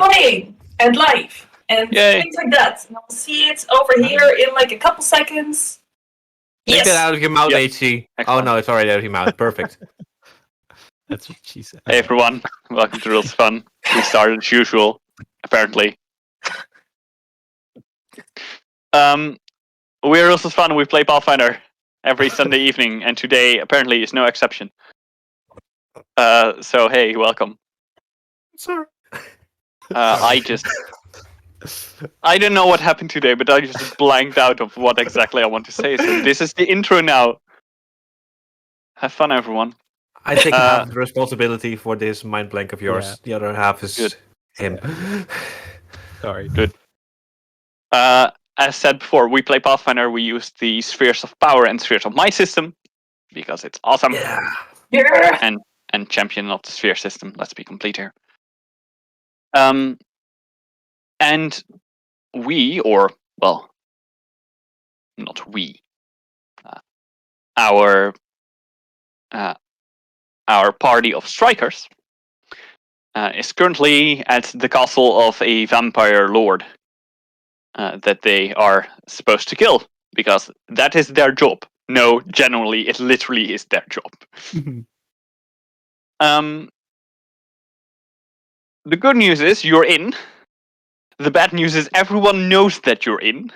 playing and live and Yay. things like that. And I'll see it over here in like a couple seconds. Take Yes. it out of your mouth, Yep. HC. Oh Excellent. no, it's already out of your mouth. Perfect. That's what she said. Hey everyone, welcome to Rules Fun. We started as usual, apparently. We're Rules Fun. We play Pathfinder every Sunday evening, and today apparently is no exception. So hey, welcome. Sorry. I don't know what happened today, but I just blanked out of what exactly I want to say. So this is the intro now. Have fun, everyone. I take half of the responsibility for this mind blank of yours. Yeah. The other half is Good. him. Sorry. Good. As said before, we play Pathfinder. We use the Spheres of Power and Spheres of My system because it's awesome. Yeah. And champion of the Sphere system. Let's be complete here. And we, or well, not we, our party of strikers is currently at the castle of a vampire lord that they are supposed to kill because that is their job. No, generally, it literally is their job. The good news is you're in. The bad news is everyone knows that you're in.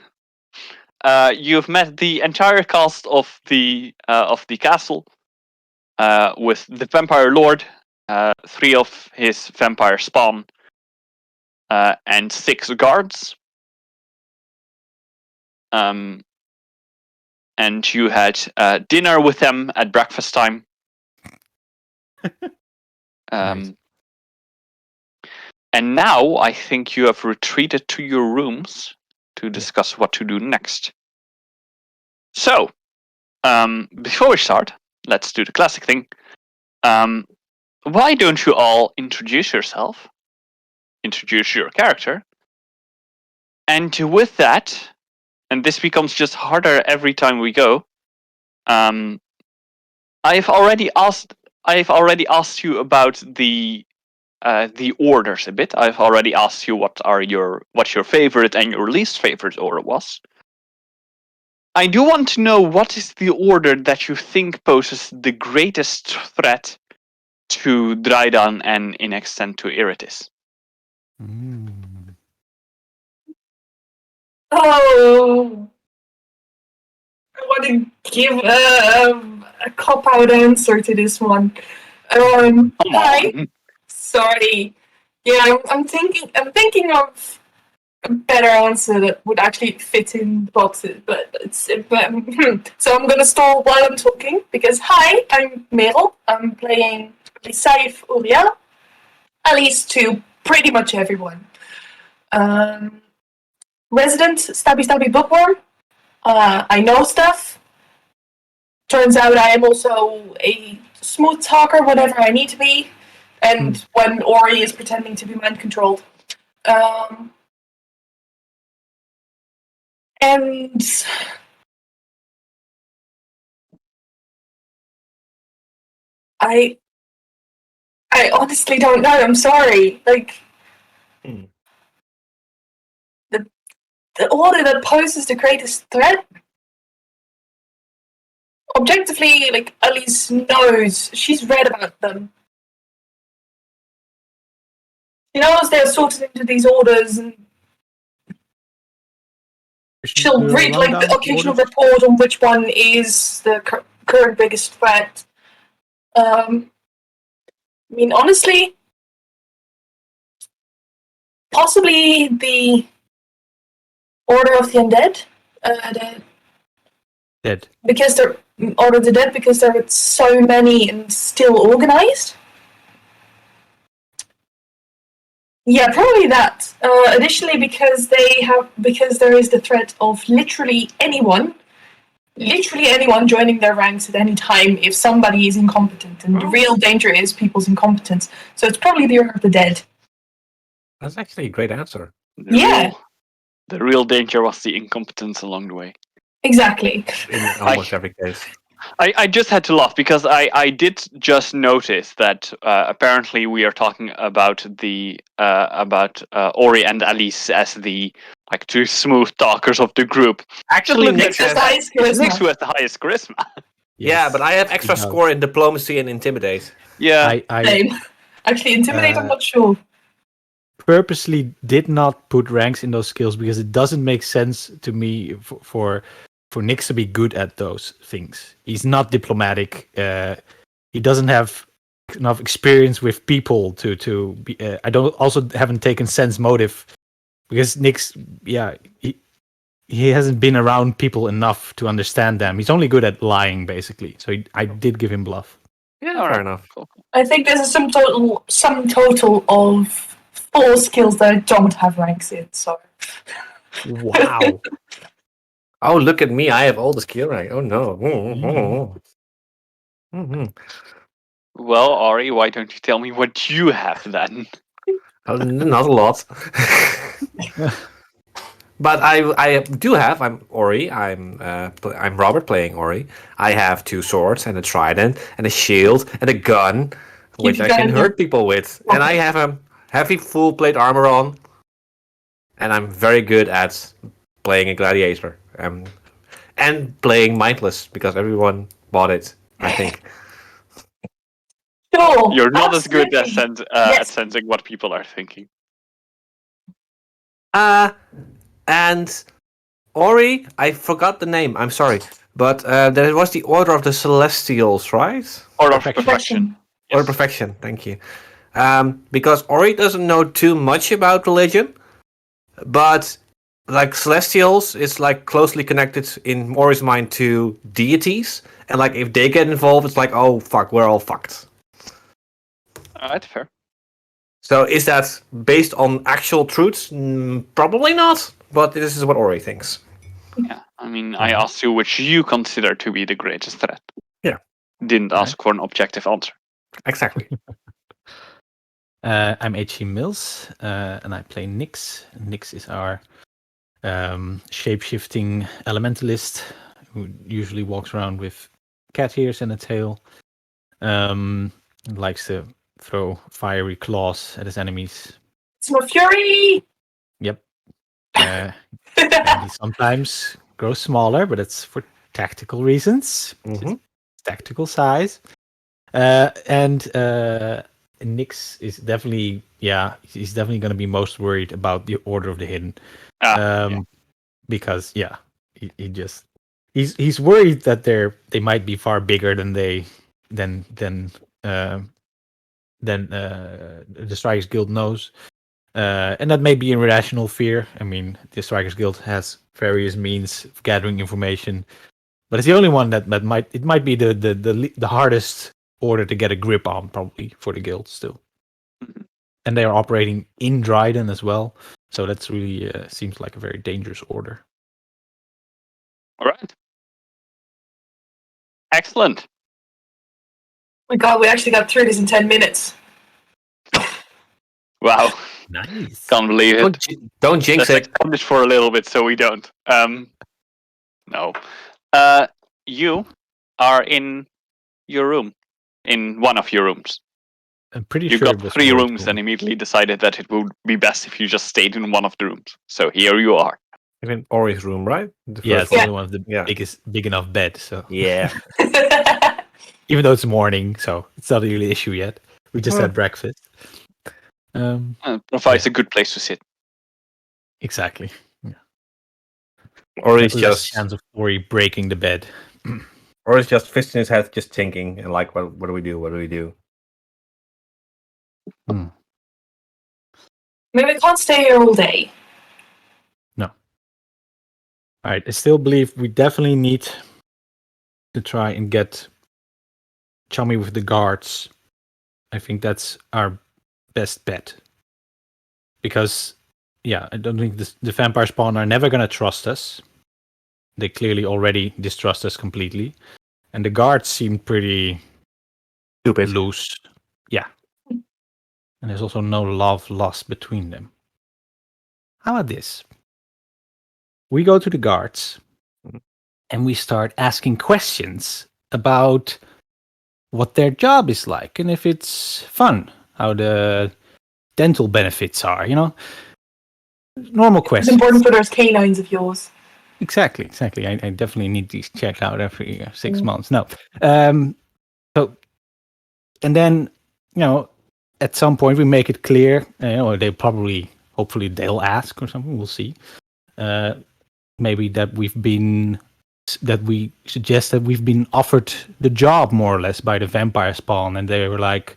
You've met the entire cast of the castle, with the vampire lord, 3 of his vampire spawn, and 6 guards. And you had dinner with them at breakfast time. Nice. And now I think you have retreated to your rooms to discuss what to do next. So, before we start, let's do the classic thing. Why don't you all introduce yourself? Introduce your character. And with that, and this becomes just harder every time we go, I've already asked you about the orders a bit. I've already asked you what your favorite and your least favorite order was. I do want to know what is the order that you think poses the greatest threat to Dreidan and in extent to Iritis. Oh, I want to give a cop-out answer to this one. Hi. Sorry. Yeah, I'm thinking of a better answer that would actually fit in the boxes, but it's so I'm gonna stall while I'm talking because hi, I'm Merel. I'm playing Saif Uriel, Alys to pretty much everyone. Resident stabby bookworm. I know stuff. Turns out I am also a smooth talker whenever I need to be, and when Aury is pretending to be mind controlled. And I honestly don't know. I'm sorry. Like the order that poses the greatest threat. Objectively, like Alys knows. She's read about them. She knows they're sorted into these orders, and she'll read like the occasional report on which one is the current biggest threat. I mean, honestly, possibly the Order of the Undead. Dead. Because they're Order of the Dead because there are so many and still organized. Yeah, probably that. Additionally, because there is the threat of literally anyone joining their ranks at any time if somebody is incompetent, and the real danger is people's incompetence. So it's probably the Order of the Dead. That's actually a great answer. The real danger was the incompetence along the way. Exactly. In almost every case. I just had to laugh because I did just notice that apparently we are talking about the Aury and Alys as the like two smooth talkers of the group. Actually, look Nix at Just has, ice charisma. Nix who has the highest charisma. yeah, but I have he extra does. score in diplomacy and intimidate. Yeah, Same. Actually, intimidate. I'm not sure. purposely did not put ranks in those skills because it doesn't make sense to me for Nix to be good at those things. He's not diplomatic. He doesn't have enough experience with people to be. I haven't taken sense motive because Nix, he hasn't been around people enough to understand them. He's only good at lying, basically. So I did give him bluff. Yeah, All fair right. enough. Cool. I think there's a sum total of 4 skills that I don't have ranks in. So Wow. Oh, look at me! I have all the skill rank. Oh no. Mm-hmm. Well, Aury, why don't you tell me what you have then? Not a lot. But I do have. I'm Aury. I'm Robert playing Aury. I have 2 swords and a trident and a shield and a gun, which I can hurt people with. And I have a heavy full plate armor on. And I'm very good at playing a gladiator. And playing mindless because everyone bought it. I think. sure. You're not as good at, absolutely. at sensing what people are thinking. And Aury, I forgot the name. I'm sorry, but there was the Order of the Celestials, right? Order of Perfection. perfection. Order of Perfection. Thank you. Because Aury doesn't know too much about religion, but like Celestials is like closely connected in Aury's mind to deities, and like if they get involved, it's like, oh fuck, we're all fucked. All right, fair. So is that based on actual truths? Probably not, but this is what Aury thinks. Yeah, I mean, I asked you which you consider to be the greatest threat. Yeah. Didn't ask for an objective answer. Exactly. I'm H.E. Mills, and I play Nix. Nix is our shape-shifting elementalist who usually walks around with cat ears and a tail. Likes to throw fiery claws at his enemies. It's my fury. Yep. And he sometimes grows smaller, but it's for tactical reasons. Mhm. Tactical size. And Nix is definitely, he's definitely going to be most worried about the Order of the Hidden. Because he's worried that they might be far bigger than the Strikers Guild knows. And that may be an irrational fear. I mean, the Strikers Guild has various means of gathering information, but it's the only one that might be the hardest order to get a grip on, probably, for the guild still. Mm-hmm. And they are operating in Dreidan as well, so that's really seems like a very dangerous order. All right. Excellent. My God, we actually got through this in 10 minutes. Wow. Nice. Can't believe it. Don't jinx Let's it. extend this for a little bit so we don't. No. You are in your room. In one of your rooms. I'm pretty You sure got it was 3 more rooms cool. and immediately decided that it would be best if you just stayed in one of the rooms. So here you are. In Aury's room, right? The Yeah, first it's the one. only one of the Yeah. big enough bed. So Yeah. even though it's morning, so it's not really an issue yet. We just had breakfast. Provides a good place to sit. Exactly. Yeah. Aury's Less just chance of Ori breaking the bed. Aury's just fist in his head, just thinking, and like, what do we do? What do we do? Maybe we can't stay here all day. No. All right. I still believe we definitely need to try and get Chummy with the guards. I think that's our best bet. Because, yeah, I don't think the vampire spawn are never going to trust us. They clearly already distrust us completely. And the guards seem pretty Stupid. loose. Yeah. And there's also no love lost between them. How about this? We go to the guards and we start asking questions about what their job is like and if it's fun, how the dental benefits are, Normal It's questions. important for those canines of yours. Exactly. I definitely need these checked out every 6 months. No. So, and then, at some point we make it clear, hopefully they'll ask or something, we'll see. Maybe that we suggest that we've been offered the job more or less by the vampire spawn, and they were like,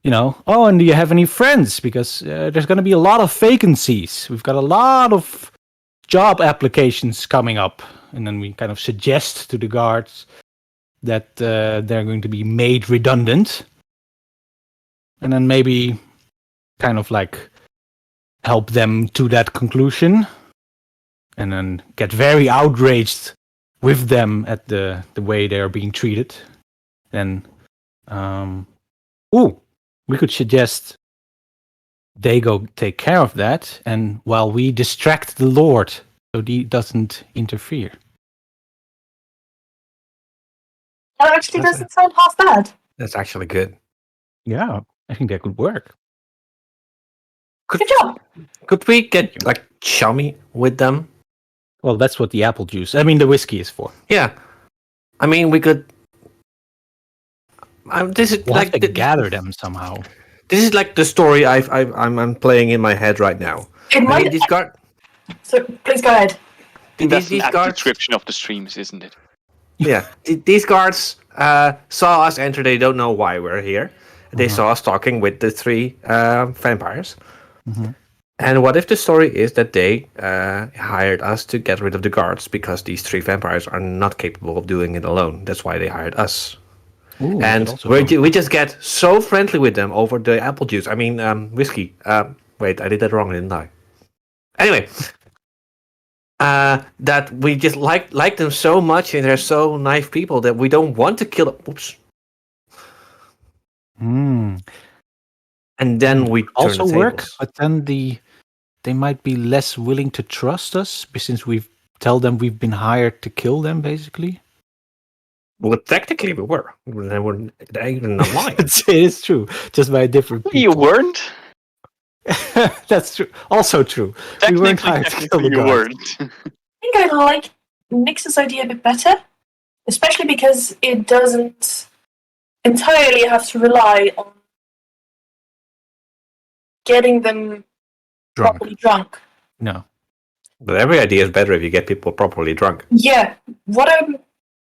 oh, and do you have any friends? Because there's going to be a lot of vacancies. We've got a lot of job applications coming up. And then we kind of suggest to the guards that they're going to be made redundant. And then maybe kind of like help them to that conclusion. And then get very outraged with them at the way they are being treated. And, we could suggest they go take care of that, and while we distract the Lord so he doesn't interfere. That actually doesn't sound half bad. That's actually good. Yeah, I think that could work. Good job. Could we get like chummy with them? Well, that's what the apple juice, the whiskey is for. Yeah. I mean, we could. This is We'll like have to gather them somehow. This is like the story I'm playing in my head right now. These guards. So please go ahead. That's These an guards. description of the streams, isn't it? Yeah, these guards saw us enter. They don't know why we're here. They saw us talking with the 3 vampires. Mm-hmm. And what if the story is that they hired us to get rid of the guards because these 3 vampires are not capable of doing it alone? That's why they hired us. Ooh, and we just get so friendly with them over the apple juice. Whiskey. Wait, I did that wrong, didn't I? Anyway, that we just like them so much, and they're so nice people that we don't want to kill them. Oops. Mm. And then we also turn the work, tables. but then they might be less willing to trust us since we tell them we've been hired to kill them, basically. Well, technically we were. They were even not lying. It is true, just by different people. You weren't. That's true. Also true. We weren't hired to kill the you guards. weren't. I think I like Nix's idea a bit better, especially because it doesn't entirely have to rely on getting them properly drunk. No. But every idea is better if you get people properly drunk. Yeah, what I'm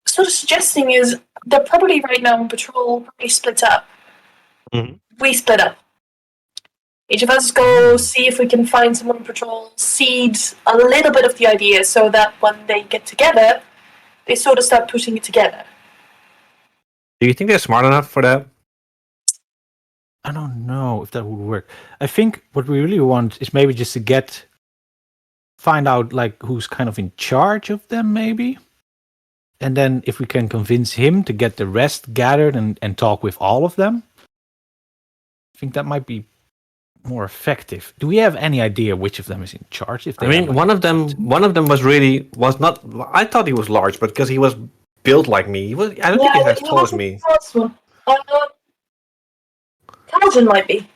sort of suggesting is they're probably right now on patrol, probably split up. Mhm. We split up. Each of us go see if we can find someone on patrol, seed a little bit of the idea so that when they get together, they sort of start putting it together. Do you think they're smart enough for that? I don't know if that would work. I think what we really want is maybe just to find out like who's kind of in charge of them, maybe. And then if we can convince him to get the rest gathered and talk with all of them, I think that might be more effective. Do we have any idea which of them is in charge? If they one of them was not. I thought he was large, but because he was built like me, I don't think he's as tall as me. Calvin might be.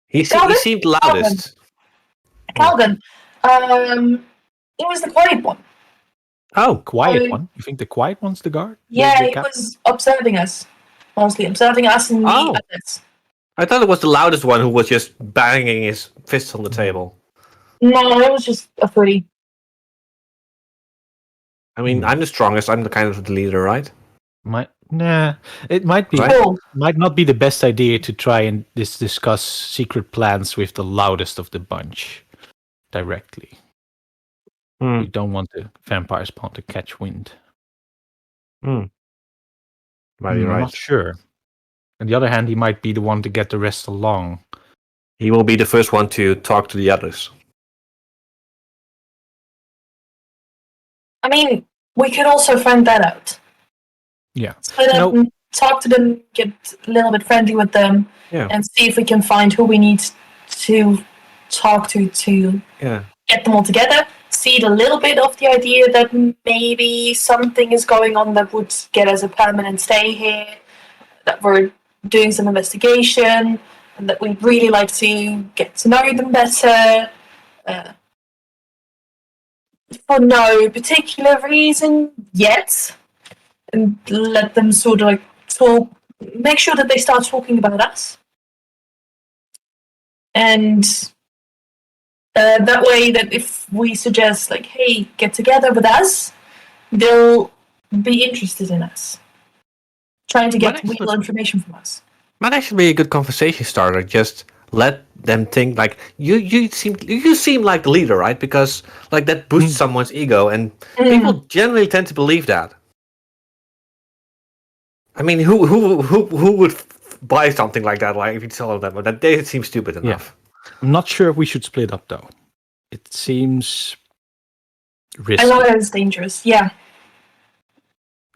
He seemed loudest. Calvin. He was the quiet one. Oh, quiet one. You think the quiet one's the guard? Yeah, he was observing us. Mostly observing us and the others. I thought it was the loudest one who was just banging his fists on the table. No, it was just a footy. I mean, I'm the strongest. I'm the kind of the leader, right? It might be. Right? Might not be the best idea to try and discuss secret plans with the loudest of the bunch directly. We don't want the vampire spawn to catch wind. Might be I'm right. not sure. On the other hand, he might be the one to get the rest along. He will be the first one to talk to the others. I mean, we could also find that out. Yeah. Split up and talk to them, get a little bit friendly with them, and see if we can find who we need to talk to get them all together. seed a little bit of the idea that maybe something is going on that would get us a permanent stay here, that we're doing some investigation, and that we'd really like to get to know them better. For no particular reason yet, and let them sort of like talk, make sure that they start talking about us. And that way, that if we suggest, like, hey, get together with us, they'll be interested in us, trying to get real information from us. Might actually be a good conversation starter. Just let them think like you seem like the leader, right? Because like that boosts someone's ego, and people generally tend to believe that. I mean, who would buy something like that? Like if you tell them that they seem stupid enough. Yeah. I'm not sure if we should split up though. It seems risky. I know it's dangerous, yeah.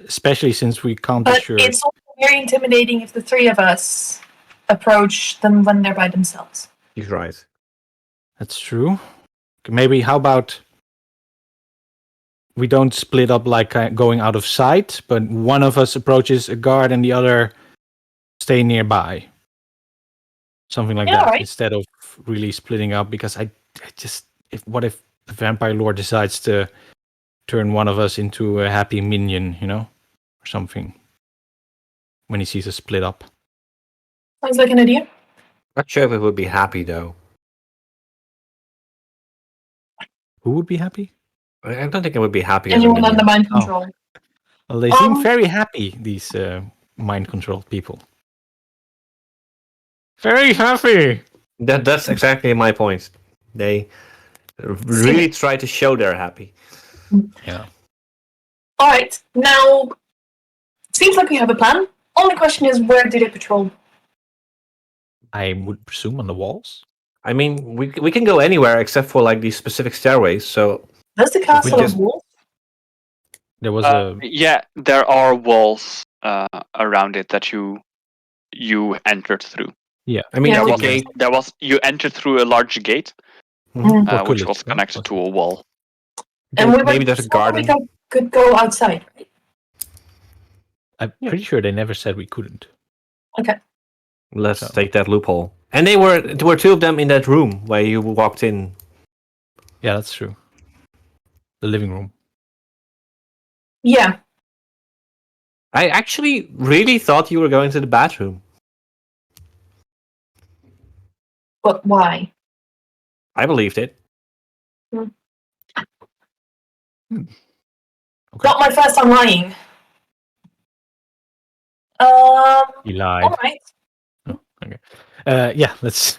Especially since we can't be sure. But it's also very intimidating if the three of us approach them when they're by themselves. He's right. That's true. Maybe how about we don't split up like going out of sight, but one of us approaches a guard and the other stay nearby. Something like that, right? Instead of really splitting up, because I just what if the vampire lord decides to turn one of us into a happy minion, or something, when he sees us split up. Sounds like an idea. Not sure if it would be happy though. Who would be happy? I don't think it would be happy. Anyone under mind control. Oh. Well, they seem very happy, these mind controlled people. Very happy. That's exactly my point. They really try to show they're happy. Yeah. All right. Now, seems like we have a plan. Only question is, where do they patrol? I would presume on the walls. I mean, we can go anywhere except for like these specific stairways. So does the castle have walls? There was yeah, there are walls around it that you entered through. Yeah, I mean, you entered through a large gate, which was connected to a wall. And maybe there's a garden. We could go outside, right? I'm pretty sure they never said we couldn't. Okay. Let's take that loophole. And there were two of them in that room where you walked in. Yeah, that's true. The living room. Yeah. I actually really thought you were going to the bathroom. But why? I believed it. Okay. Okay. Not my first time lying. You lied. All right. Oh, okay. Yeah, let's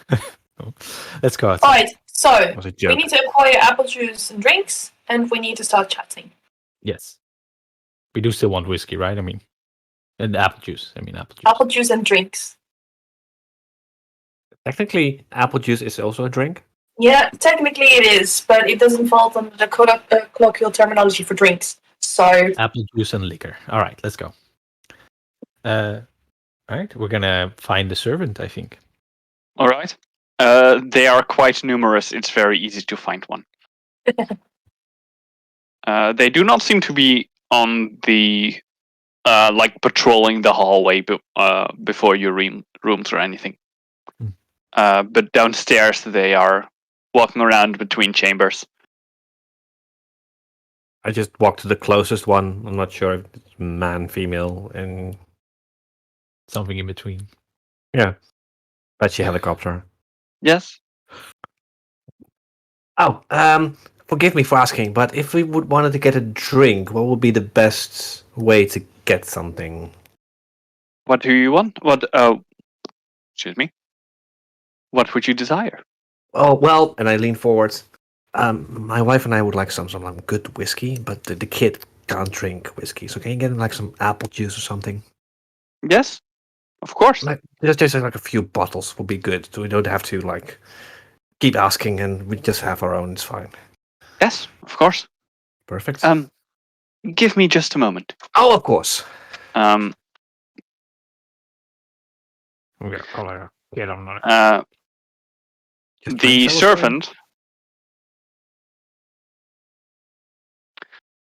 go outside. All right. So We need to acquire apple juice and drinks, and we need to start chatting. Yes. We do still want whiskey, right? I mean, and apple juice. Apple juice and drinks. Technically, apple juice is also a drink. Yeah, technically it is, but it doesn't fall under the colloquial terminology for drinks. So apple juice and liquor. All right, let's go. All right, we're gonna find the servant, I think. All right. They are quite numerous. It's very easy to find one. They do not seem to be on the like patrolling the hallway before your rooms or anything. But downstairs they are walking around between chambers. I just walked to the closest one. I'm not sure if it's man, female, and something in between. Yeah. Apache helicopter. Yes. Oh, forgive me for asking, but if we wanted to get a drink, what would be the best way to get something? What do you want? Excuse me. What would you desire? Oh, well, and I lean forward. My wife and I would like some like good whiskey, but the kid can't drink whiskey. So can you get him like some apple juice or something? Yes, of course. Like just like a few bottles would be good, so we don't have to like keep asking, and we just have our own. It's fine. Yes, of course. Perfect. Give me just a moment. Oh, of course. The servant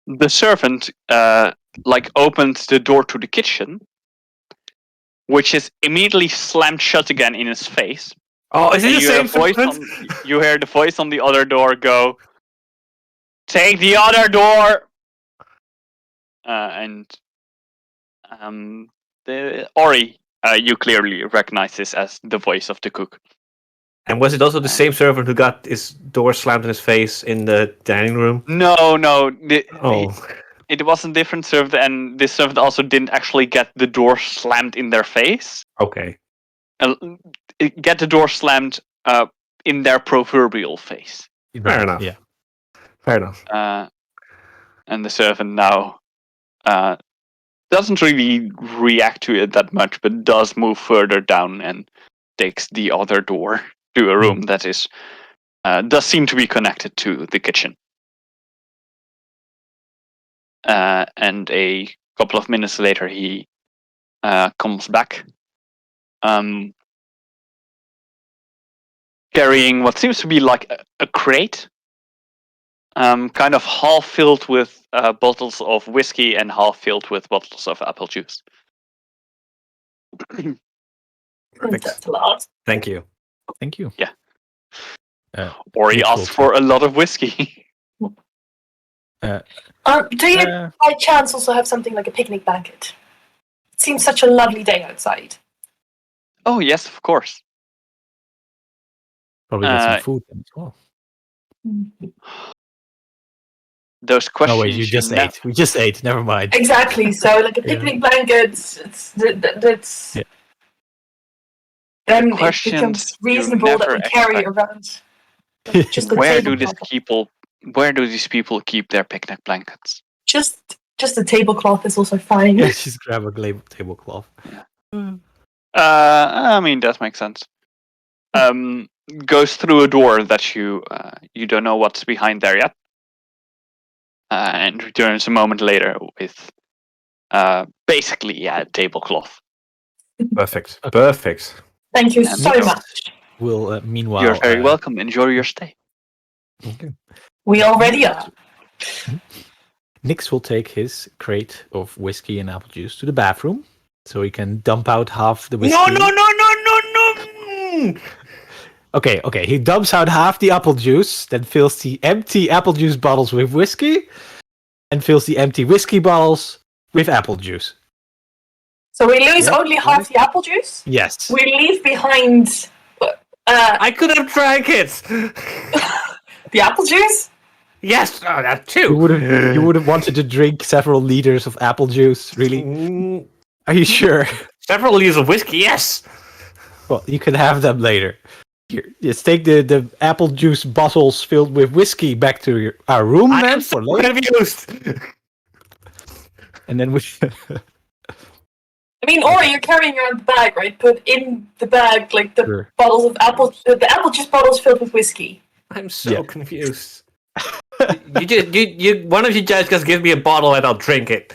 the servant opened the door to the kitchen, which is immediately slammed shut again in his face. Oh, is it And the same servant? you hear the voice on the other door go, "Take the other door!" The Aury, you clearly recognize this as the voice of the cook. And was it also the same servant who got his door slammed in his face in the dining room? No. Oh. It was a different servant, and this servant also didn't actually get the door slammed in their face. Okay. Get the door slammed in their proverbial face. Fair enough. Yeah. Fair enough. And the servant now doesn't really react to it that much, but does move further down and takes the other door to a room that is does seem to be connected to the kitchen. And a couple of minutes later, he comes back, carrying what seems to be like a crate, kind of half filled with bottles of whiskey and half filled with bottles of apple juice. Perfect. That's a lot. Thank you. Thank you. Yeah. Or he asked for a lot of whiskey. Do you, by chance, also have something like a picnic blanket? It seems such a lovely day outside. Oh yes, of course. Probably get some food as well. Those questions. No, wait, you just ate. We just ate. Never mind. Exactly. So, like a picnic blanket, that's then it becomes reasonable that we carry around. Just a Where do these people keep their picnic blankets? Just a tablecloth is also fine. Yeah, just grab a tablecloth. Yeah. I mean that makes sense. Goes through a door that you don't know what's behind there yet, and returns a moment later with basically a tablecloth. Perfect. Perfect. Thank you so much. We'll meanwhile. You're very welcome. Enjoy your stay. Okay. We already are. Nix will take his crate of whiskey and apple juice to the bathroom, so he can dump out half the whiskey. No. Okay. He dumps out half the apple juice, then fills the empty apple juice bottles with whiskey, and fills the empty whiskey bottles with apple juice. So we lose only half the apple juice? Yes. We leave behind... I could have drank it! The apple juice? Yes, that too! You would have wanted to drink several liters of apple juice, really? Are you sure? Several liters of whiskey, yes! Well, you can have them later. Here, just take the apple juice bottles filled with whiskey back to our room, then, for later. Confused! And then we... I mean, Aury, you're carrying around the bag, right? Put in the bag, like, the bottles of the apple juice bottles filled with whiskey. I'm so confused. One of you guys just give me a bottle and I'll drink it.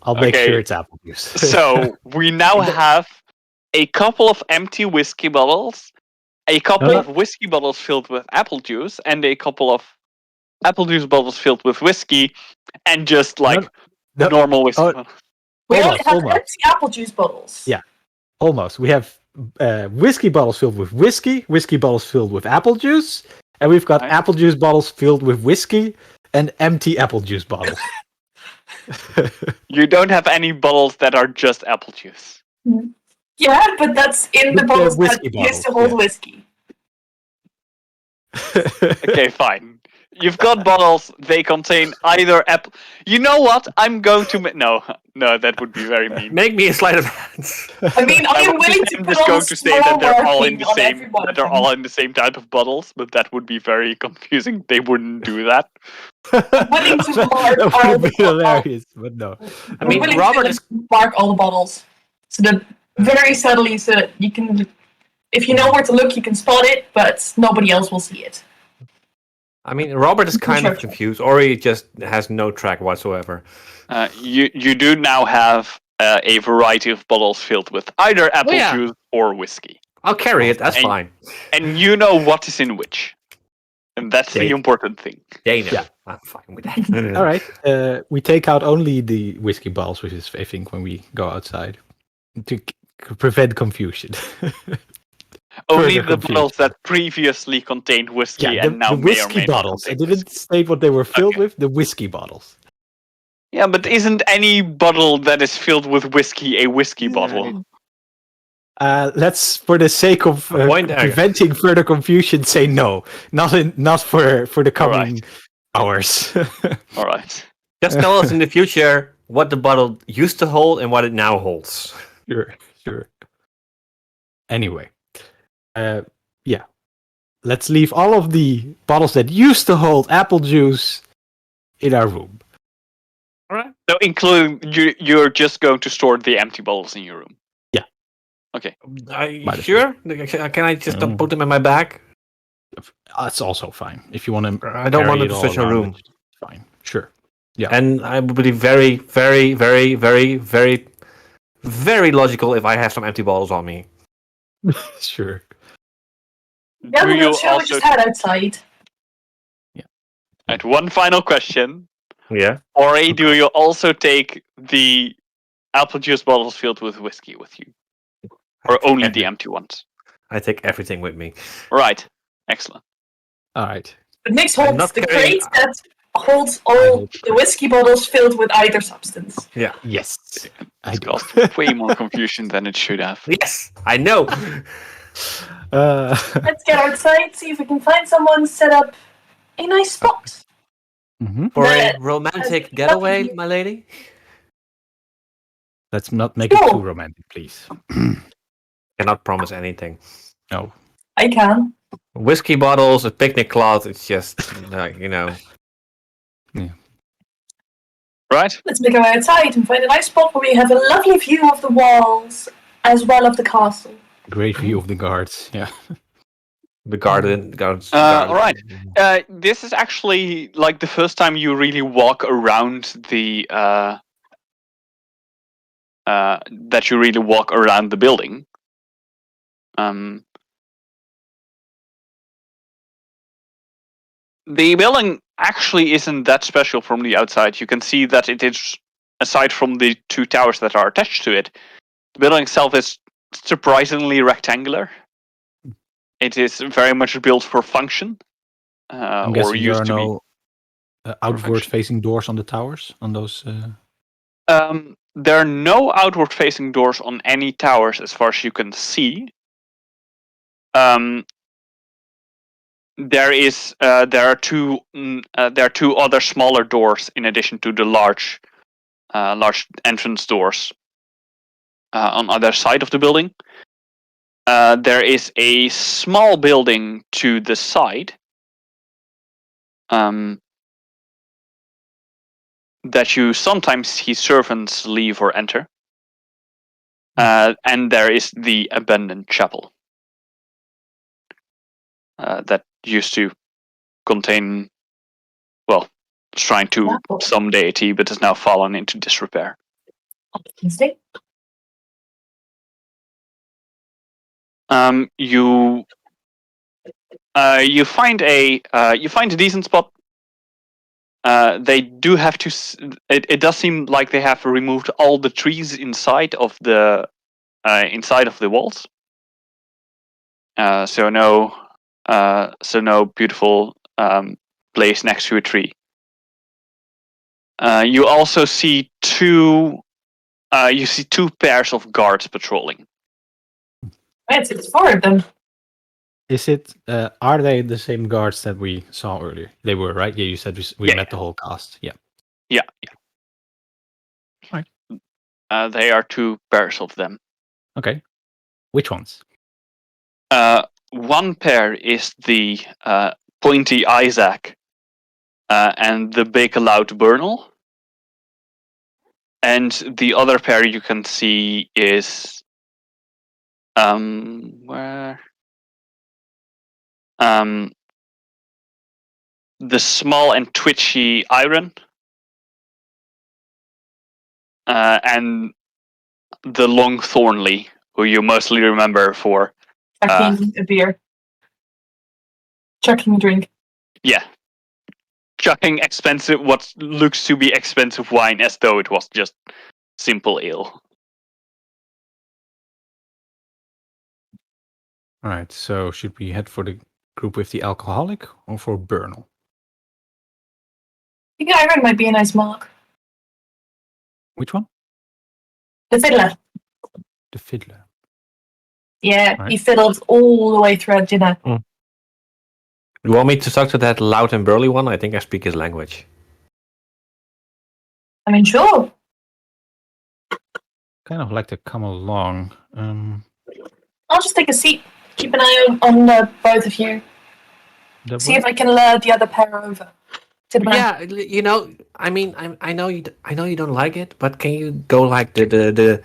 I'll make sure it's apple juice. So, we now have a couple of empty whiskey bottles, a couple of whiskey bottles filled with apple juice, and a couple of apple juice bottles filled with whiskey, and just, normal whiskey bottles. We only have empty apple juice bottles. Yeah, almost. We have whiskey bottles filled with whiskey bottles filled with apple juice, and we've got apple juice bottles filled with whiskey and empty apple juice bottles. You don't have any bottles that are just apple juice. Yeah, but that's in the bottles that used to hold whiskey. Okay, fine. You've got bottles, they contain either apple... You know what? I'm going to... No, that would be very mean. Make me a sleight of hands. I mean, I am willing to I'm put just going to say that they're all in the same type of bottles, but that would be very confusing. They wouldn't do that. I'm willing to mark that all would the be hilarious, but no. I mean, Robert is... mark all the bottles. So that very subtly, so that you can... If you know where to look, you can spot it, but nobody else will see it. I mean, Robert is kind of confused, or he just has no track whatsoever. You do now have a variety of bottles filled with either apple juice or whiskey. I'll carry it, that's fine. And you know what is in which. And that's the They- important thing. They know. Yeah. I'm fine with that. All right. We take out only the whiskey bottles, which is, I think, when we go outside to prevent confusion. Only Further the confusion. bottles that previously contained whiskey Yeah, and now the may or whiskey may not bottles. I contain didn't whiskey. state what they were filled Okay. with. The whiskey bottles. Yeah, but isn't any bottle that is filled with whiskey a whiskey bottle? Let's, for the sake of preventing further confusion, say no. Not for the coming hours. All right. Just tell us in the future what the bottle used to hold and what it now holds. Sure. Anyway, yeah. Let's leave all of the bottles that used to hold apple juice in our room. All right. So, including you're just going to store the empty bottles in your room. Yeah. Okay. Are you Might as sure? Can I just put them in my bag? That's also fine. If you want to, I don't want them to switch a room. Fine. Sure. Yeah. And I would be very, very, very, very, very, very logical if I have some empty bottles on me. Sure. Yeah, Do but you let's show we also just had outside. and one final question. Yeah. Or do you also take the apple juice bottles filled with whiskey with you? Or only the empty ones? I take everything with me. Right. Excellent. All right. But Nix I'm holds not the carrying- crate that holds all the whiskey bottles filled with either substance. Yeah. Yes. I It's do. caused way more confusion than it should have. Yes, I know. Let's get outside, see if we can find someone, set up a nice spot. For a That- romantic that's getaway, lovely. my lady. Let's not make it Cool. too romantic, please. Cannot promise anything. No. I can. Whiskey bottles, a picnic cloth. It's just, you know. Right? Let's make our way outside and find a nice spot where we have a lovely view of the walls as well of the castle. Great view of the guards. Yeah. The garden. Gardens. All right. This is actually like the first time you really walk around the that you really walk around the building. The building actually isn't that special from the outside. You can see that it is, aside from the two towers that are attached to it, the building itself is surprisingly rectangular. It is very much built for function, I'm or guessing there used are to be. no outward-facing doors on the towers, on those... There are no outward-facing doors on any towers, as far as you can see. There are two other smaller doors in addition to the large entrance doors on either side of the building. There is a small building to the side. That you sometimes see servants leave or enter. And there is the abandoned chapel. That used to contain, well, shrine to some deity, but has now fallen into disrepair. Wednesday. You find a decent spot. They do have to. It does seem like they have removed all the trees inside of the walls. So no beautiful place next to a tree. You also see two pairs of guards patrolling. It's four of them. Is it? Are they the same guards that we saw earlier? They were, right? Yeah, you said we met the whole cast. Yeah. Yeah. Right. They are two pairs of them. Okay. Which ones? One pair is the pointy Isaac and the big loud Bernal. And the other pair you can see is the small and twitchy Iron and the long Thornley, who you mostly remember for Chucking a beer. Chucking a drink. Yeah. Chucking what looks to be expensive wine as though it was just simple ale. All right. So should we head for the group with the alcoholic or for Bernal? I think Iron might be a nice mark. Which one? The fiddler. The fiddler. Yeah, Right. he fiddled all the way throughout dinner. You want me to talk to that loud and burly one? I think I speak his language. I mean, sure. Kind of like to come along. I'll just take a seat. Keep an eye on both of you. That See way? if I can lure the other pair over to the back. Yeah, you know, I mean, I know you don't like it, but can you go like the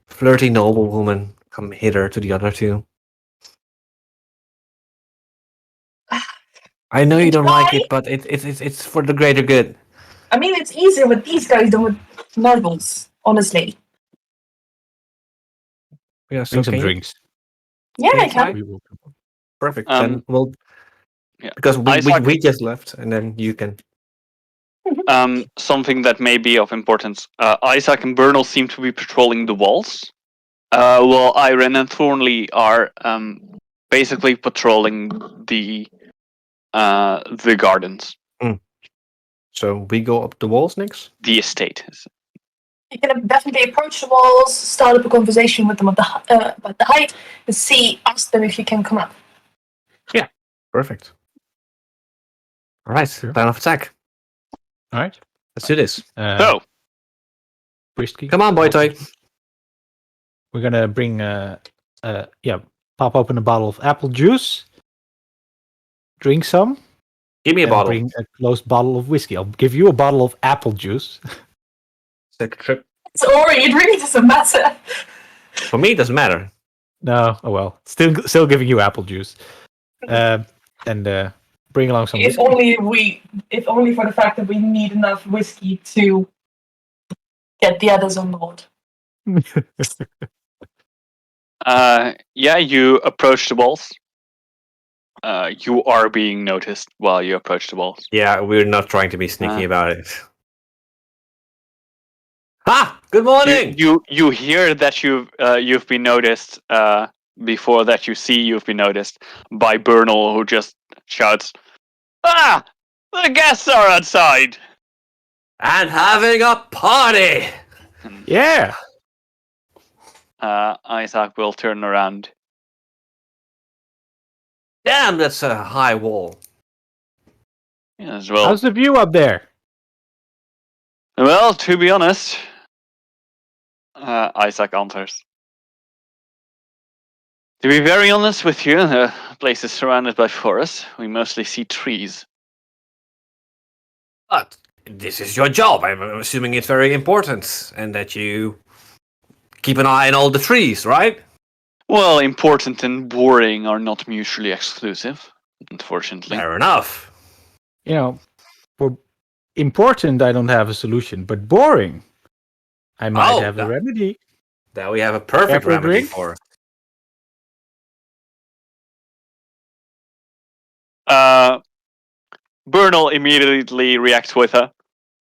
flirty noble woman come hither to the other two? I know you don't like it, but it's for the greater good. I mean, it's easier with these guys than with nobles, honestly. Yeah, so Bring some can you- drinks. Yeah, Can I you try? can. We will. Perfect. Um, Then we'll yeah. because Isaac- we just left, and then you can. Something that may be of importance. Isaac and Bernal seem to be patrolling the walls, while Iron and Thornley are basically patrolling the gardens, So we go up the walls, Nix. the estate. You can definitely approach the walls, start up a conversation with them about the height, and ask them if you can come up. Perfect. All right, Sure. plan of attack. All right. Let's do this. So, Whiskey. Come on, boy toy. We're gonna bring pop open a bottle of apple juice. Drink some. Give me a and bottle. Bring a closed bottle of whiskey. I'll give you a bottle of apple juice. Take a trip. It's Aury, it really doesn't matter. For me, it doesn't matter. No, oh well. Still giving you apple juice. And bring along some If whiskey. only for the fact that we need enough whiskey to get the others on board. yeah, you approach the walls. You are being noticed while you approach the walls. Yeah, we're not trying to be sneaky Uh. about it. Ha! Good morning. You hear that you've been noticed before that you've been noticed by Bernal, who just shouts, "Ah! The guests are outside!" And having a party. Yeah. Isaac will turn around. Damn, that's a high wall. As well. How's the view up there? Well, to be honest, Isaac answers. To be very honest with you, the place is surrounded by forests. We mostly see trees. But this is your job. I'm assuming it's very important, and that you keep an eye on all the trees, right? Well, important and boring are not mutually exclusive, unfortunately. Fair enough. For important, I don't have a solution, but boring, I might have a that- remedy. That we have a perfect Care for a remedy drink? for. Bernal immediately reacts with a,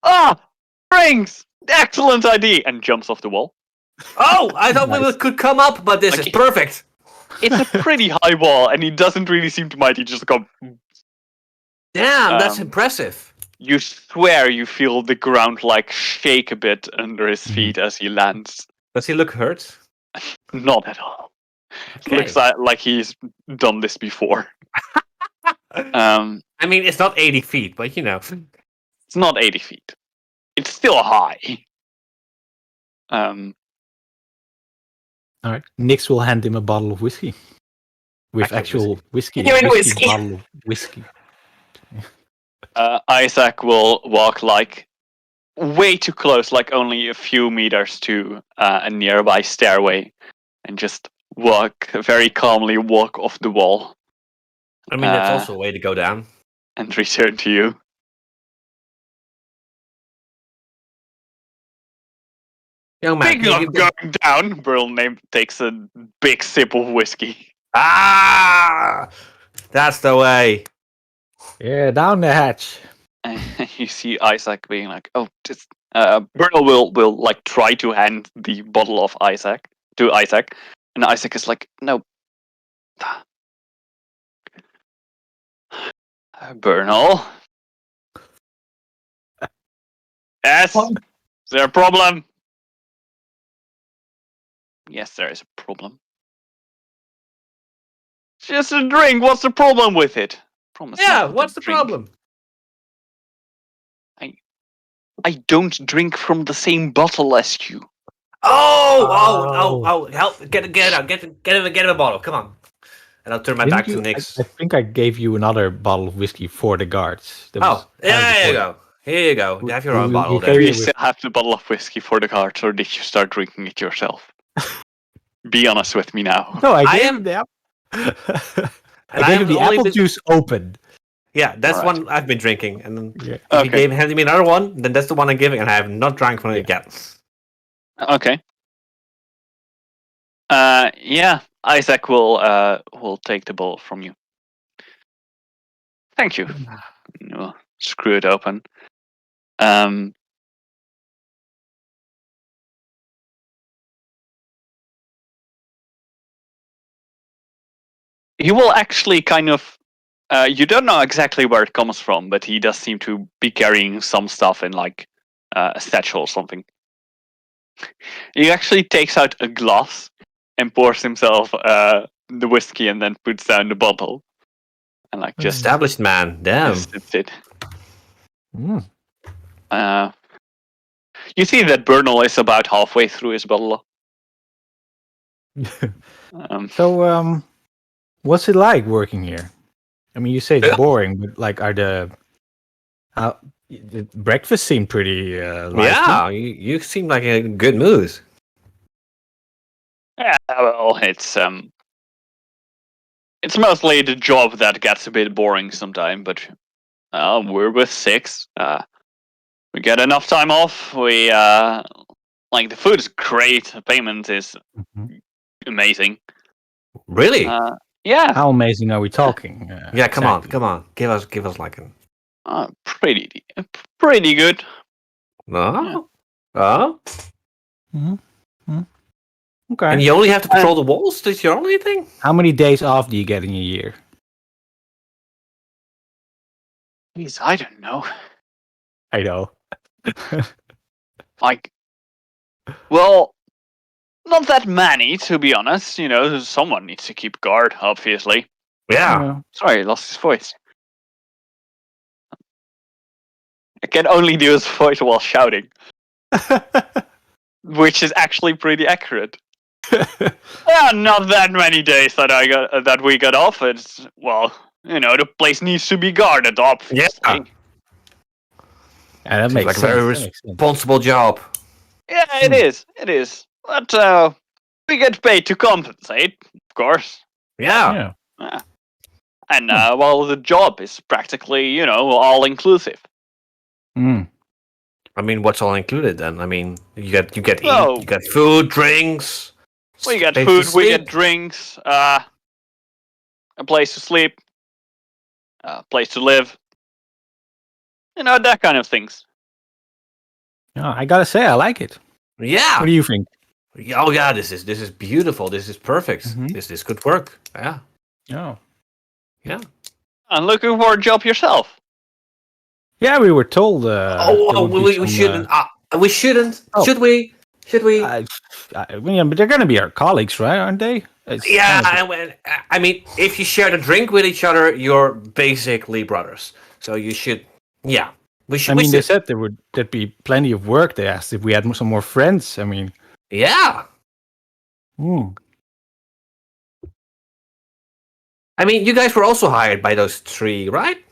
"Ah! Rings! Excellent idea!" and jumps off the wall. Oh, I thought we Nice. could come up, but this Okay. is perfect. It's a pretty high wall, and he doesn't really seem to mind. He just goes. Damn, that's Um, impressive. You swear you feel the ground like shake a bit under his feet as he lands. Does he look hurt? Not at all. Okay. Looks like he's done this before. I mean, it's not 80 feet, but you know. It's not 80 feet. It's still high. All right. Nix will hand him a bottle of whiskey. With Actual actual whiskey. You're in whiskey. Bottle of whiskey. Isaac will walk like way too close, like only a few meters to a nearby stairway, and just very calmly walk off the wall I mean, that's also a way to go down. and return to you. Young man, Speaking can you of give going down, Burl takes a big sip of whiskey. Ah! That's the way. Yeah, down the hatch. And you see Isaac being like, "Oh, this." Bernal will like try to hand the bottle of Isaac to Isaac, and Isaac is like, "No, Bernal. Yes, What? is there a problem? Yes, there is a problem. It's just a drink. What's the problem with it? Promise Yeah, not what's to the drink. problem? I don't drink from the same bottle as you. Oh! Help! Get him a bottle. Come on. And I'll turn my back to Nix. I think I gave you another bottle of whiskey for the guards. That was Yeah, here you before. go. Here you go. You have your own We bottle gave there. Do you you still have the bottle of whiskey for the cards, or did you start drinking it yourself? Be honest with me now. No, I I gave am- him the apple. And I I gave him have the only apple been- juice open. Yeah, that's Alright. one I've been drinking. And then Yeah. if Okay. you handed me another one, then that's the one I'm giving, and I have not drank from it yet. Okay. Yeah, Isaac will take the bottle from you. Thank you. We'll screw it open. He will actually kind of. You don't know exactly where it comes from, but he does seem to be carrying some stuff in like a satchel or something. He actually takes out a glass and pours himself the whiskey and then puts down the bottle. And like just Established man. Damn. sips it. Mm. You see that Bernal is about halfway through his bottle. So, what's it like working here? I mean, you say it's boring, but like, the breakfast seemed pretty lively. Yeah, you seem like a good mood. Yeah, well, it's mostly the job that gets a bit boring sometimes, but we're with 6. We get enough time off. We like the food is great. The payment is Mhm. amazing. Really? Yeah, How amazing are we talking? Yeah, come exactly? on. Give us like a pretty good. no. Oh, Okay. and you only have to patrol the walls. That's your only thing. How many days off do you get in a year? Jeez, I don't know. I know. Like, well, not that many, to be honest. You know, someone needs to keep guard, obviously. Yeah. Sorry, I lost his voice. I can only do his voice while shouting, which is actually pretty accurate. Yeah, not that many days that we got off. It's the place needs to be guarded, obviously. Yeah. Yeah, that Seems makes like sense. a very That makes sense. responsible job. Yeah, it is. It is. But we get paid to compensate, of course. Yeah. And well, the job is practically, all inclusive. Mm. I mean, what's all included then? I mean, you get Well, you get food, drinks. We get place to food, we get sleep. drinks, a place to sleep, a place to live. That kind of things. Yeah, I gotta say, I like it. Yeah. What do you think? Oh yeah, this is beautiful. This is perfect. Mhm. This could work. Yeah. Oh. Yeah. And looking for a job yourself. Yeah, we were told. there would be We some, shouldn't. We shouldn't. Oh. Should we? Should we? but they're gonna be our colleagues, right? Aren't they? It's Yeah, kind of- I mean, if you share the drink with each other, you're basically brothers. So you should, yeah. We should. I we mean, they should- said there'd be plenty of work. They asked if we had some more friends. I mean, yeah. I mean, you guys were also hired by those 3, right?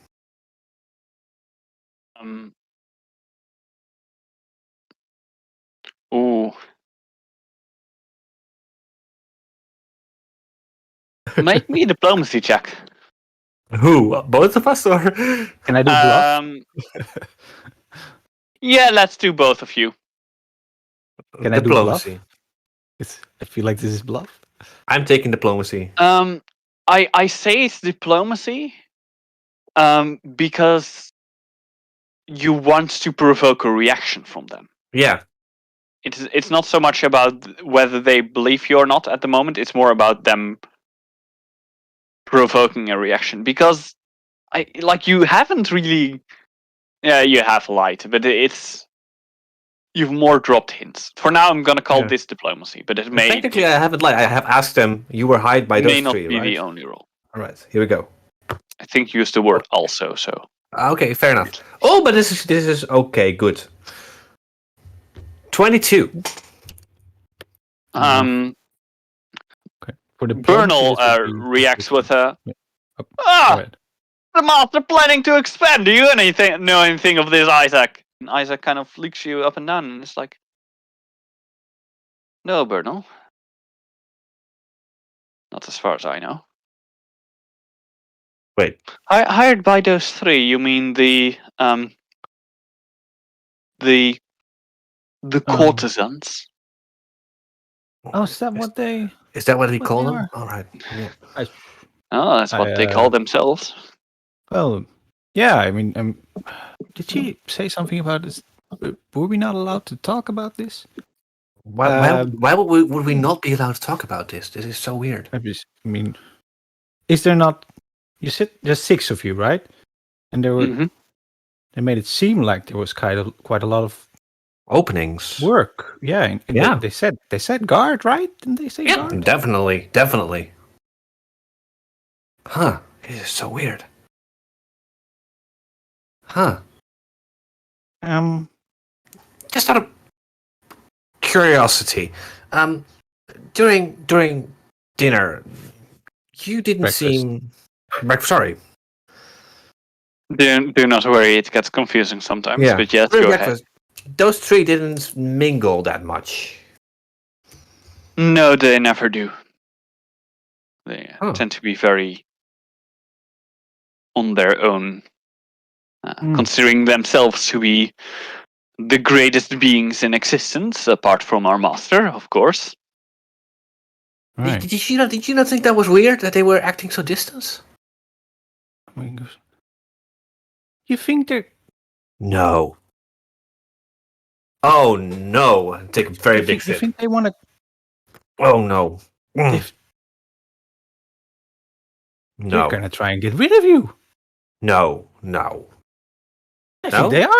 Ooh. Make me a diplomacy check. Who? Both of us, or? can I do bluff? Yeah, let's do both of you. Can I do bluff? Diplomacy. I feel like this is bluff. I'm taking diplomacy. I say it's diplomacy, Because you want to provoke a reaction from them. Yeah. It's not so much about whether they believe you or not at the moment. It's more about them provoking a reaction. Because you haven't really. Yeah, you have lied, but you've more dropped hints. For now, I'm gonna call this diplomacy, but it may Technically, I haven't lied. I have asked them. You were hired by those may not three, be right? the only role. All right, here we go. I think you used the word also. So Okay, fair enough. Oh, but this is okay. Good. 22. Okay. For the Bernal reacts with a the master planning to expand. Do you know anything of this, Isaac? And Isaac kind of looks you up and down, and it's like, no, Bernal. Not as far as I know. Wait. Hired by those three? You mean the courtesans? Oh, is that what they? Is that what we what call they them? are? All right. Yeah. Oh, that's what they call themselves. Well, yeah. I mean, did she say something about this? Were we not allowed to talk about this? Why would we not be allowed to talk about this? This is so weird. I mean, is there not? You said there's 6 of you, right? And there were. They made it seem like there was quite a lot of openings. Work, yeah. And yeah. They said guard, right? Didn't they say guard? Definitely. Huh? This is so weird. Huh? Just out of curiosity, during dinner, you didn't seem. Sorry. Do not worry, it gets confusing sometimes. Yeah. But yes, go ahead. Those three didn't mingle that much. No, they never do. They tend to be very on their own, considering themselves to be the greatest beings in existence, apart from our master, of course. Right. Did you not think that was weird that they were acting so distant? Oh my gosh. You think they're... No. Oh no! Take a very big sip. You think they want to... Oh no. No. They're gonna try and get rid of you. No. I think they are.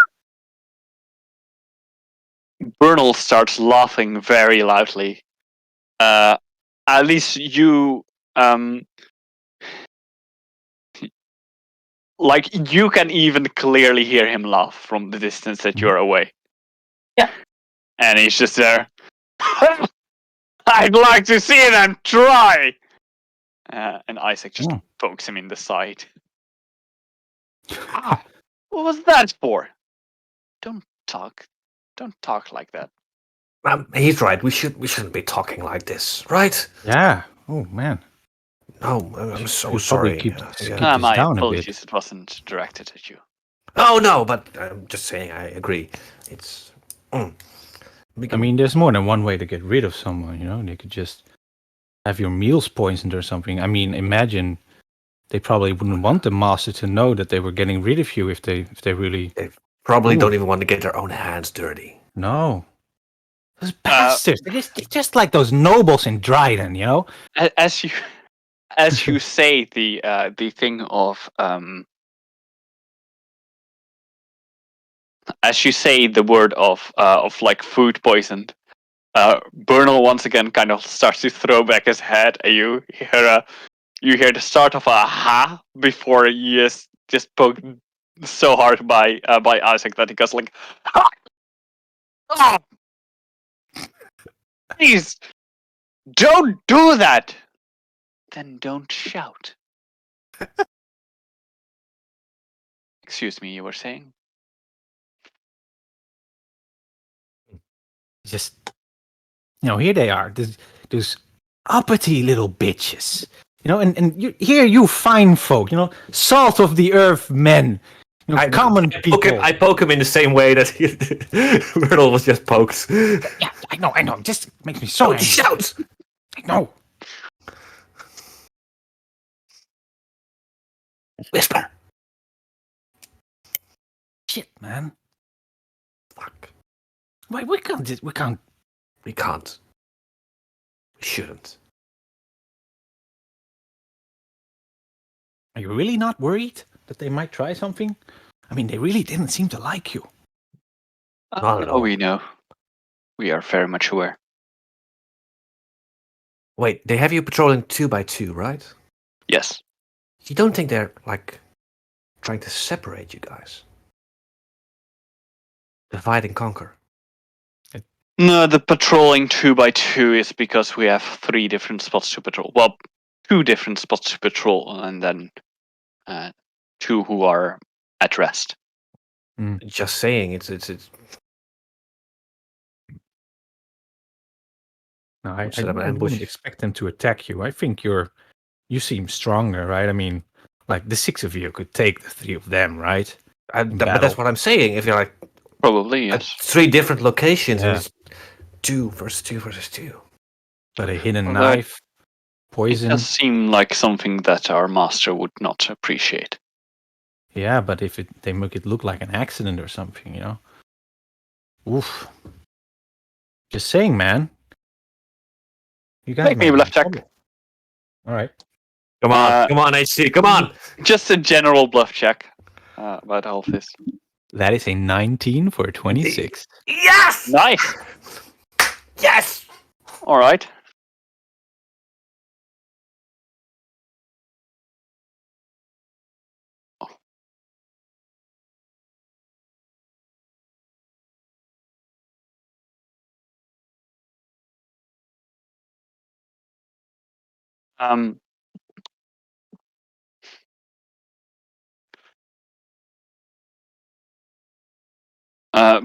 Bernal starts laughing very loudly. Alys, you you can even clearly hear him laugh from the distance that you're away. Yeah. And he's just there. I'd like to see them try. And Isaac just pokes him in the side. What was that for? Don't talk like that. He's right. We shouldn't be talking like this, right? Yeah. Oh man. No, I'm so sorry. Keep my down apologies. A bit. It wasn't directed at you. Oh no, but I'm just saying. I agree. It's. I mean, there's more than one way to get rid of someone. You know, they could just have your meals poisoned or something. I mean, imagine they probably wouldn't want the master to know that they were getting rid of you if they really. They probably don't even want to get their own hands dirty. No. Those bastards. They're just like those nobles in Dreidan, you know. As you say the thing of as you say the word of like food poisoned, Bernal once again kind of starts to throw back his head, and you hear the start of a ha before he is just poked so hard by Isaac that he goes like, ha! Oh! Please don't do that. Then don't shout. Excuse me, you were saying? Just, here they are, those uppity little bitches, and you fine folk, salt of the earth men, common people. I poke him in the same way that Myrtle was just poked. Yeah, I know. It just makes me so angry. Shout! I know. Whisper. Shit, man. Fuck. Wait, we can't. We can't. We can't. We shouldn't. Are you really not worried that they might try something? I mean, they really didn't seem to like you. Not at all. We know. We are very much aware. Wait, they have you patrolling 2 by 2, right? Yes. You don't think they're, like, trying to separate you guys? Divide and conquer. No, the patrolling 2 by 2 is because we have 3 different spots to patrol. Well, 2 different spots to patrol, and then 2 who are at rest. Just saying, it's. No, I Set up an ambush. wouldn't expect them to attack you. I think you seem stronger, right? I mean, like the 6 of you could take the 3 of them, right? But that's what I'm saying. If you're like Probably, at yes. 3 different locations, Yeah. and it's 2 versus 2 versus 2. But a hidden Although knife, It poison. does seem like something that our master would not appreciate. Yeah, but if they make it look like an accident or something, Oof. Just saying, man. You guys Make me a might bluff be check. in trouble. All right. Come on, HC, come on! Just a general bluff check about all of this. That is a 19 for 26. Yes! Nice. Yes! All right.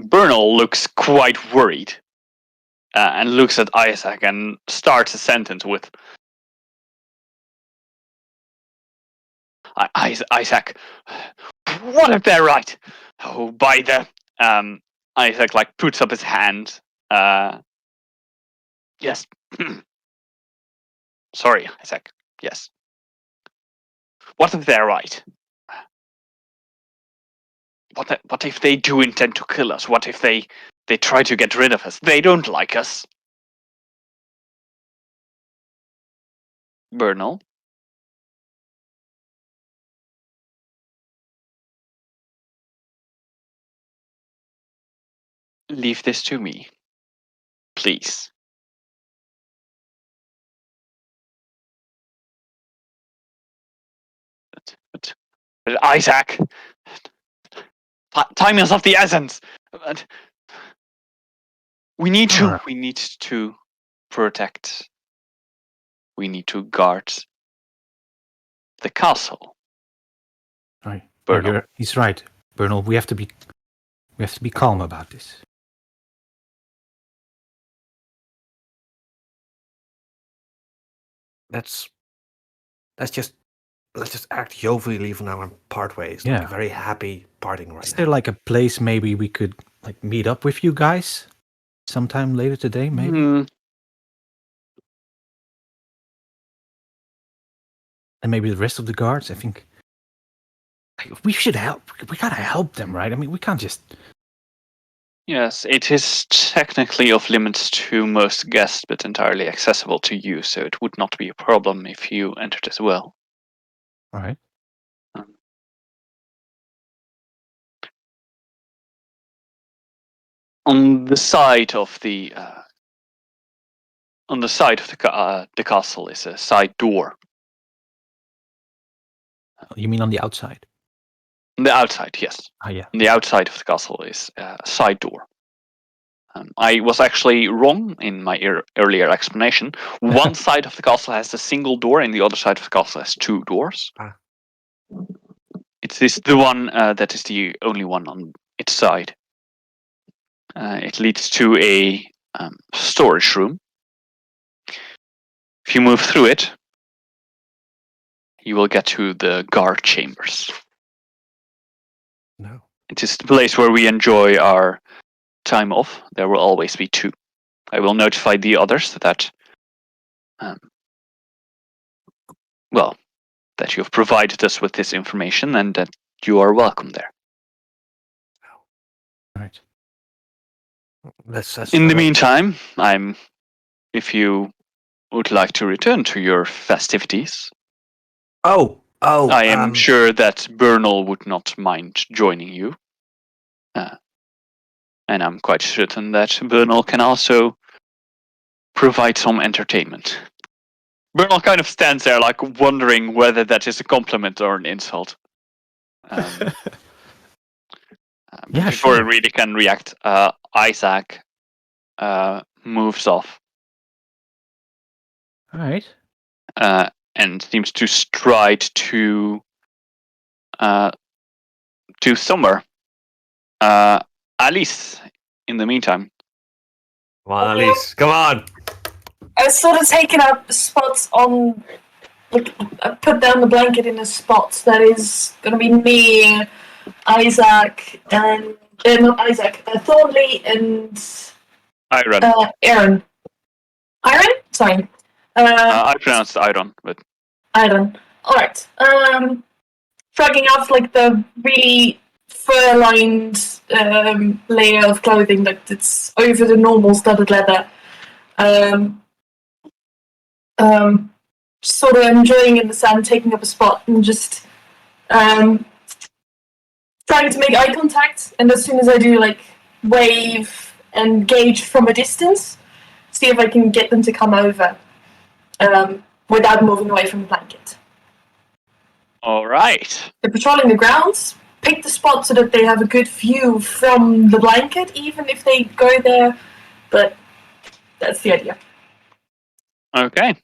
Bernal looks quite worried and looks at Isaac and starts a sentence with, Isaac, what if they're right? Oh, by the... Isaac puts up his hand. Yes. Sorry, Isaac. Yes. What if they're right? What if they do intend to kill us? What if they try to get rid of us? They don't like us. Bernal? Leave this to me. Please. But Isaac! Time is of the essence! We need to protect. We need to guard the castle. Right. Bernal. He's right. Bernal, we have to be calm about this. Let's just act jovially for now and part ways. Yeah. Like a very happy parting right Is now. there like a place maybe we could meet up with you guys sometime later today, maybe? And maybe the rest of the guards? I think we should help. We gotta help them, right? I mean, we can't just... Yes, it is technically off limits to most guests, but entirely accessible to you, so it would not be a problem if you entered as well. All right. On the side of the the castle is a side door. You mean on the outside? On the outside, yes. Ah, yeah. On the outside of the castle is a side door. I was actually wrong in my earlier explanation. One side of the castle has a single door, and the other side of the castle has 2 doors. Ah. It is the one that is the only one on its side. It leads to a storage room. If you move through it, you will get to the guard chambers. No. It is the place where we enjoy our time off. There will always be 2. I will notify the others that, that you have provided us with this information and that you are welcome there. Right. Let's In the meantime, if you would like to return to your festivities, Oh, I am sure that Bernal would not mind joining you. And I'm quite certain that Bernal can also provide some entertainment. Bernal kind of stands there, like, wondering whether that is a compliment or an insult. Yeah, before he sure. really can react, Isaac moves off All right. and seems to stride to somewhere. Alys, in the meantime. Come on, Alys. Come on. I've sort of taken up spots on, like, I put down the blanket in a spot that is going to be me, Isaac, and not Isaac, Thornley and Iron. Aaron. Iron? Sorry. I pronounced Iron, but Iron. All right. Shrugging off like the really fur-lined layer of clothing that's over the normal studded leather. Sort of enjoying in the sun, taking up a spot, and just trying to make eye contact. And as soon as I do, like, wave and gauge from a distance, see if I can get them to come over without moving away from the blanket. all right. They're patrolling the grounds. Pick the spot so that they have a good view from the blanket, even if they go there. But that's the idea. Okay.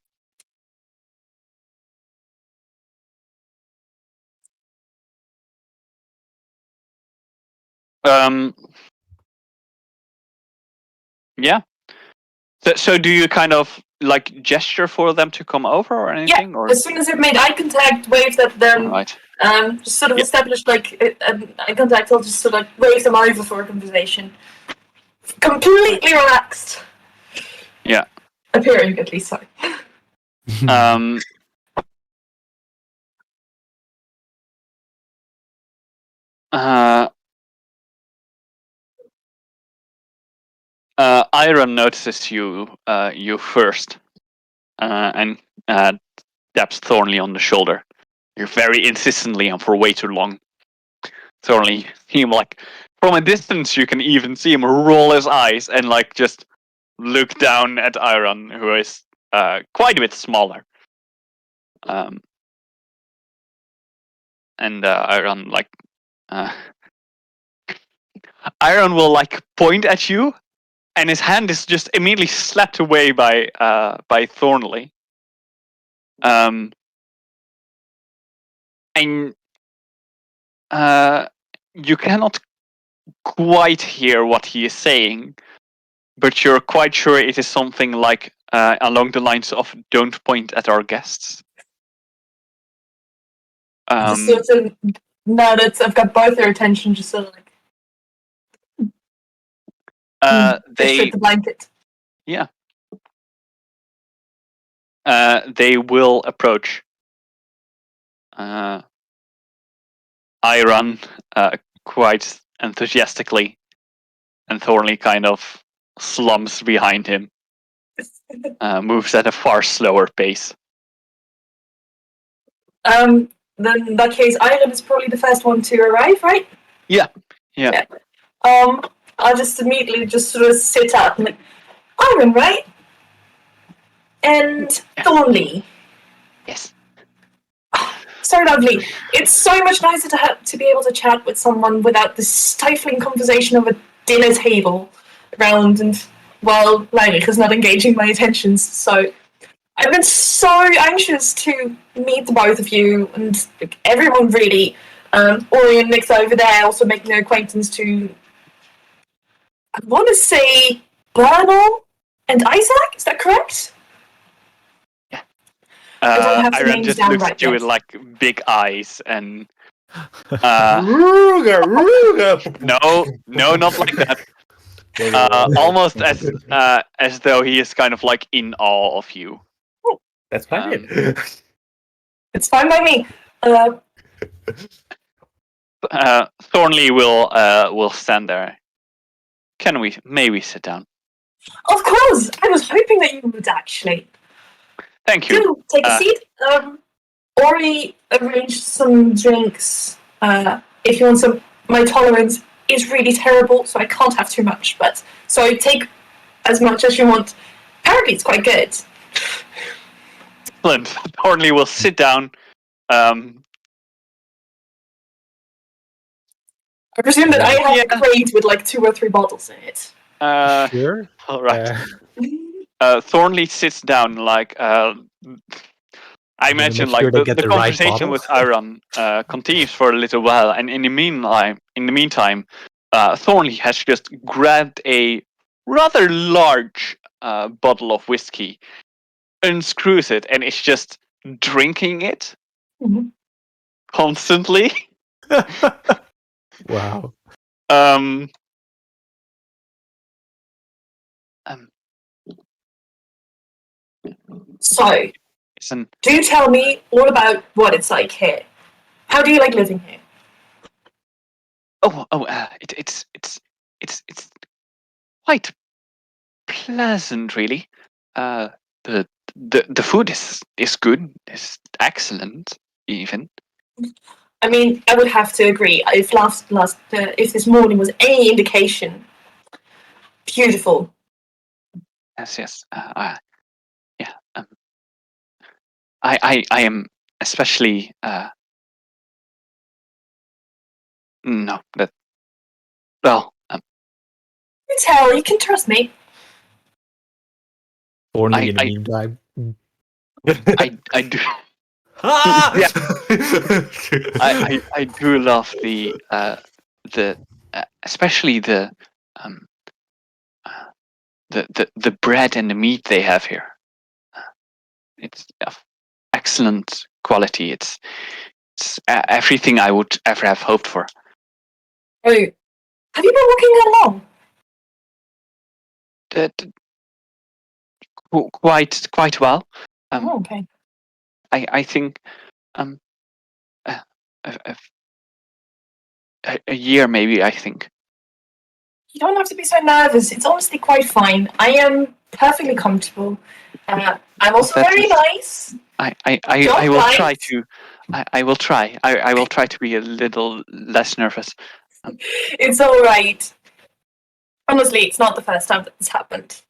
Yeah. So do you kind of like gesture for them to come over or anything? Yeah. Or As soon as I've made eye contact, waved at them. right. Just sort of Yeah. established like an eye contact. I'll just sort of wave them over for a conversation. Completely relaxed. Yeah. Appearing, at least. Sorry. Iron notices you first, and taps Thornley on the shoulder. You're very insistently and for way too long. Thornley, him like from a distance, you can even see him roll his eyes and like just look down at Iron, who is quite a bit smaller. And Iron like Iron will like point at you, and his hand is just immediately slapped away by Thornley. And you cannot quite hear what he is saying, but you're quite sure it is something like along the lines of "Don't point at our guests." Just sort of, now that I've got both their attention, just sort of like they the blanket. Yeah. They will approach. Iron quite enthusiastically, and Thornley kind of slumps behind him. Moves at a far slower pace. Then in that case, Iron is probably the first one to arrive, right? Yeah. I'll just immediately just sort of sit up and like, Iron, right? And Thornley. Yes. So lovely. It's so much nicer to be able to chat with someone without the stifling conversation of a dinner table around, and while Iritis is not engaging my attentions. So I've been so anxious to meet the both of you and everyone really. Aury and Nix over there also making their acquaintance to, I want to say, Bernal and Isaac. Is that correct? I don't have the Iron names just down looks right at you yet. with like big eyes and Ruga. no, not like that. Almost as though he is kind of like in awe of you. That's fine. It's fine by me. Thornley will stand there. may we sit down? Of course! I was hoping that you would actually. Thank you. Do take a seat. Aury arranged some drinks. If you want some, my tolerance is really terrible, so I can't have too much. But so take as much as you want. Apparently, it's quite good. Excellent. Thornley will sit down. I presume that I have a crate with like 2 or 3 bottles in it. Sure. All right. Thornley sits down like. I imagine make sure like they get the the right conversation bottle. with Aaron continues for a little while, and in the meantime, Thornley has just grabbed a rather large bottle of whiskey, unscrews it, and is just drinking it constantly. Wow. So, Listen, do tell me all about what it's like here. How do you like living here? it's quite pleasant, really. The food is good. It's excellent, even. I mean, I would have to agree. If if this morning was any indication, beautiful. Yes. Yeah. I am especially. No, that. Well. You tell. You can trust me. Thornley in the meantime. I do. Yeah. I do love the especially the bread and the meat they have here. It's of excellent quality. It's everything I would ever have hoped for. Oh, have you been walking that long? Quite well. Okay. I think a year maybe. I think. You don't have to be so nervous. It's honestly quite fine. I am perfectly comfortable. I'm also very nice. I will try to. I will try. I will try to be a little less nervous. It's all right. Honestly, it's not the first time that this happened.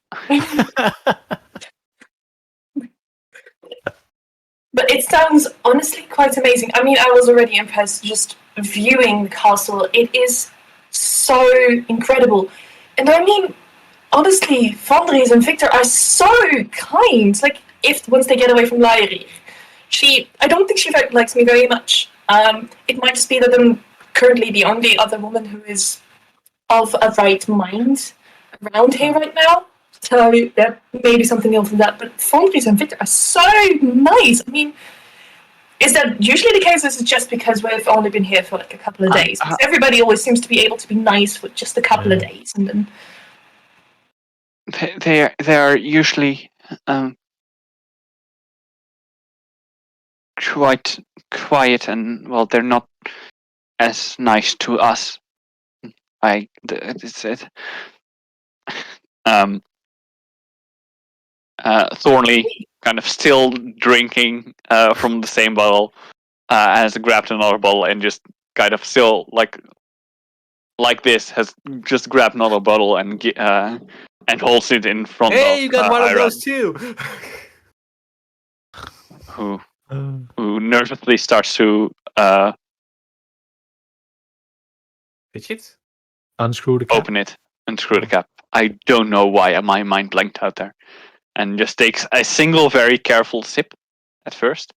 But it sounds honestly quite amazing. I mean, I was already impressed just viewing the castle. It is so incredible. And I mean, honestly, Fandries and Victor are so kind. Like, if once they get away from Lyri, I don't think she likes me very much. It might just be that I'm currently the only other woman who is of a right mind around here right now. So there may be something else than that. But Fandries and Victor are so nice. I mean, is that usually the case? This is just because we've only been here for like a couple of days. Because everybody always seems to be able to be nice for just a couple of days, and then they are usually quite quiet, and well, they're not as nice to us. Thornley kind of still drinking from the same bottle, has grabbed another bottle and just kind of still like this has just grabbed another bottle and holds it in front of. Hey, you got one of Ira, those too. who nervously starts to Fidget? Unscrew the cap. open it and screw the cap. I don't know why my mind blanked out there, and just takes a single very careful sip at first.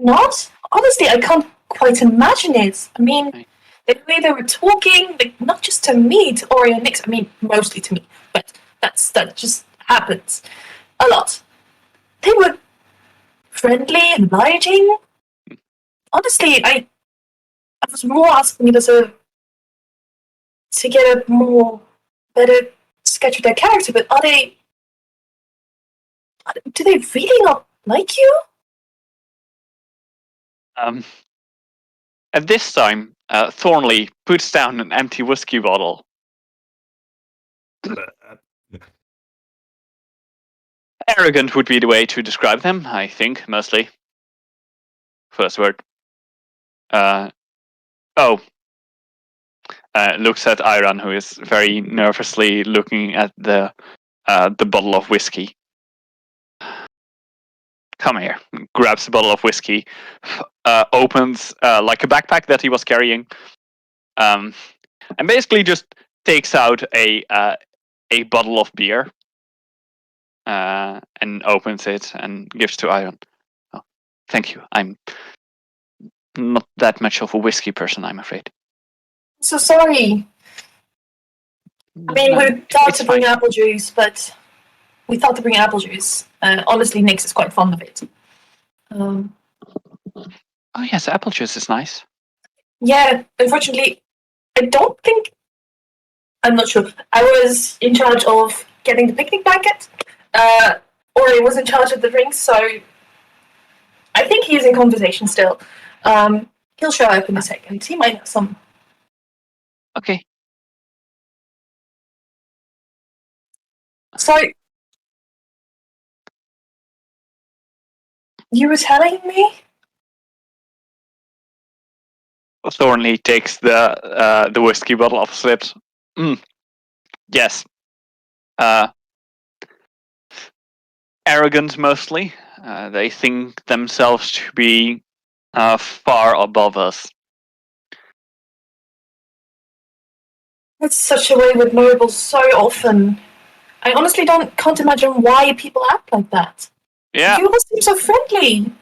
not. Honestly, I can't quite imagine it. I mean, the way they were talking, like, not just to me, to Aury and Nix. I mean, mostly to me, but that just happens a lot. They were friendly and obliging. Honestly, I was more asking it to get a better sketch of their character. But do they really not like you? At this time, Thornley puts down an empty whiskey bottle. Arrogant would be the way to describe them, I think, mostly. First word. Looks at Iran, who is very nervously looking at the bottle of whiskey. Come here. Grabs a bottle of whiskey, opens like a backpack that he was carrying, and basically just takes out a bottle of beer, and opens it and gives to Iron. Oh, thank you. I'm not that much of a whiskey person, I'm afraid. So sorry. I mean, we thought to bring apple juice, but honestly, Nix is quite fond of it. Oh yes, apple juice is nice. Yeah, unfortunately, I'm not sure. I was in charge of getting the picnic blanket, or I was in charge of the drinks, so I think he's in conversation still. He'll show up in a second. He might have some. Okay. So, you were telling me? Thornley takes the whiskey bottle off his lips. Yes. Arrogant, mostly. They think themselves to be far above us. It's such a way with nobles so often. I honestly can't imagine why people act like that. Yeah. You all seem so friendly.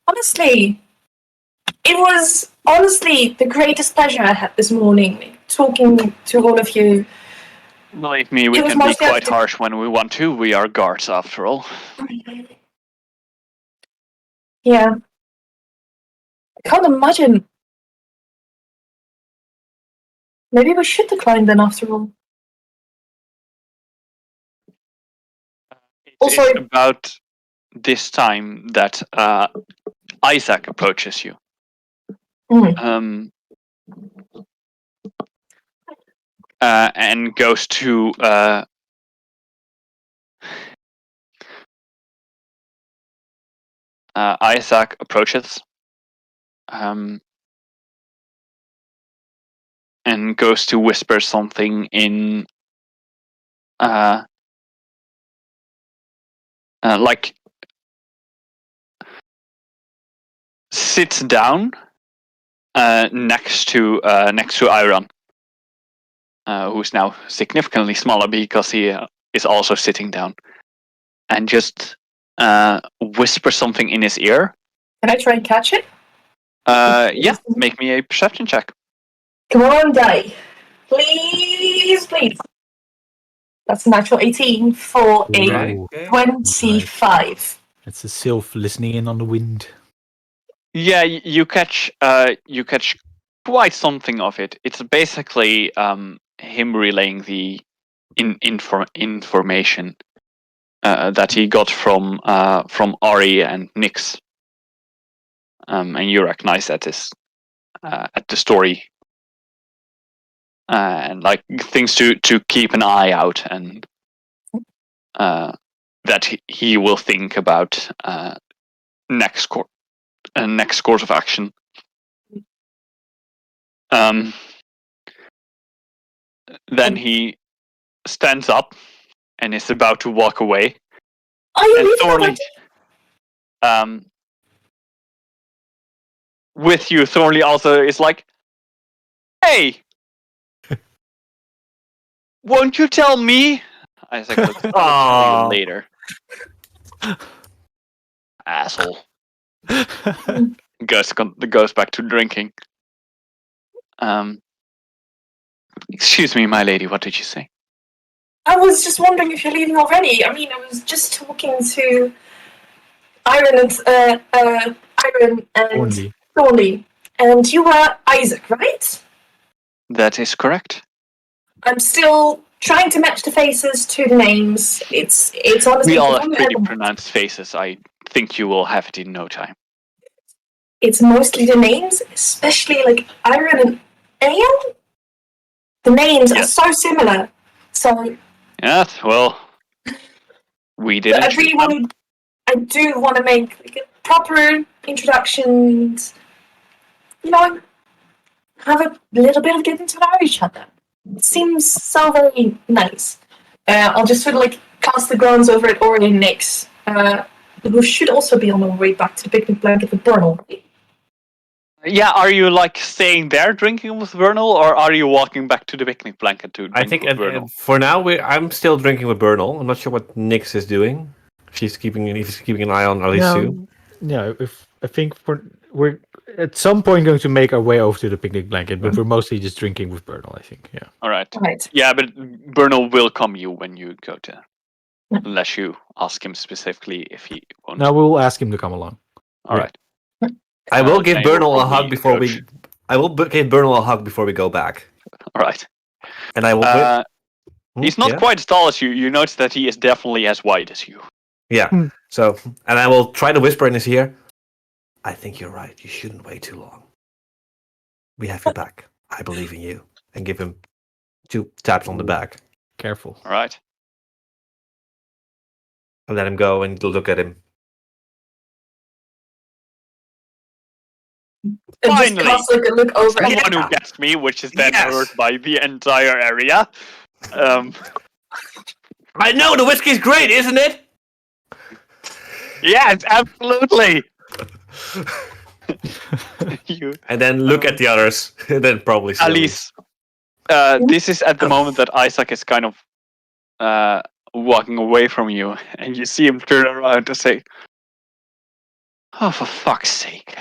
Honestly. It was honestly the greatest pleasure I had this morning, talking to all of you. Believe me, we can be quite harsh when we want to. We are guards, after all. Yeah. I can't imagine. Maybe we should decline then, after all. It's about this time that Isaac approaches you. And goes to Isaac approaches and goes to whisper something in like sits down next to Iron, who's now significantly smaller because he is also sitting down, and just whisper something in his ear. Can I try and catch it? Yeah, make me a perception check. Come on, die. Please, please. That's a natural 18 for a 25. That's a sylph listening in on the wind. Yeah, you catch quite something of it. It's basically him relaying the information that he got from Aury and Nix, and you recognize that is at the story, and like things to keep an eye out, and that he will think about next course of action. Then he stands up and is about to walk away. Are you Thornley? With you, Thornley also is like, "Hey, won't you tell me?" I think I'll tell you later. Asshole. Goes back to drinking. Excuse me, my lady. What did you say? I was just wondering if you're leaving already. I mean, I was just talking to Iron and Thornley, and you were Isaac, right? That is correct. I'm still trying to match the faces to the names. It's honestly. We all have pretty pronounced faces. I think you will have it in no time. it's mostly the names, especially like Iron and Aeon. The names are so similar. So yeah, well, we didn't. I do want to make like a proper introductions. You know, have a little bit of getting to know each other. It seems so very nice. I'll just sort of like cast the glance over at Aury and Nix, who should also be on their way back to the picnic blanket with Bernal. Yeah, are you like staying there drinking with Vernal, or are you walking back to the picnic blanket to drink I think with Vernal? for now I'm still drinking with Bernal. I'm not sure what Nix is doing. He's keeping an eye on Alys too. Yeah, I think we're at some point going to make our way over to the picnic blanket, but we're mostly just drinking with Bernal, I think. Yeah. All right. Right. Yeah, but Bernal will come you when you go to, unless you ask him specifically if he wants. Now we'll ask him to come along. All right. I will give then Bernal you'll a hug probably before coach. I will give Bernal a hug before we go back, All right. and I will. He's not quite as tall as you. You notice that he is definitely as wide as you. Yeah. So, and I will try to whisper in his ear. I think you're right. You shouldn't wait too long. We have your back. I believe in you. And give him 2 taps on the back. Careful. All right. And let him go and look at him. And Finally, just cast a look over at someone who gets me, which is then heard by the entire area. I know the whiskey's great, isn't it? Yes, absolutely. And then look at the others. And then probably slowly. Alys, this is at the moment that Isaac is kind of walking away from you, and you see him turn around to say, "Oh, for fuck's sake!"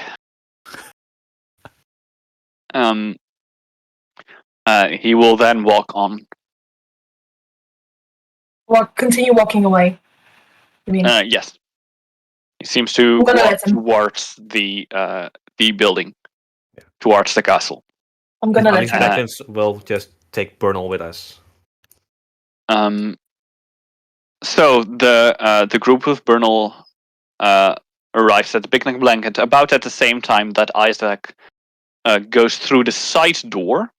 He will then walk on. Continue walking away. I mean, Yes. He seems to walk towards the building, towards the castle. I'm gonna let These him. seconds we'll just take Bernal with us. So the group with Bernal arrives at the picnic blanket about at the same time that Isaac goes through the side door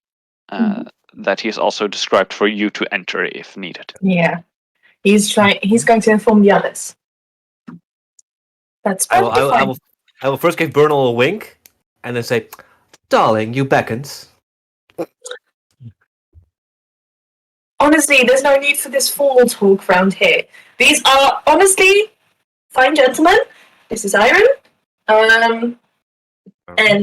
that he has also described for you to enter if needed. Yeah, he's going to inform the others. That's I will first give Bernal a wink, and then say, "Darling, you beckoned." Honestly, there's no need for this formal talk around here. These are honestly fine gentlemen. This is Iron, and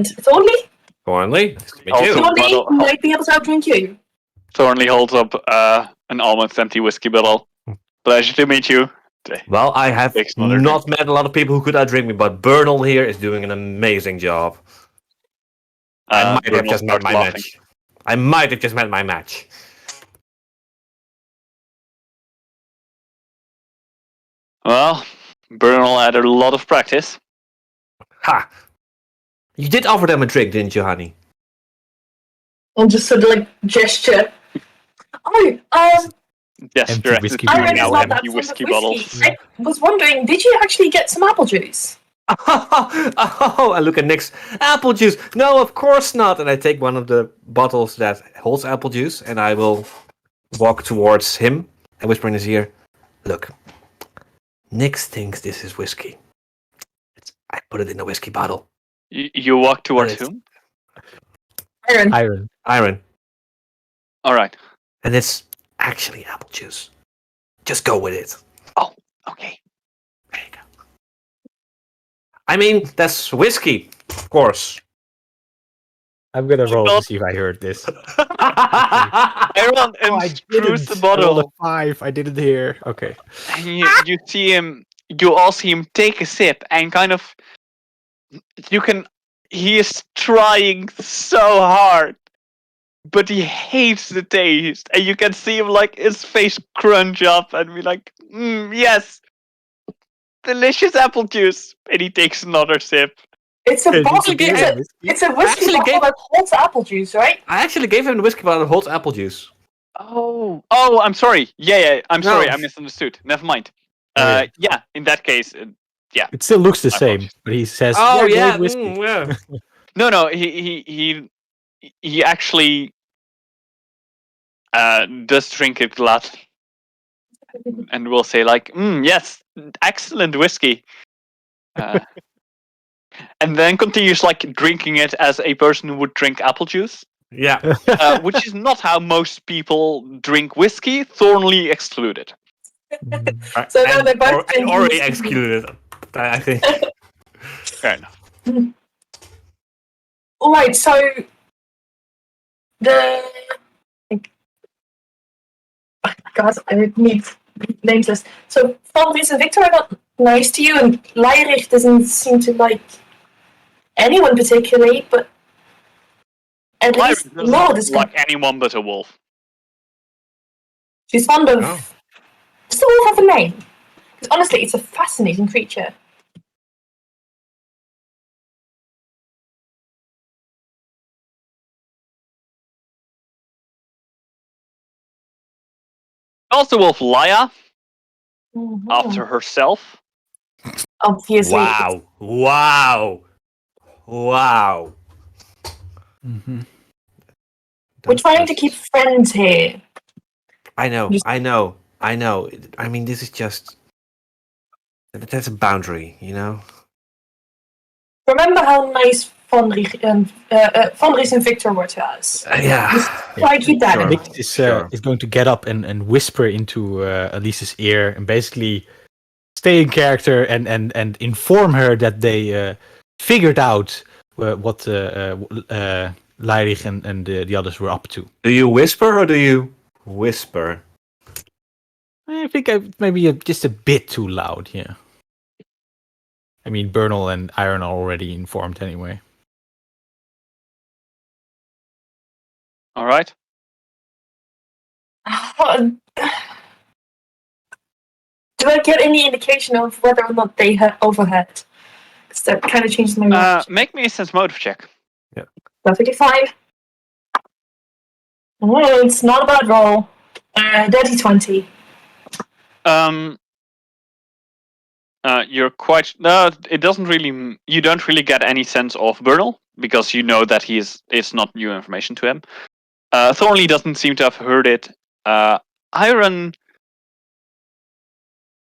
Thornley. Thornley, nice to meet you. Thornley might be able to outdrink you. Thornley holds up an almost empty whiskey bottle. Pleasure to meet you. Well, I have not met a lot of people who could outdrink me, but Bernal here is doing an amazing job. I might have just met my match. I might have just met my match. Well, Bernal had a lot of practice. Ha! You did offer them a drink, didn't you, honey? I'll just sort of like gesture. Gesture at whiskey empty whiskey bottles. I was wondering, did you actually get some apple juice? Oh, I look at Nix. Apple juice? No, of course not. And I take one of the bottles that holds apple juice, and I will walk towards him and whisper in his ear, "Look, Nix thinks this is whiskey. I put it in a whiskey bottle." You walk towards whom? Iron. All right. And it's actually apple juice. Just go with it. Oh, okay. There you go. I mean, that's whiskey, of course. I'm gonna roll to see if I heard this. Everyone unscrews the bottle. I rolled a 5. I didn't hear. Okay. And you see him. You all see him take a sip and kind of. He is trying so hard, but he hates the taste, and you can see him like his face crunch up and be like, "Yes, delicious apple juice." And he takes another sip. It's a bottle. It's a whiskey bottle that holds apple juice, right? I actually gave him the whiskey bottle that holds apple juice. Oh, I'm sorry. Yeah. I'm sorry. I misunderstood. Never mind. Yeah. In that case, It still looks the I same, apologize. but he says, Oh "Yeah, yeah, great whiskey." yeah. No, he actually does drink it gladly and will say like, yes, excellent whiskey. And then continues like drinking it as a person who would drink apple juice, Yeah. which is not how most people drink whiskey, Thornley excluded. So now they're both and drinking already whiskey. excluded. I think. Fair enough. Right, so the God, I need names list. So Valdez and Victor are not nice to you, and Iritis doesn't seem to like anyone particularly, but at Lyric least doesn't Lord is like anyone but a wolf. She's fond of. Oh. Does the wolf have a name? Because honestly, it's a fascinating creature. Calls the wolf Laya Mhm. after herself. Obviously. Wow! Wow! Wow! Mhm. We're That's trying to just- keep friends here. I know. Just- I know. I know. I mean, this is just. That's a boundary, you know. Remember how nice Vonries and Victor were to us. Yeah. Try to keep that in Sure. Nick mind. is, Sure. is going to get up and whisper into Elise's ear and basically stay in character and inform her that they figured out what Lyric and the others were up to. Do you whisper or do you whisper? I think maybe just a bit too loud, yeah. I mean, Bernal and Iron are already informed anyway. All right. Do I get any indication of whether or not they had overheard? Because that kind of changes my reaction. Make me a sense motive check. Perfectly fine. Oh, it's not a bad roll. Dirty 20. You're quite. No, it doesn't really. You don't really get any sense of Bernal because you know that it's not new information to him. Thornley doesn't seem to have heard it. Iron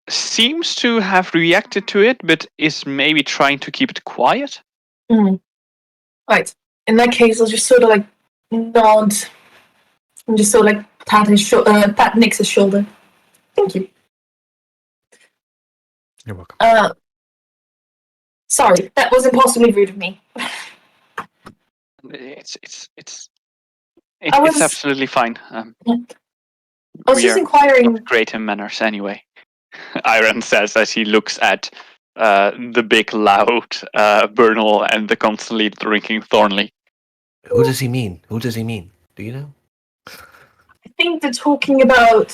seems to have reacted to it, but is maybe trying to keep it quiet. Right. In that case, I'll just sort of like nod and just sort of like pat Nix's shoulder. Thank you. You're welcome. Sorry, that was impossibly rude of me. It's was- absolutely fine. I was We just are inquiring. not great in manners anyway. Iron says as he looks at the big, loud Bernal and the constantly drinking Thornley. Who does he mean? Who does he mean? Do you know? I think they're talking about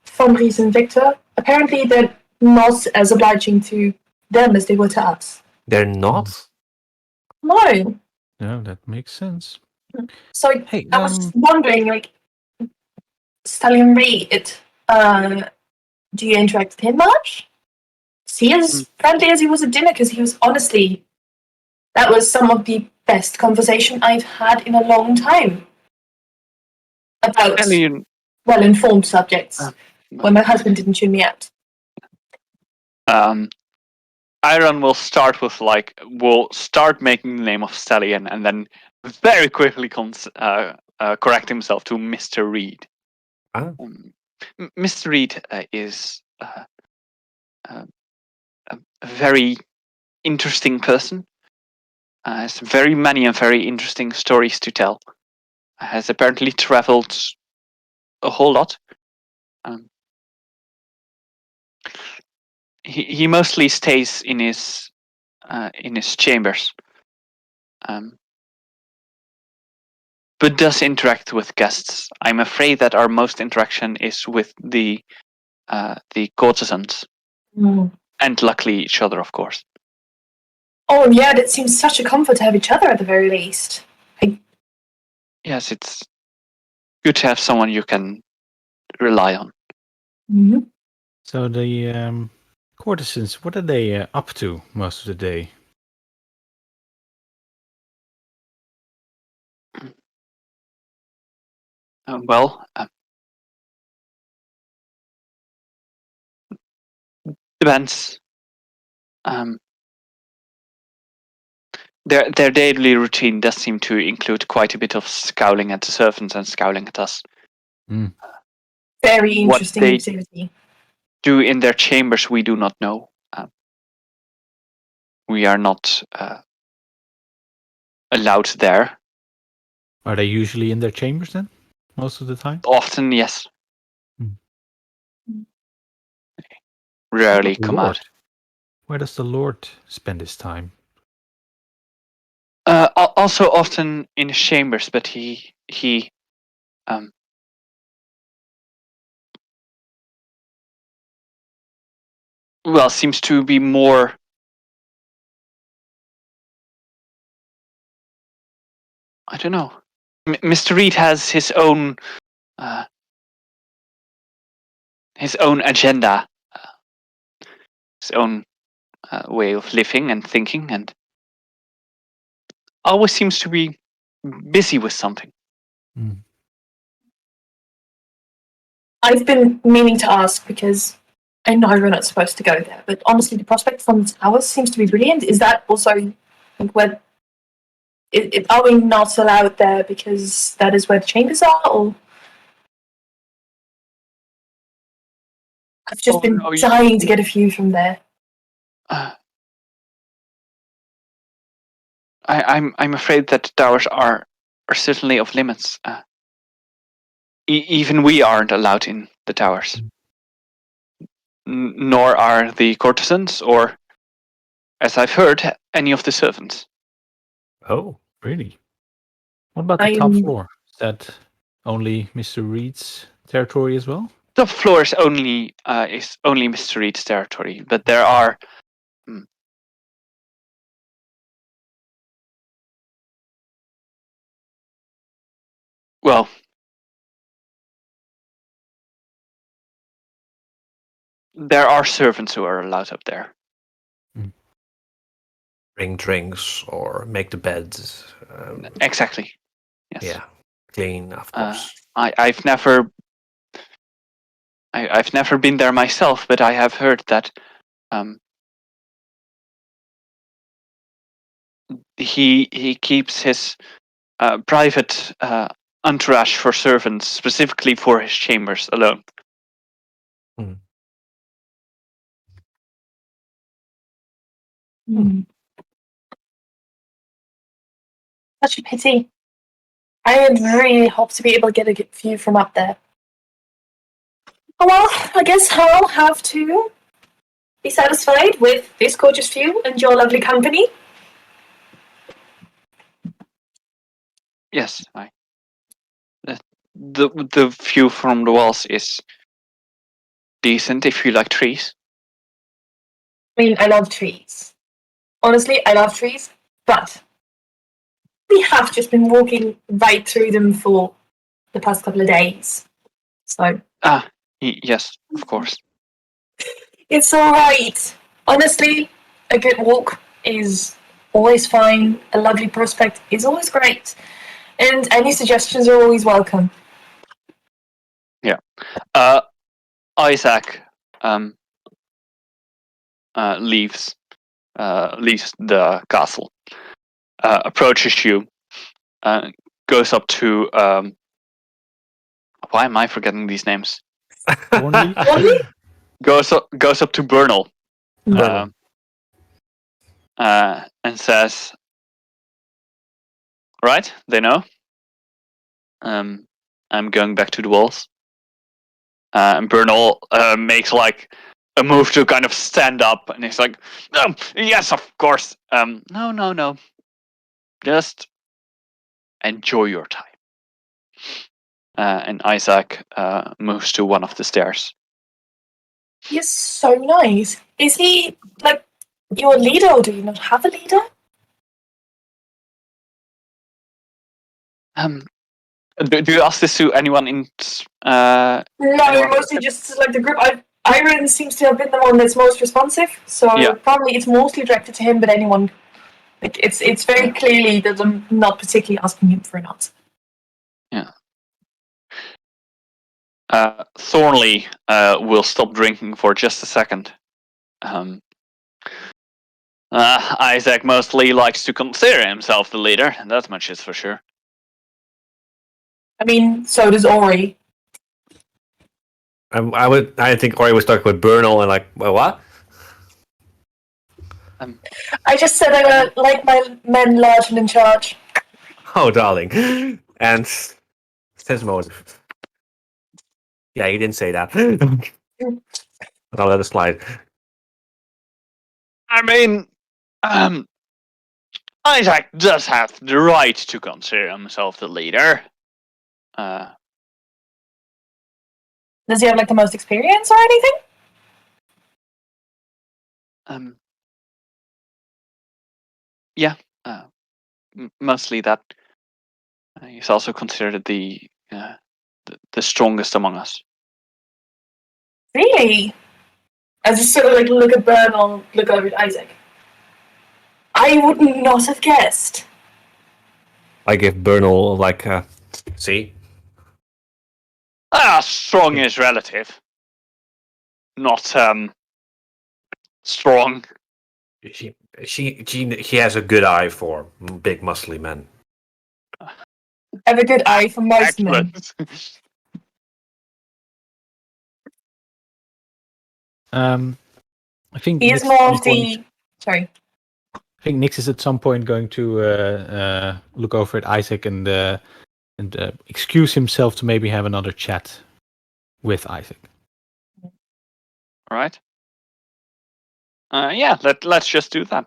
Vonries and Victor. Apparently, they're not as obliging to them as they were to us. They're not. No. No, that makes sense. So Hey, I was just wondering, like, Stelian Reed, do you interact with him much? Is he as friendly as he was at dinner? Because he was honestly, that was some of the best conversation I've had in a long time about Stelian, well-informed subjects when my husband didn't tune me out. Iron will start with will start making the name of Stelian and then very quickly correct himself to Mr. Reed. Ah. Mr. Reed is a very interesting person. Has very many and very interesting stories to tell. Has apparently traveled a whole lot. He mostly stays in his chambers, but does interact with guests. I'm afraid that our most interaction is with the courtesans, and luckily each other, of course. Oh, yeah, that seems such a comfort to have each other at the very least. Yes, it's good to have someone you can rely on. Mm-hmm. So the Courtesans, what are they up to most of the day? Well, depends. Their daily routine does seem to include quite a bit of scowling at the servants and scowling at us. Very What interesting they activity. do in their chambers, we do not know. We are not allowed there. Are they usually in their chambers then? Most of the time? Often, yes. Hmm. Rarely What come Lord? out. Where does the Lord spend his time? Also often in his chambers, but he seems to be more I don't know. Mr. Reed has his own agenda, his own way of living and thinking, and always seems to be busy with something. I've been meaning to ask because I know we're not supposed to go there, but honestly, the prospect from the towers seems to be brilliant. Is that also where? Are we not allowed there because that is where the chambers are, or? I've just been dying to get a view from there. I'm afraid that the towers are certainly off limits. Even we aren't allowed in the towers. Nor are the courtesans, or, as I've heard, any of the servants. Oh, really? What about the top floor? Is that only Mr. Reed's territory as well? Top floor is only Mr. Reed's territory, but there are. Well, there are servants who are allowed up there. Bring drinks or make the beds. Exactly. Yes. Yeah, clean, of course. I've never been there myself, but I have heard that he keeps his private entourage for servants specifically for his chambers alone. Such a pity. I would really hope to be able to get a good view from up there. Oh well, I guess I'll have to be satisfied with this gorgeous view and your lovely company. Yes, the view from the walls is decent if you like trees. I mean, I love trees. Honestly, I love trees, but we have just been walking right through them for the past couple of days. So. Yes, of course. It's alright. Honestly, a good walk is always fine. A lovely prospect is always great. And any suggestions are always welcome. Yeah. Isaac leaves the castle, approaches you, goes up to why am I forgetting these names? Goes up to Bernal, and says, "Right, they know. I'm going back to the walls." And Bernal makes like a move to kind of stand up, and he's like, "Yes, of course. No. Just enjoy your time." And Isaac moves to one of the stairs. He's so nice. Is he like your leader, or do you not have a leader? Do you ask this to anyone in? No, mostly just like the group. Iron seems to have been the one that's most responsive, so Yeah. probably it's mostly directed to him, but anyone. Like it's very clearly that I'm not particularly asking him for an answer. Yeah. Thornley will stop drinking for just a second. Isaac mostly likes to consider himself the leader, and that much is for sure. I mean, so does Aury. I think Ori was talking with Bernal and like, well, what? I just said I like my men large and in charge. Oh, darling. And sense motive. Yeah, he didn't say that. But I'll let it slide. I mean, Isaac does have the right to consider himself the leader. Does he have like the most experience or anything? Yeah, mostly that. He's also considered the strongest among us. Really? I just sort of like look at Bernal, look over at Isaac. I would not have guessed. I give Bernal like, see? Strong is relative. Not strong. He has a good eye for big muscly men. I have a good eye for most men. I think He is Nix more at of some point- the. Sorry. I think Nix is at some point going to look over at Isaac and excuse himself to maybe have another chat with Isaac. All right. Yeah, let's just do that.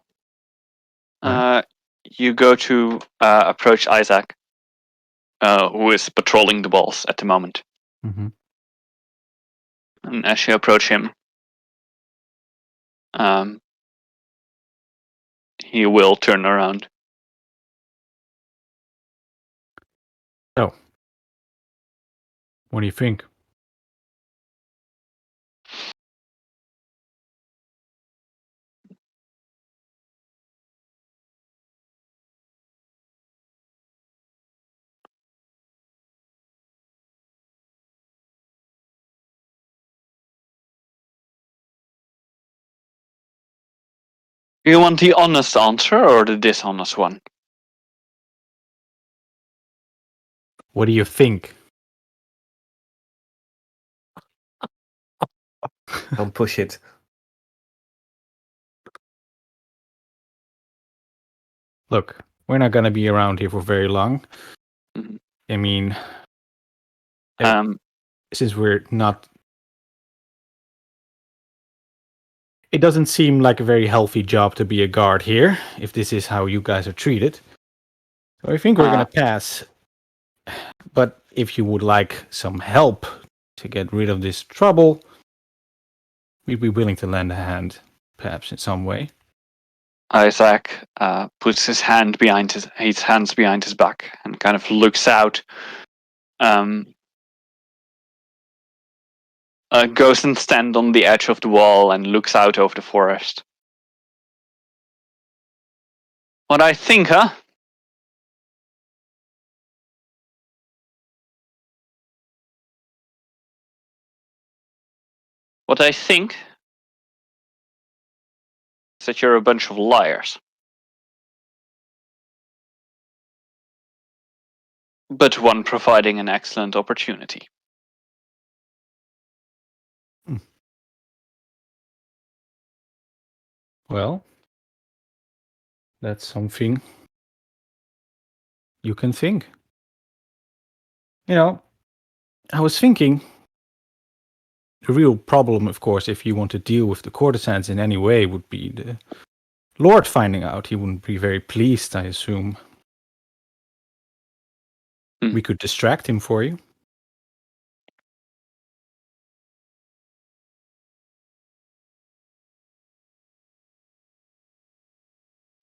Right. You go to approach Isaac, who is patrolling the walls at the moment. Mm-hmm. And as you approach him, he will turn around. So, what do you think? Do you want the honest answer or the dishonest one? What do you think? Don't push it. Look, we're not going to be around here for very long. Mhm. I mean, since we're not... It doesn't seem like a very healthy job to be a guard here, if this is how you guys are treated. So I think we're going to pass. But if you would like some help to get rid of this trouble, we'd be willing to lend a hand, perhaps in some way. Isaac puts his hands behind his back and kind of looks out. Goes and stands on the edge of the wall and looks out over the forest. What I think, huh? What I think is that you're a bunch of liars. But one providing an excellent opportunity. Well, that's something you can think. You know, I was thinking, the real problem, of course, if you want to deal with the courtesans in any way, would be the Lord finding out. He wouldn't be very pleased, I assume. We could distract him for you.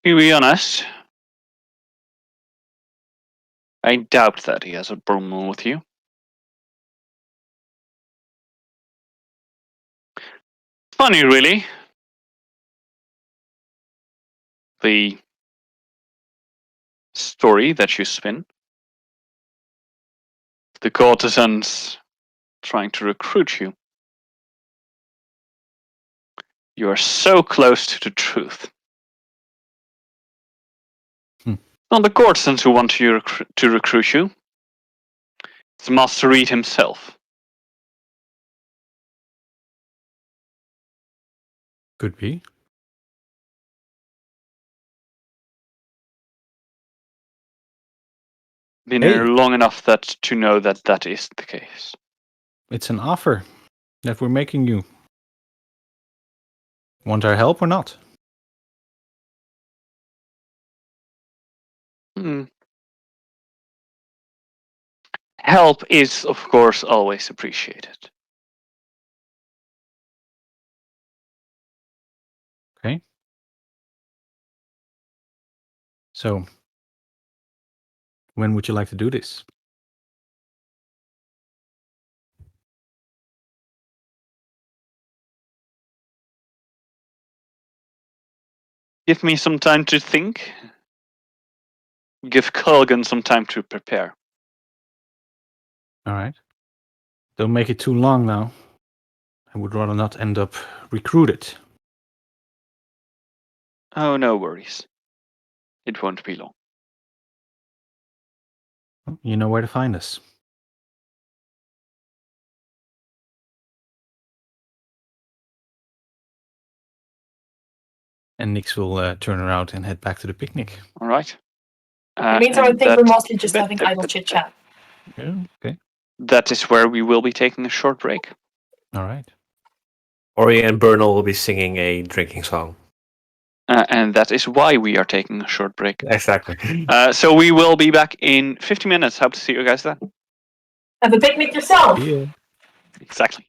To be honest, I doubt that he has a problem with you. funny, really. The story that you spin. The courtesans trying to recruit you. You are so close to the truth. Not the courtesans who want to recruit you. It's Master Reed himself. Could be. Been Hey. here long enough to know that is the case. It's an offer that we're making you. Want our help or not? Help is, of course, always appreciated. Okay. So, when would you like to do this? Give me some time to think. Give Culgan some time to prepare. All right. Don't make it too long now. I would rather not end up recruited. Oh, no worries. It won't be long. You know where to find us. And Nix will turn around and head back to the picnic. All right. In the meantime, I think we're mostly just having idle chit-chat. Yeah, okay. That is where we will be taking a short break. All right. Aury and Bernal will be singing a drinking song. And that is why we are taking a short break. Exactly. So we will be back in 50 minutes. Hope to see you guys then. Have a picnic yourself. Yeah. Exactly.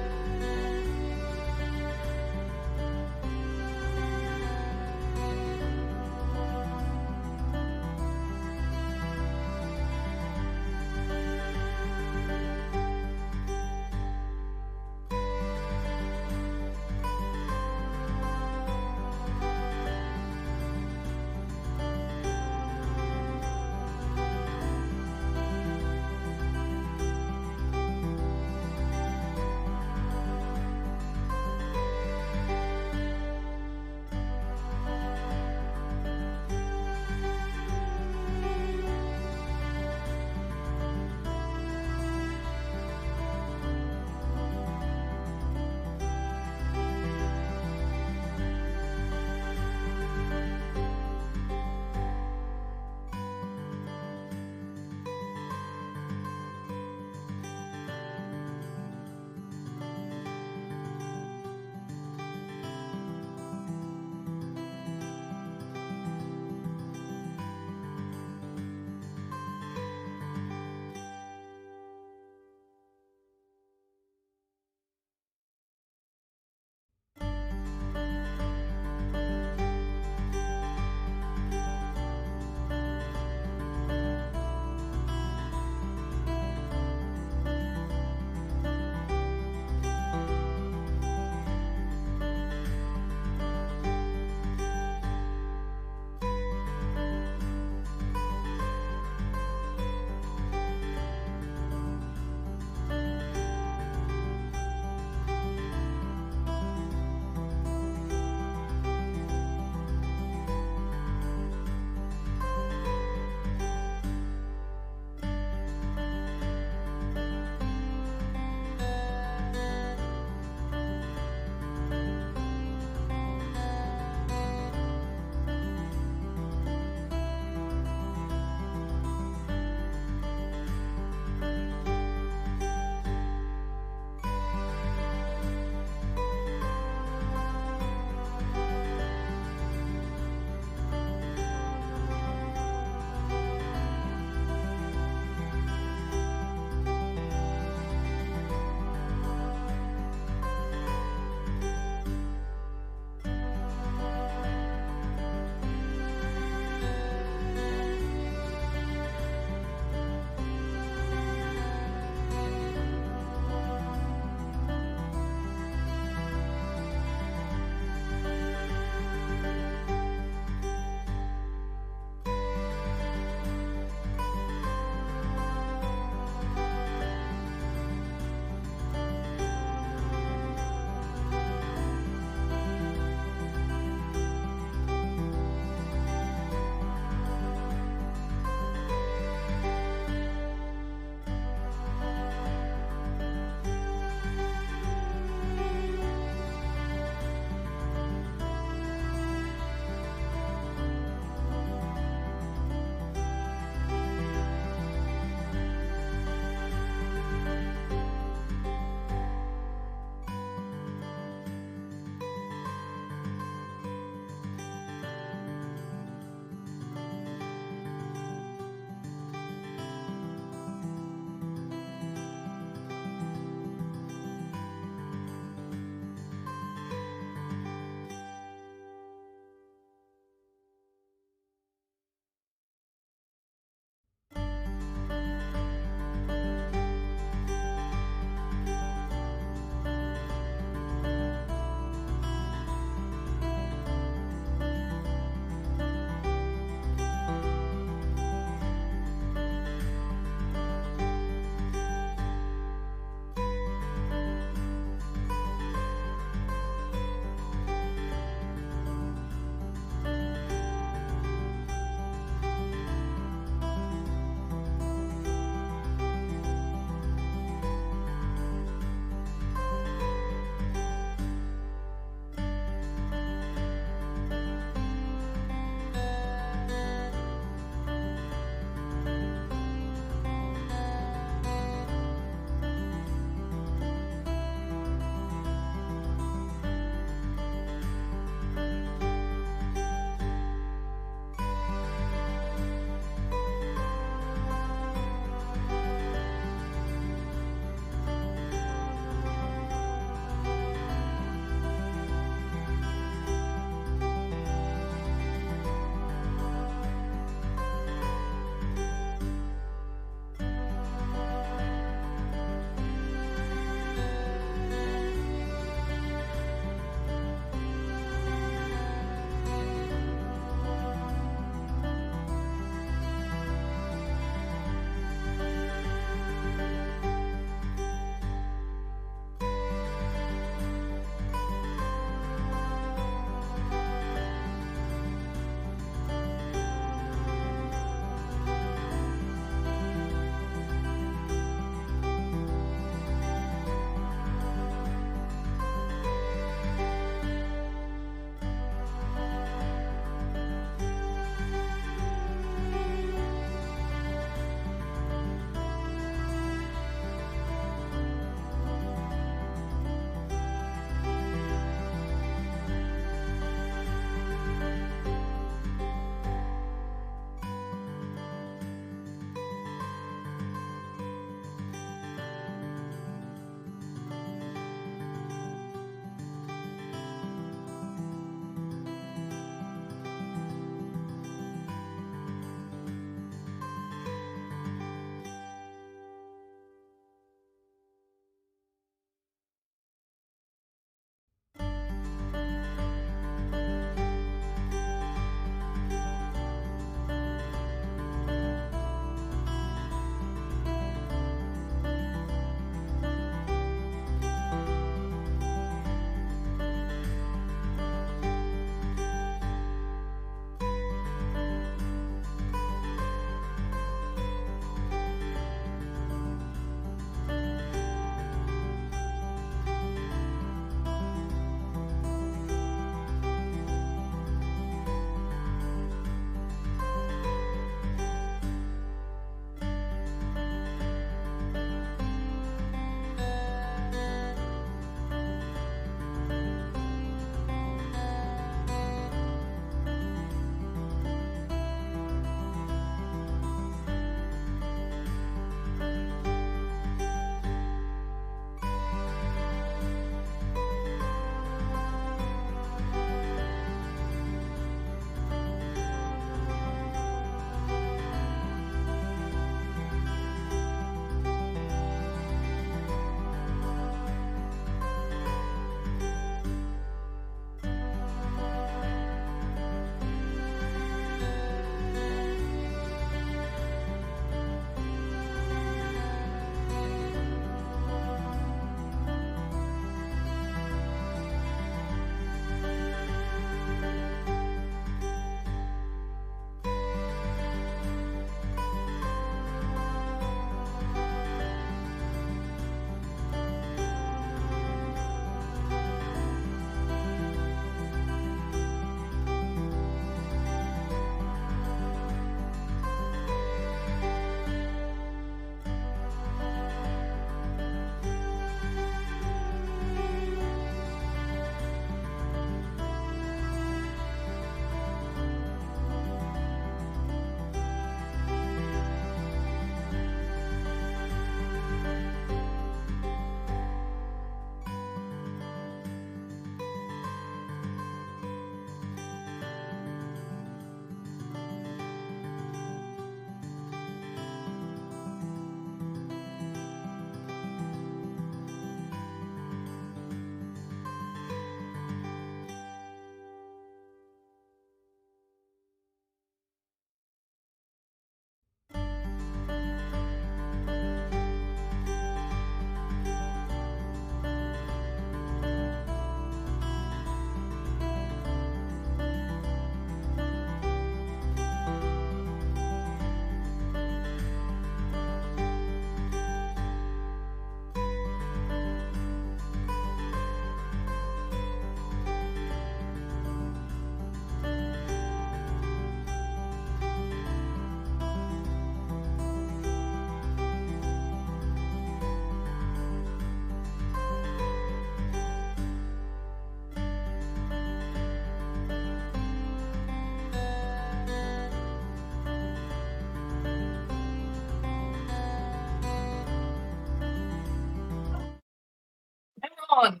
on.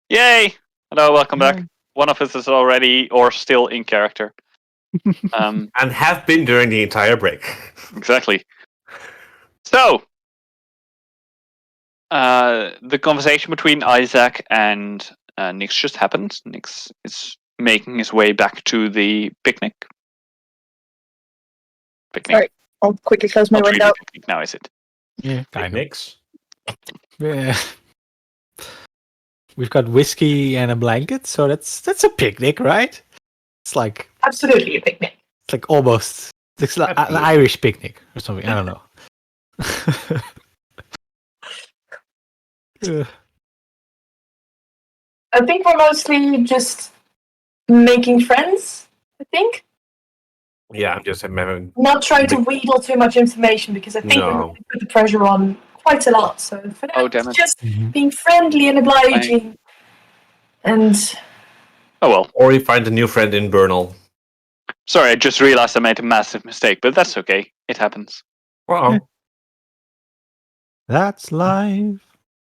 Yay! Hello, welcome back. Yay. One of us is already or still in character. And have been during the entire break. Exactly. So, the conversation between Isaac and Nix just happened. Nix is making his way back to the picnic. Sorry, I'll quickly close my Not really window. picnic now, is it? Yeah, kind of. Mix. Yeah. We've got whiskey and a blanket, so that's a picnic, right? It's like Absolutely a picnic. almost it's like an Irish picnic or something. I don't know. I think we're mostly just making friends, I think. Yeah, I'm just having. Not trying to wheedle too much information because I think we No. put the pressure on quite a lot. So for now, Oh, damn it's it. just being friendly and obliging. And Oh well. Or you find a new friend in Bernal. Sorry, I just realized I made a massive mistake, but that's okay. It happens. Well, That's live.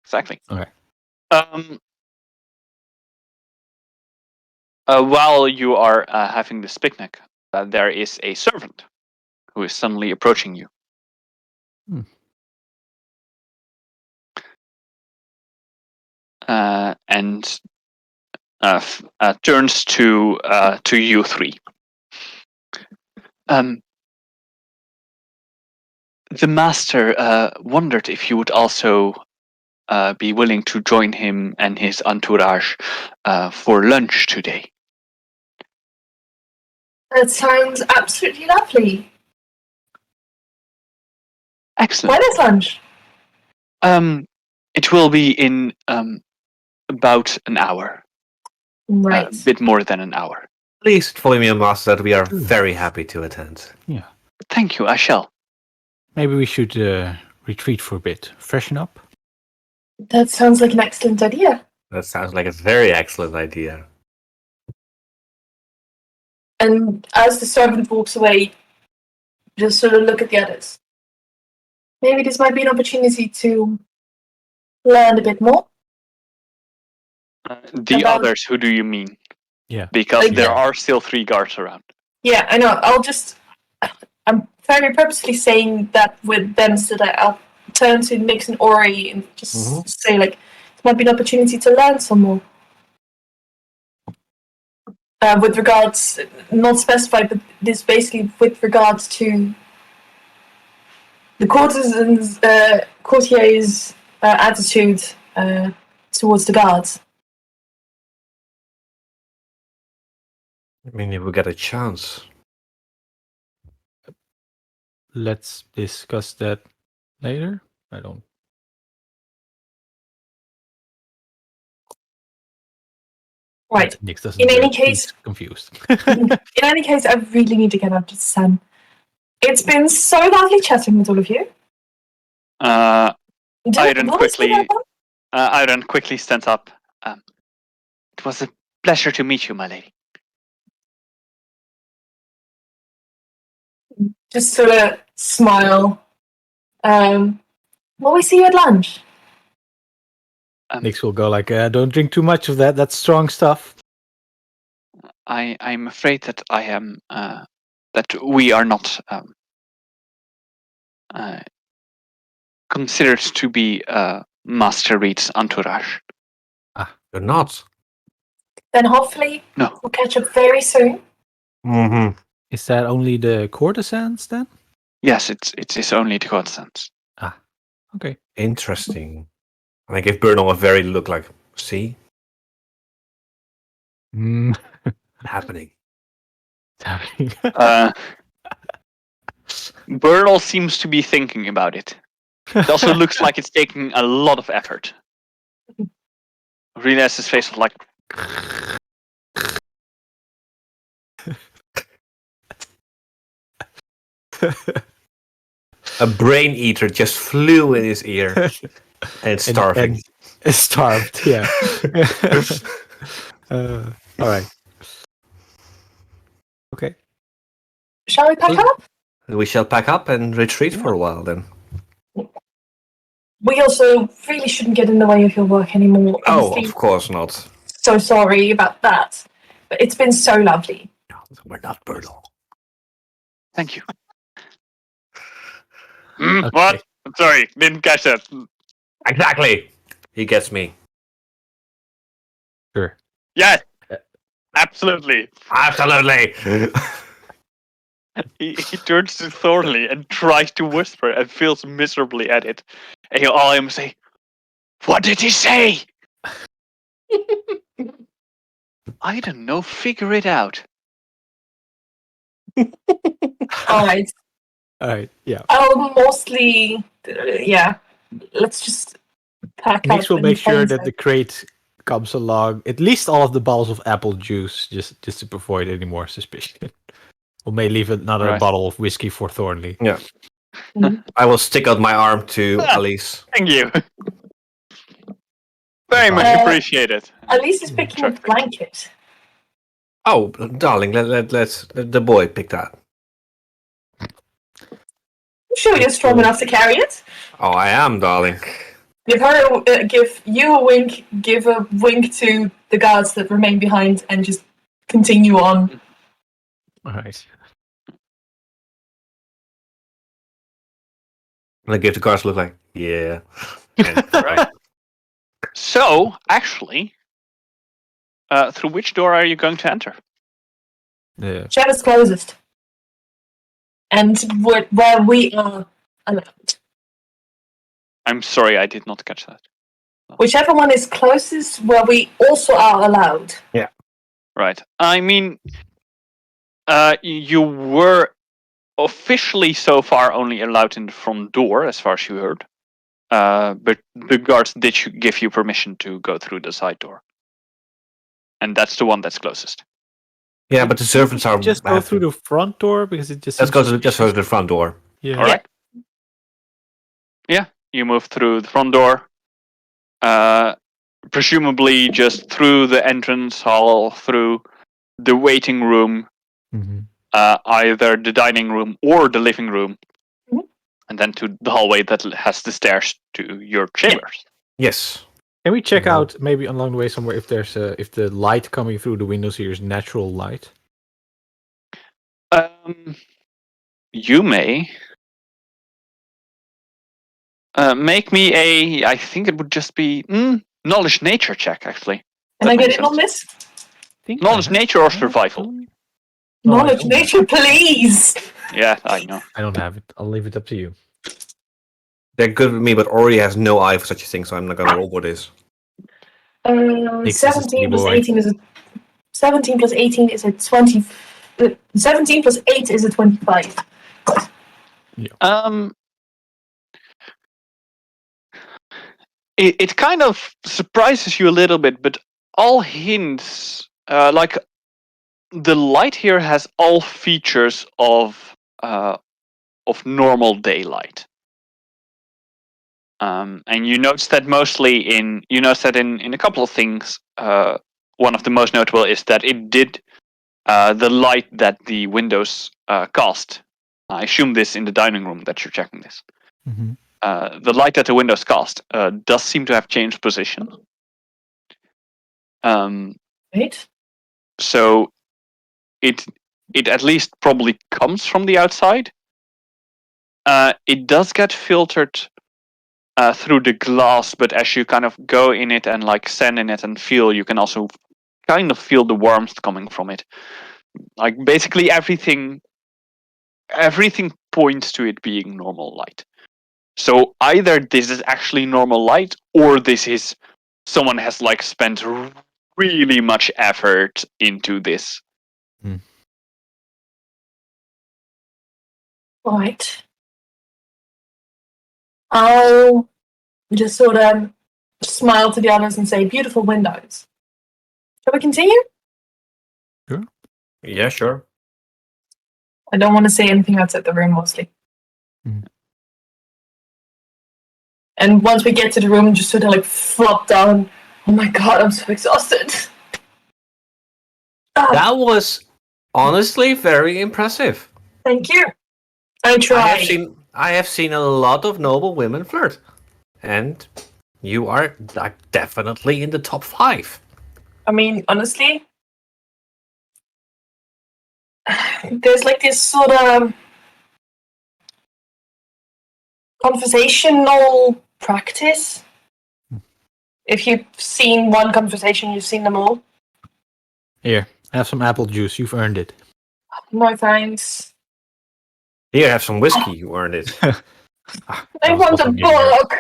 Exactly. Okay. While you are having this picnic, there is a servant who is suddenly approaching you. Hmm. And turns to you three. The master wondered if you would also be willing to join him and his entourage for lunch today. that sounds absolutely lovely. Excellent. When is lunch? It will be in about an hour. Right. A bit more than an hour. please follow me on Master that we are very happy to attend. Yeah. Thank you, I shall. Maybe we should retreat for a bit, freshen up. That sounds like an excellent idea. That sounds like a very excellent idea. And as the servant walks away, just sort of look at the others. Maybe this might be an opportunity to learn a bit more. The About- others, who do you mean? Yeah. Because Like there the- are still 3 guards around. Yeah, I know. I'm very purposely saying that with them so that I'll turn to Nix and Aury and just say, like, it might be an opportunity to learn some more. With regards, not specified, but this basically with regards to the courtier's attitude towards the guards. I mean, if we get a chance. Let's discuss that later. I don't. Right. Nix doesn't. In do any it. He's case- confused. In any case, I really need to get up to the sun. It's been so lovely chatting with all of you. Iron quickly stands up. It was a pleasure to meet you, my lady. Just sort of smile. Will we see you at lunch? Nix will go like, don't drink too much of that. That's strong stuff. I'm afraid that I am that we are not considered to be Master Reed's entourage. You're not. Then hopefully No. we'll catch up very soon. Mm-hmm. Is that only the courtesans then? Yes, it is only the courtesans. Okay. Interesting. And I give Bernal a very look like, see? Mm. Happening. Bernal seems to be thinking about it. It also looks like it's taking a lot of effort. Really has his face of like... A brain eater just flew in his ear. And it's starving. And starved, yeah. All right. Okay. Shall we pack up? We shall pack up and retreat for a while then. we also really shouldn't get in the way of your work anymore. Oh, Honestly, of course not. so sorry about that. But it's been so lovely. We're not brutal. Thank you. Okay. What? I'm sorry, didn't catch that. Exactly. He gets me. Sure. Yes, absolutely. Absolutely. He turns to Thornley and tries to whisper and fails miserably at it. And you all him say, "What did he say?" I don't know. Figure it out. All right. All right. Yeah. I'll mostly, yeah. Let's just pack Nix up. will and make sure find that some- the crate comes along. At least all of the bottles of apple juice, just to avoid any more suspicion. We may leave another Right. bottle of whiskey for Thornley. Yeah. Mhm. I will stick out my arm to Alys. Thank you. Very much Uh, appreciated. Elise is picking up the blanket. Oh, darling, let's the boy pick that. I'm sure you're strong enough to carry it. Oh, I am, darling. Give you a wink. Give a wink to the guards that remain behind, and just continue on. All right. And I give the guards a look like, yeah. And, Right. So, actually, through which door are you going to enter? Yeah. Whichever's closest, and where we are allowed. I'm sorry, I did not catch that. Whichever one is closest, where we also are allowed. Right. I mean, you were officially so far only allowed in the front door, as far as you heard. But the guards did give you permission to go through the side door. And that's the one that's closest. yeah, but the servants are Just go through the front door because it just. Let's go to seems just go to the front door. Yeah. All right. Yeah, you move through the front door. Presumably just through the entrance hall, through the waiting room, Mhm. either the dining room or the living room, Mhm. and then to the hallway that has the stairs to your chambers. Yes. Can we check Mhm. out maybe along the way somewhere if there's if the light coming through the windows here is natural light? You may make me a. I think it would just be knowledge nature check. Actually, Can That I get makes in on sense. this? Think Knowledge I have nature or that. survival. No, I Knowledge don't have nature, please. Yeah, I know. I don't have it. I'll leave it up to you. They're good with me, but Aury has no eye for such a thing, so I'm not gonna roll for this. Nix is a 17 silly plus boy. 18 is a 17 plus 18 is a 20. 17 plus 8 is a 25. It kind of surprises you a little bit, but all hints like the light here has all features of normal daylight. And you notice that mostly in a couple of things. One of the most notable is that it did the light that the windows cast. I assume this in the dining room that you're checking this. Mhm. The light that the windows cast does seem to have changed position. Right? So it at least probably comes from the outside. It does get filtered through the glass, but as you kind of go in it and like stand in it and feel, you can also kind of feel the warmth coming from it. Like basically everything points to it being normal light. So either this is actually normal light, or this is someone has like spent really much effort into this. Right. I'll just sort of smile to the others and say, beautiful windows. Shall we continue? Yeah, sure. I don't want to say anything outside the room, mostly. Mhm. And once we get to the room, just sort of like flop down. Oh my god, I'm so exhausted. That was honestly very impressive. Thank you. I tried. I have seen a lot of noble women flirt. and you are like definitely in the top 5. I mean, honestly, there's like this sort of conversational practice. If you've seen one conversation, you've seen them all. Here, have some apple juice. You've earned it. No thanks. Here, have some whiskey. You earned it. I want a book.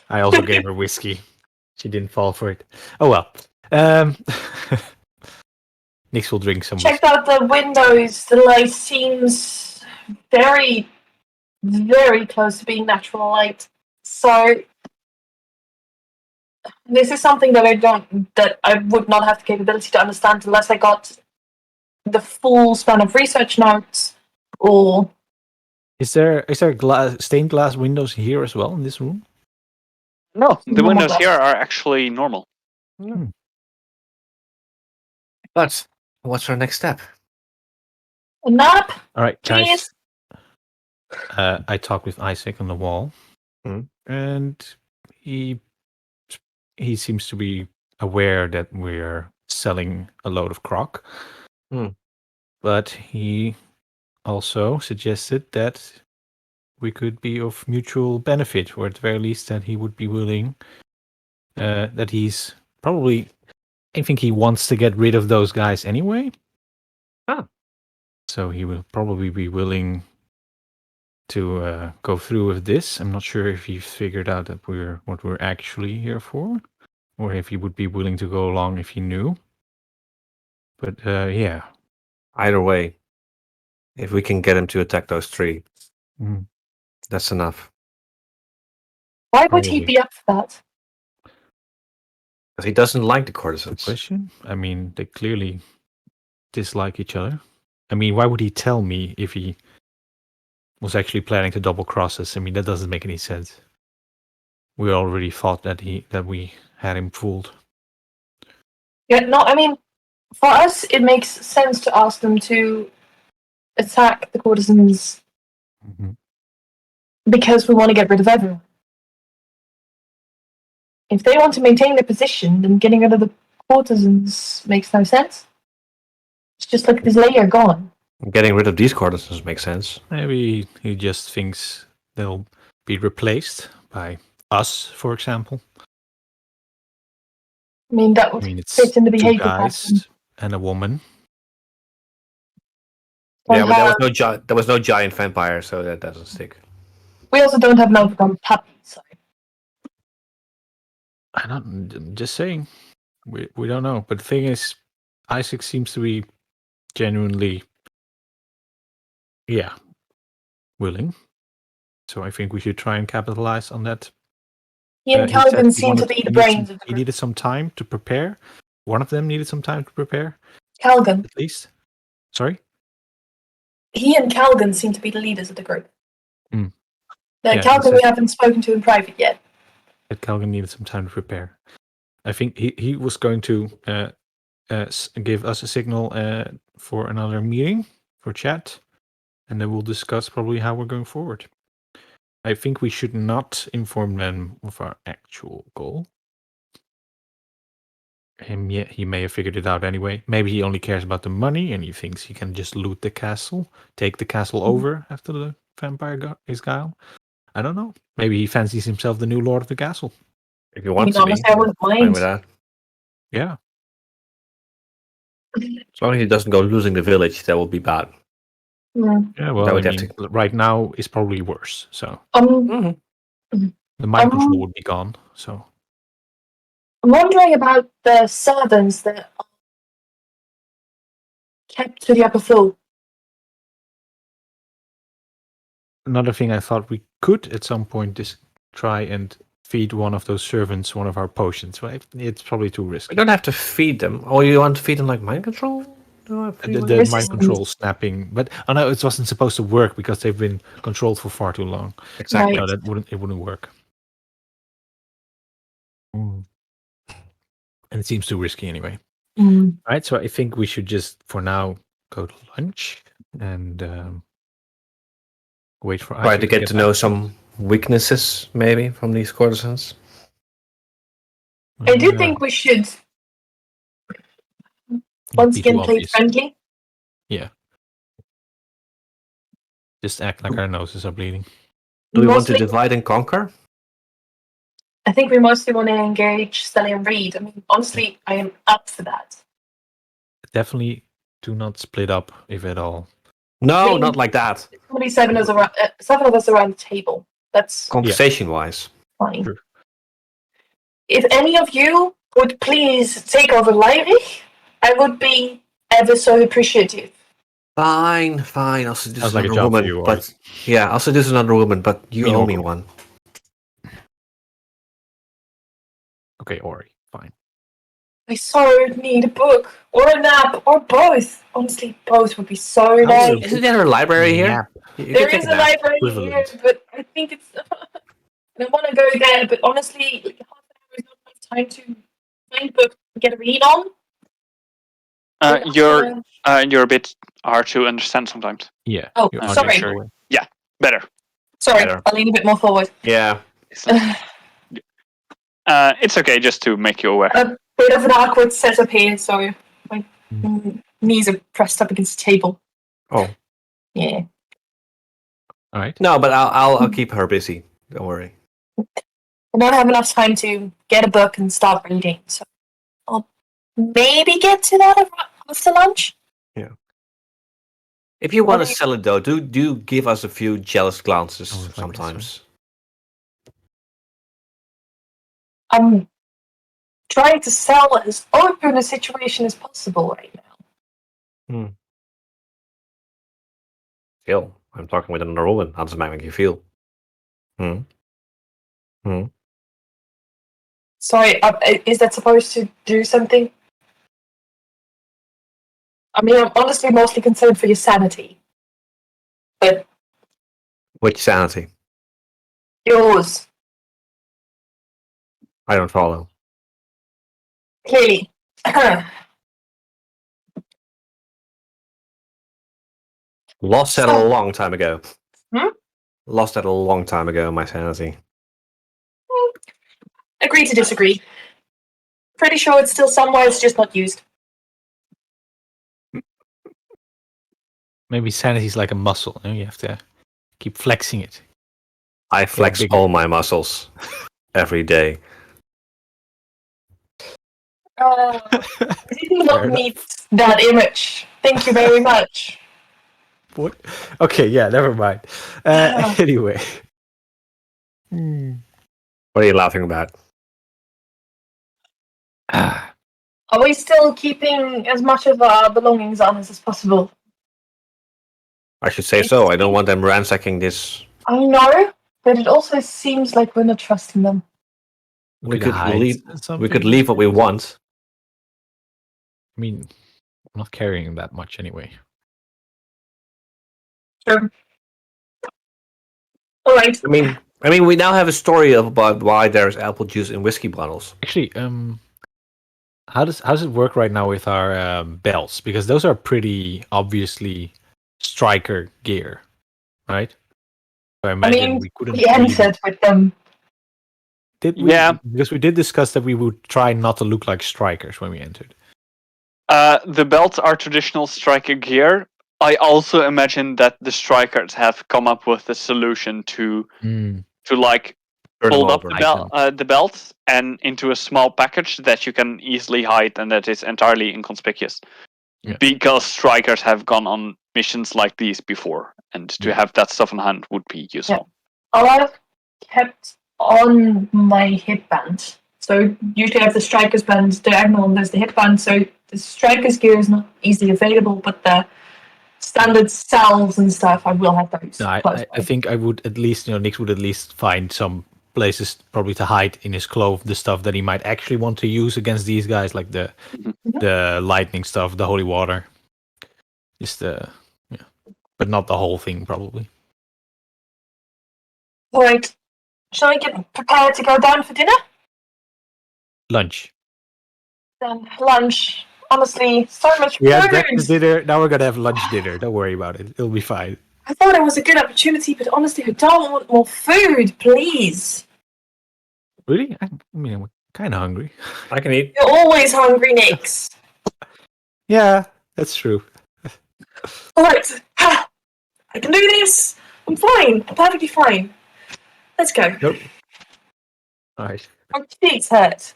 I also gave her whiskey. She didn't fall for it. Oh well. Nix will drink some Checked whiskey. out the windows. The light seems very, very close to being natural light. So this is something that I would not have the capability to understand unless I got the full span of research notes. Or Is there stained glass windows here as well in this room? No, the Normal windows glass. here are actually normal. But what's our next step? a nap? All right, guys. Please. I talked with Isaac on the wall, and he seems to be aware that we're selling a load of crock. But he also suggested that we could be of mutual benefit, or at the very least that he would be willing. That he's probably. I think he wants to get rid of those guys anyway. So he will probably be willing to go through with this. I'm not sure if he figured out that what we're actually here for, or if he would be willing to go along if he knew. But yeah. Either way, if we can get him to attack those 3, that's enough. Why would he be up for that? Because he doesn't like the courtesans. Question? I mean, they clearly dislike each other. I mean, why would he tell me if he was actually planning to double cross us? I mean, that doesn't make any sense. We already thought that we had him fooled. Yeah, no, I mean, for us, it makes sense to ask them to attack the courtesans because we want to get rid of everyone. If they want to maintain their position, then getting rid of the courtesans makes no sense. It's just like this layer gone. Getting rid of these courtesans makes sense. Maybe he just thinks they'll be replaced by us, for example. I mean, that would it's fit in the 2 behavior guys pattern. and a woman. Yeah, but there was no giant vampire, so that doesn't stick. We also don't have an overcome puppy, so. I'm just saying. We don't know. But the thing is, Isaac seems to be genuinely, willing. So I think we should try and capitalize on that. He and Calvin seem to be the brains of the He needed some time to prepare. One of them needed some time to prepare. Calvin. At least. Sorry? He and Calvin seem to be the leaders of the group. Yeah, Calvin we haven't spoken to in private yet. That Calvin needed some time to prepare. I think he was going to give us a signal for another meeting, for chat, and then we'll discuss probably how we're going forward. I think we should not inform them of our actual goal. He may have figured it out anyway. Maybe he only cares about the money and he thinks he can just loot the castle, take the castle over after the vampire is gone. I don't know. Maybe he fancies himself the new lord of the castle. If you want to be, I wouldn't fine mind. with that. Yeah. As long as he doesn't go losing the village, that will be bad. Yeah, well, I mean, right now is probably worse. So Mhm. the mind control would be gone. So I'm wondering about the servants that are kept to the upper floor. another thing I thought we could at some point is try and feed one of those servants one of our potions. Right? It's probably too risky. We don't have to feed them. Oh, you want to feed them like mind control? The mind control snapping, but no, it wasn't supposed to work because they've been controlled for far too long. Exactly. Right. No, it wouldn't work. And it seems too risky anyway. Right, so I think we should just, for now, go to lunch and wait for Try to get to know some weaknesses, maybe, from these courtesans? I do think we should once again play friendly. Yeah. Just act like our noses are bleeding. Do we want to divide and conquer? I think we mostly want to engage Stelian Reed. I mean, honestly, I am up for that. Definitely do not split up, if at all. No, not like that. There's going to be seven of us around the table. That's conversation-wise. Fine. Sure. If any of you would please take over Iritis, I would be ever so appreciative. Fine. I'll seduce like another woman. You, but yeah, I'll seduce another woman, but you owe me one. Okay, Aury, fine. I so need a book, or a nap, or both. Honestly, both would be so nice. Isn't there a library here? There is a library here, but I think it's... I want to go there, but honestly, like, half an hour is not enough time to find a book and get a read on. You're a bit hard to understand sometimes. Yeah. Oh, sorry. Sure. Yeah, better. Sorry, Better. I'll lean a bit more forward. Yeah. It's okay, just to make you aware. A bit of an awkward setup here, so my knees are pressed up against the table. Oh. Yeah. All right. No, but I'll keep her busy. Don't worry. I don't have enough time to get a book and start reading, so I'll maybe get to that after lunch. Yeah. If you want to sell it, though, do give us a few jealous glances sometimes. I'm trying to sell as open a situation as possible right now. Still, I'm talking with another woman. How does it make you feel? Sorry, is that supposed to do something? I mean, I'm honestly mostly concerned for your sanity. But... Which sanity? Yours. I don't follow. Clearly. Lost that a long time ago. Hmm? Lost that a long time ago, my sanity. Agree to disagree. Pretty sure it's still somewhere, it's just not used. Maybe sanity's like a muscle. You have to keep flexing it. I flex all my muscles every day. I did not need that image. Thank you very much. What? Okay, yeah, never mind. Anyway. What are you laughing about? Are we still keeping as much of our belongings on us as possible? I should say so. I don't want them ransacking this. I know, but it also seems like we're not trusting them. We could leave what we want. I mean, I'm not carrying that much anyway. Sure. All right. I mean, we now have a story about why there's apple juice in whiskey bottles. Actually, how does it work right now with our belts? Because those are pretty obviously striker gear, right? So I imagine we couldn't. We entered with them. Did we? Yeah, because we did discuss that we would try not to look like strikers when we entered. The belts are traditional striker gear. I also imagine that the strikers have come up with a solution to like fold up the belt and into a small package that you can easily hide and that is entirely inconspicuous. Yeah. Because strikers have gone on missions like these before, and to have that stuff in hand would be useful. Yeah. All I've kept on my hip band. So usually I have the striker's band diagonal and there's the hip band, so the striker's gear is not easily available, but the standard cells and stuff, I will have those. No, I think I would at least, Nix would at least find some places probably to hide in his clove the stuff that he might actually want to use against these guys, like the lightning stuff, the holy water. Just but not the whole thing, probably. All right. Shall I get prepared to go down for dinner? Lunch. Then lunch. Honestly, so much food. We had breakfast dinner. Now we're gonna have lunch dinner. Don't worry about it. It'll be fine. I thought it was a good opportunity, but honestly, I don't want more food, please. Really? I mean, I'm kind of hungry. I can eat. You're always hungry, Nix. Yeah, that's true. Alright. Ha! I can do this. I'm fine. I'm perfectly fine. Let's go. Nope. All right. My feet hurt.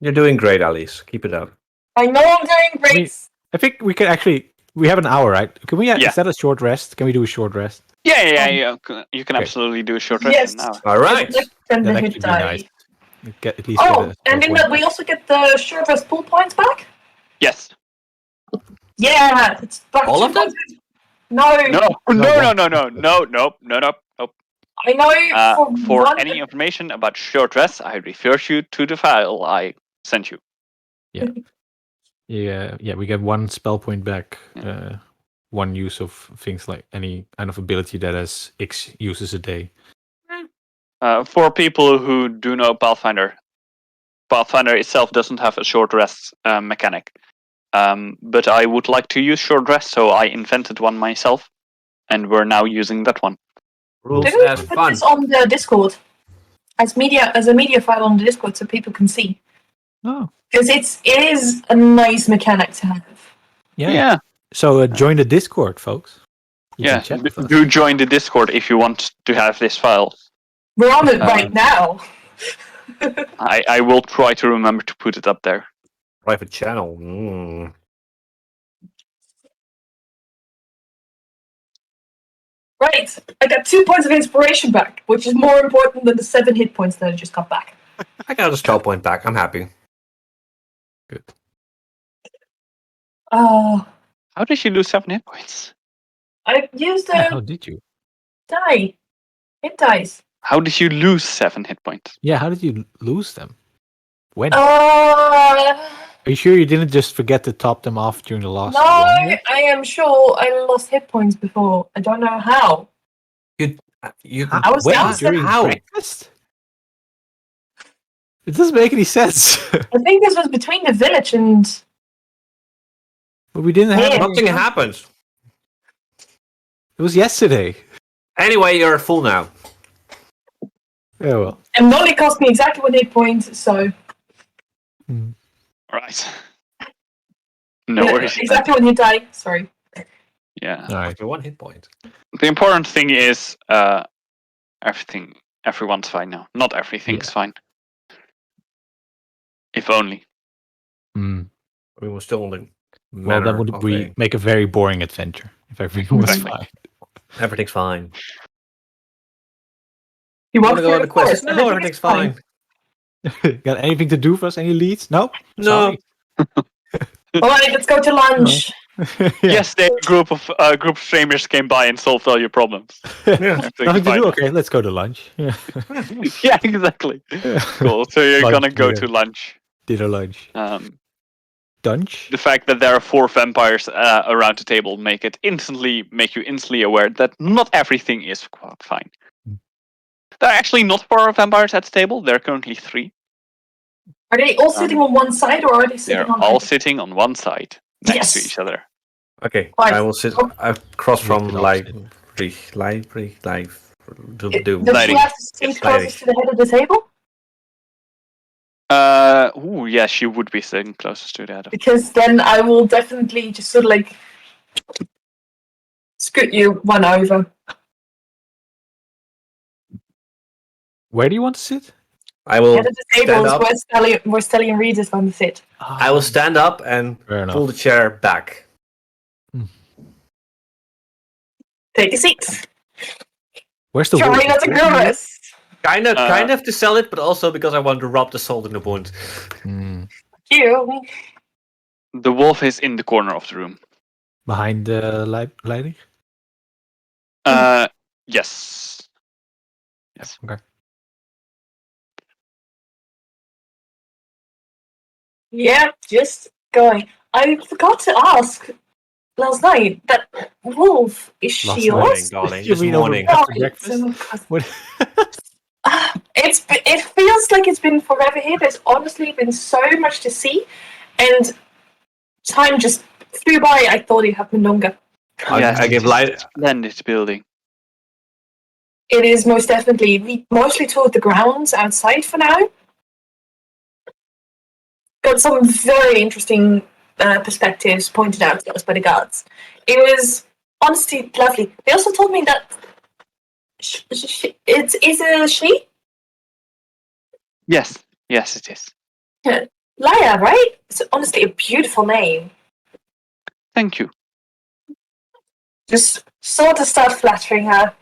You're doing great, Alys. Keep it up. I know I'm doing great. I think we can actually. We have an hour, right? Can we? Is that a short rest? Can we do a short rest? Yeah. You can absolutely do a short rest Yes. now. All right. Send the That hit actually be die. nice. At least And in that we also get the short rest pull points back? Yes. Yeah, it's back All to of them? No. Nope. I know For one... any information about short rest, I refer you to the file I sent you. Yeah, we get one spell point back. One use of things like any kind of ability that has X uses a day. For people who do know Pathfinder, Pathfinder itself doesn't have a short rest mechanic. But I would like to use short rest, so I invented one myself, and we're now using that one. Rules Didn't as we put fun. this on the Discord as a media file on the Discord so people can see? Oh, Because it is a nice mechanic to have. yeah. So join the Discord, folks. You can chat with us. Do join the Discord if you want to have this file. We're on it right now. I will try to remember to put it up there. Private channel. Mm. Right, I got 2 points of inspiration back, which is more important than the 7 hit points that I just got back. I got a spell point back. I'm happy. Good. Oh, How did you lose 7 hit points? I used How a did you? die. Hit dice. How did you lose 7 hit points? Yeah, how did you lose them? When? Uh, Are you sure you didn't just forget to top them off during the last no, one? yet? I am sure I lost hit points before. I don't know how. You I was When? down During how? breakfast? It doesn't make any sense. I think this was between the village and... But we didn't have Yeah. Nothing happens. It was yesterday. Anyway, you're full now. Yeah, well. And only cost me exactly 1 hit point, so... Right. No Yeah, worries. exactly 1 hit die, sorry. Yeah. All right. After 1 hit point. The important thing is everyone's fine now. Not everything's fine. If only. Mm. We were still in the Well, that would make a very boring adventure if everything was Exactly. fine. Everything's fine. You want Wanna to go go on the the quest? forest? No, everything's fine. Got anything to do for us? Any leads? No? No. Alright, let's go to lunch. Yeah. Yesterday, a group of strangers came by and solved all your problems. Yeah. Nothing to do? Okay, let's go to lunch. Yeah. Yeah, exactly. Cool. So you're Lunch, gonna go yeah. to lunch. Dinner lunch. Dunch? The fact that there are 4 vampires around the table make you instantly aware that not everything is fine. There are actually not 4 vampires at the table. There are currently 3. Are they all sitting on one side, or are they sitting They're on all either? sitting on one side next to Yes. each other. Okay, Right. I will sit across from library. The Lighting. left seems Yes, closest to the head of the table? Yes, you would be sitting closest to the other. Because then I will definitely just sort of like scoot you one over. Where do you want to sit? I will Head of the table stand is up. where Stelian Reed is going to sit. I will stand up and Fair enough. pull the chair back. Take a seat. Where's the Try wolf? not to grow us. Kind of to sell it, but also because I want to rub the salt in the wound. Hmm. You. The wolf is in the corner of the room. Behind the lighting? Yes. Yes. Okay. Yeah, just going. I forgot to ask last night, that wolf, is she yours? Darling. You This mean over morning. after Right, breakfast? so- What? it feels like it's been forever here. There's honestly been so much to see, and time just flew by. I thought it happened longer. I give light. Splendid building. it is most definitely. We mostly toured the grounds outside for now. Got some very interesting perspectives pointed out to us by the guards. It was honestly lovely. They also told me that it is a she? Yes, it is. Laya, right? It's honestly a beautiful name. Thank you. Just sort of start flattering her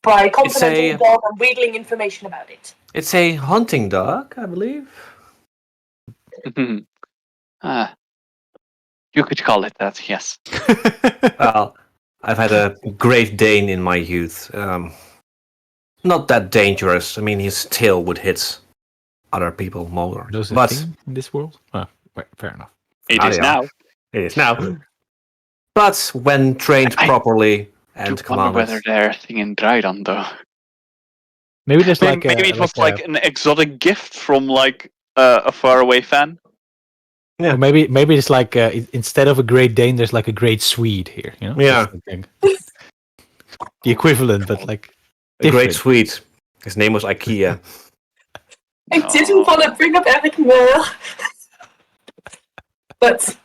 by complimenting the dog and wheedling information about it. It's a hunting dog, I believe. You could call it that, yes. Well, I've had a Great Dane in my youth. Not that dangerous. I mean, his tail would hit other people more. But in this world? Oh, fair enough. It is now. It is now. But when trained properly and I wonder whether they're a thing in Dreidan, though. Maybe there's maybe it was like an exotic gift from like a faraway fan. Yeah. Or maybe it's like instead of a Great Dane, there's like a Great Swede here. You know? Yeah. The equivalent, but like a Great Swede. His name was IKEA. I didn't want to bring up Eric Mill. But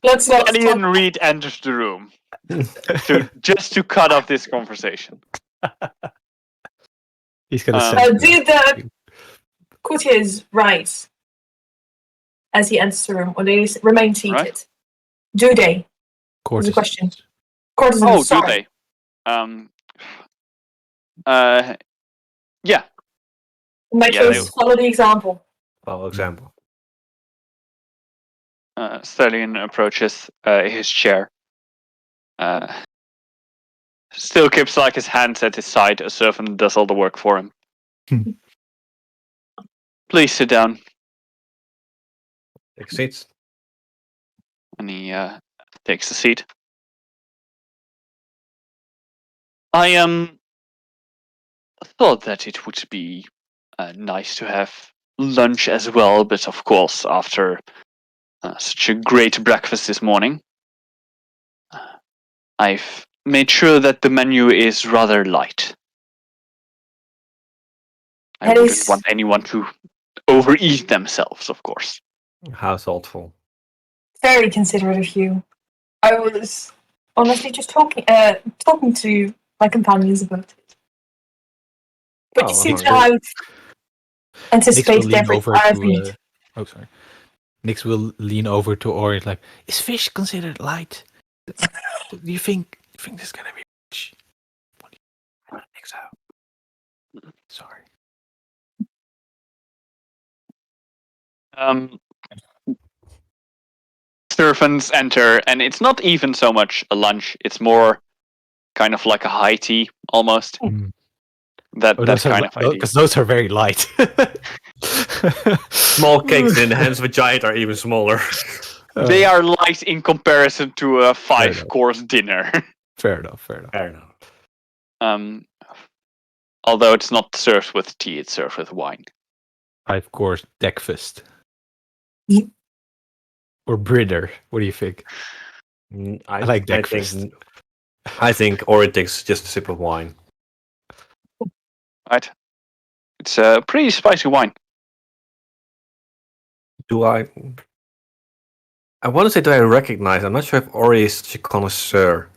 let's not. Stelian Reed enters the room just to cut off this conversation. He's gonna do the courtiers right as he enters the room, or they remain seated? Right. Do they? Is the question. Courtesans. Do they? Yeah. In my case, follow the example. Follow example. Stelian approaches his chair. Still keeps like his hands at his side. A servant does all the work for him. Please sit down. Take seats. And he takes a seat. I thought that it would be nice to have lunch as well, but of course, after such a great breakfast this morning, I've made sure that the menu is rather light. I wouldn't want anyone to overeat themselves, of course. How thoughtful. Very considerate of you. I was honestly just talking to my companions about it. But you seem to have anticipated everything I've read. Oh, sorry. Nix will lean over to Aury like, is fish considered light? Do you think this is gonna be rich? I don't think so. Sorry. Servants enter, and it's not even so much a lunch. It's more kind of like a high tea, almost. That kind of idea. Because those are very light. Small cakes in the hands of a giant are even smaller. They are light in comparison to a 5-course dinner. Fair enough. Although it's not served with tea, it's served with wine. 5-course breakfast. Or Bridder. What do you think? I like breakfast. I think Iritis just a sip of wine. Right. It's a pretty spicy wine. I want to say, do I recognize? I'm not sure if Aury is such a connoisseur.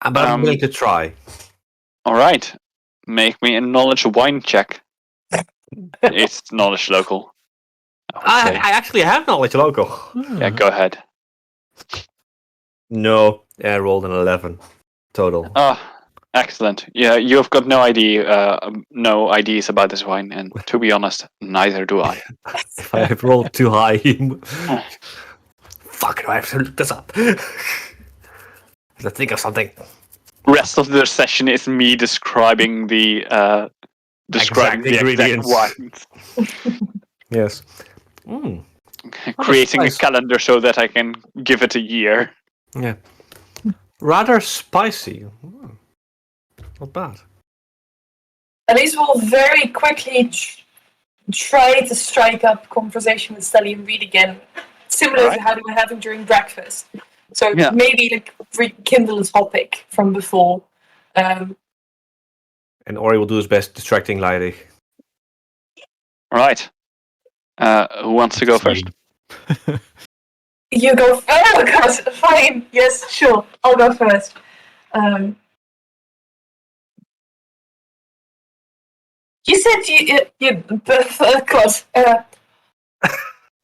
But I'm willing to try. Alright. Make me a knowledge wine check. It's knowledge local. I actually have knowledge local. Yeah, go ahead. No, I rolled an 11 total. Excellent. Yeah, you've got no ideas about this wine, and to be honest, neither do I. If I have rolled too high, fuck, I have to look this up. Let's think of something. Rest of the session is me describing the ingredients. Wines. Yes. Creating a calendar so that I can give it a year. Yeah. Rather spicy. Not bad. Alys will very quickly try to strike up conversation with Stelian Reed again, similar to how they were having during breakfast. So Yeah. maybe like rekindle a topic from before. And Aury will do his best distracting Lydie. Right. Who wants to go first? You go. Oh God, fine. Yes, sure. I'll go first. You said God.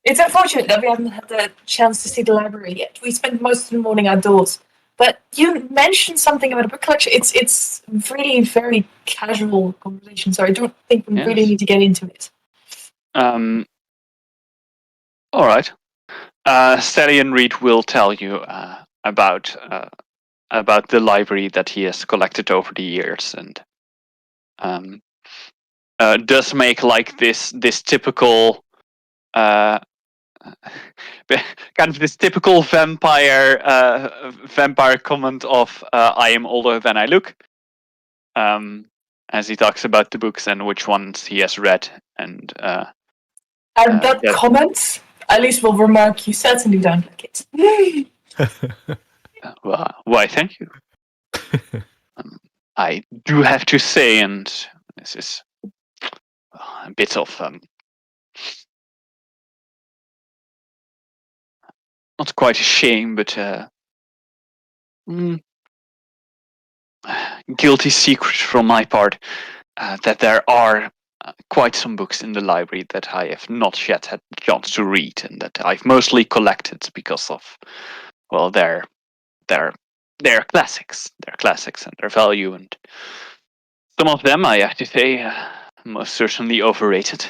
It's unfortunate that we haven't had the chance to see the library yet. We spent most of the morning outdoors. But you mentioned something about a book collection. It's really very casual conversation, so I don't think we really need to get into it. All right. Stelian Reed will tell you about the library that he has collected over the years, and does make like this typical kind of this typical vampire comment of I am older than I look, as he talks about the books and which ones he has read, and that comment, Alys will remark, you certainly don't like it. well, why, thank you. I do have to say, and this is a bit of not quite a shame, but guilty secret from my part, that there are quite some books in the library that I have not yet had the chance to read, and that I've mostly collected because of, well, they're classics. They're classics and their value, and some of them, I have to say, most certainly overrated.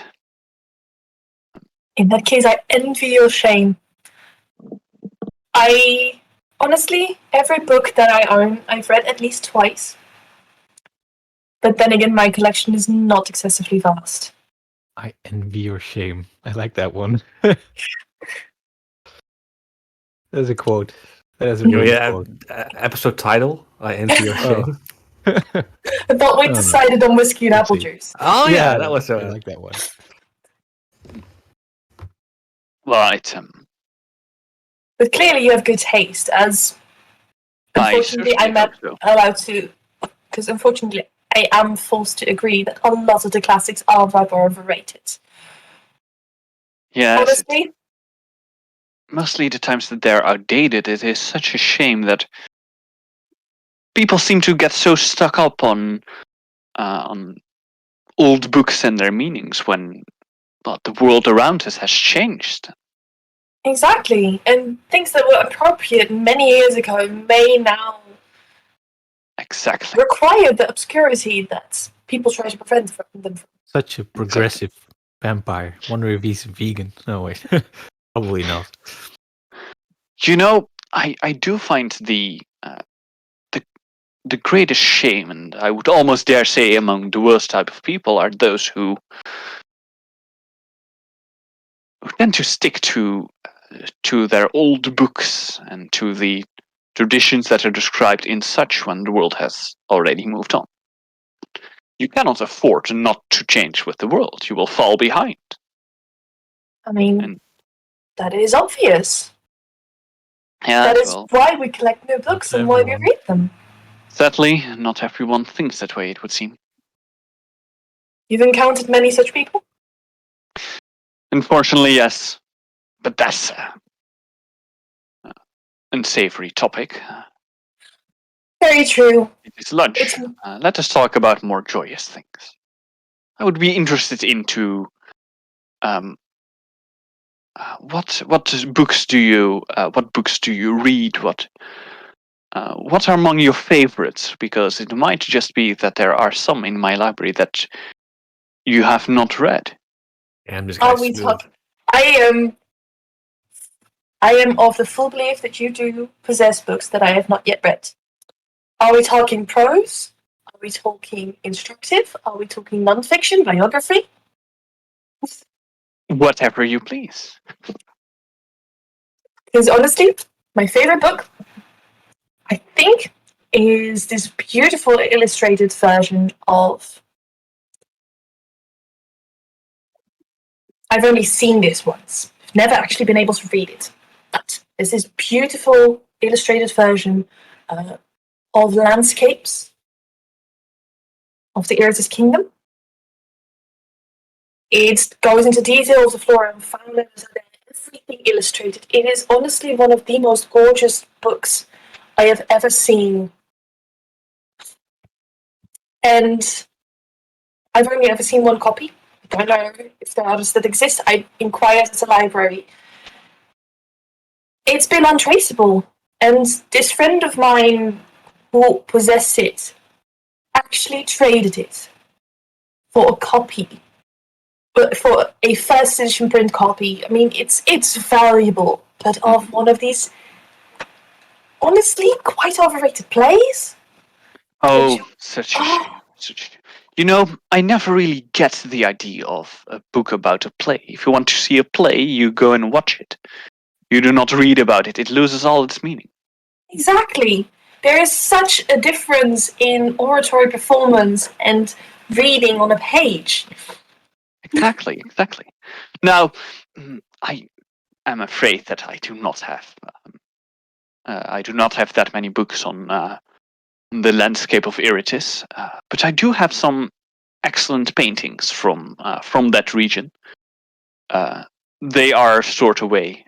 In that case, I envy your shame. I honestly, every book that I own, I've read at least twice. But then again, my collection is not excessively vast. I envy your shame. I like that one. There's a quote. That's a really quote. Episode title, I envy your shame. I thought we decided on whiskey and apple juice. Oh yeah, that was I like that one. Right. But clearly you have good taste, as unfortunately I'm not allowed to, because unfortunately I am forced to agree that a lot of the classics are rather overrated. Yes. Honestly? Mostly the times that they're outdated, it is such a shame that people seem to get so stuck up on old books and their meanings when the world around us has changed. Exactly, and things that were appropriate many years ago may now require the obscurity that people try to prevent them from. Such a progressive vampire. Wonder if he's vegan. No, wait. Probably not. You know, I do find the greatest shame, and I would almost dare say among the worst type of people, are those who tend to stick to their old books and to the traditions that are described in such when the world has already moved on. You cannot afford not to change with the world. You will fall behind. I mean, that is obvious. Yeah, that is why we collect new books and why we read them. Sadly, not everyone thinks that way, it would seem. You've encountered many such people? Unfortunately, yes. But that's an unsavory topic. Very true. It is lunch. Let us talk about more joyous things. I would be interested into what books do you read? What are among your favorites? Because it might just be that there are some in my library that you have not read. Are we talking? I am of the full belief that you do possess books that I have not yet read. Are we talking prose? Are we talking instructive? Are we talking non-fiction, biography? Whatever you please. Because honestly, my favorite book, I think, is this beautiful illustrated version of... I've only seen this once. I've never actually been able to read it. But there's this beautiful illustrated version of landscapes of the Iritis kingdom. It goes into details of flora and fauna, everything illustrated. It is honestly one of the most gorgeous books I have ever seen. And I've only ever seen one copy. I don't know if there are others that exist. I inquired at the library. It's been untraceable. And this friend of mine who possessed it actually traded it for a copy. But for a first edition print copy. I mean, it's valuable, but of one of these honestly quite overrated plays. Oh, such a shame. You know, I never really get the idea of a book about a play. If you want to see a play, you go and watch it. You do not read about it. It loses all its meaning. Exactly. There is such a difference in oratory performance and reading on a page. Exactly. Now, I am afraid that I do not have. I do not have that many books on the landscape of Iritis, but I do have some excellent paintings from that region. They are stored away,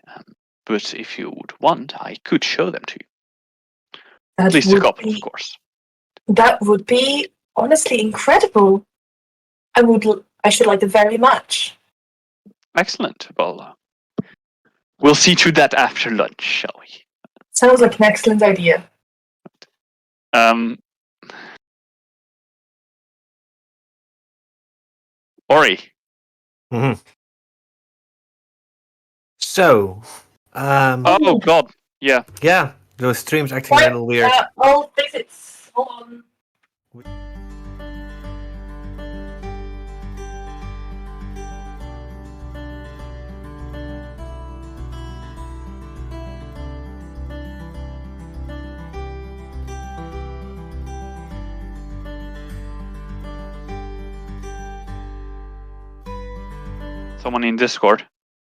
but if you would want, I could show them to you. At least a couple, of course. That would be honestly incredible. I should like it very much. Excellent. Well, we'll see to that after lunch, shall we? Sounds like an excellent idea. Aury. Mm-hmm. So, oh God, yeah. Yeah, the stream's acting a little weird. I'll fix it. Hold on. Someone in Discord.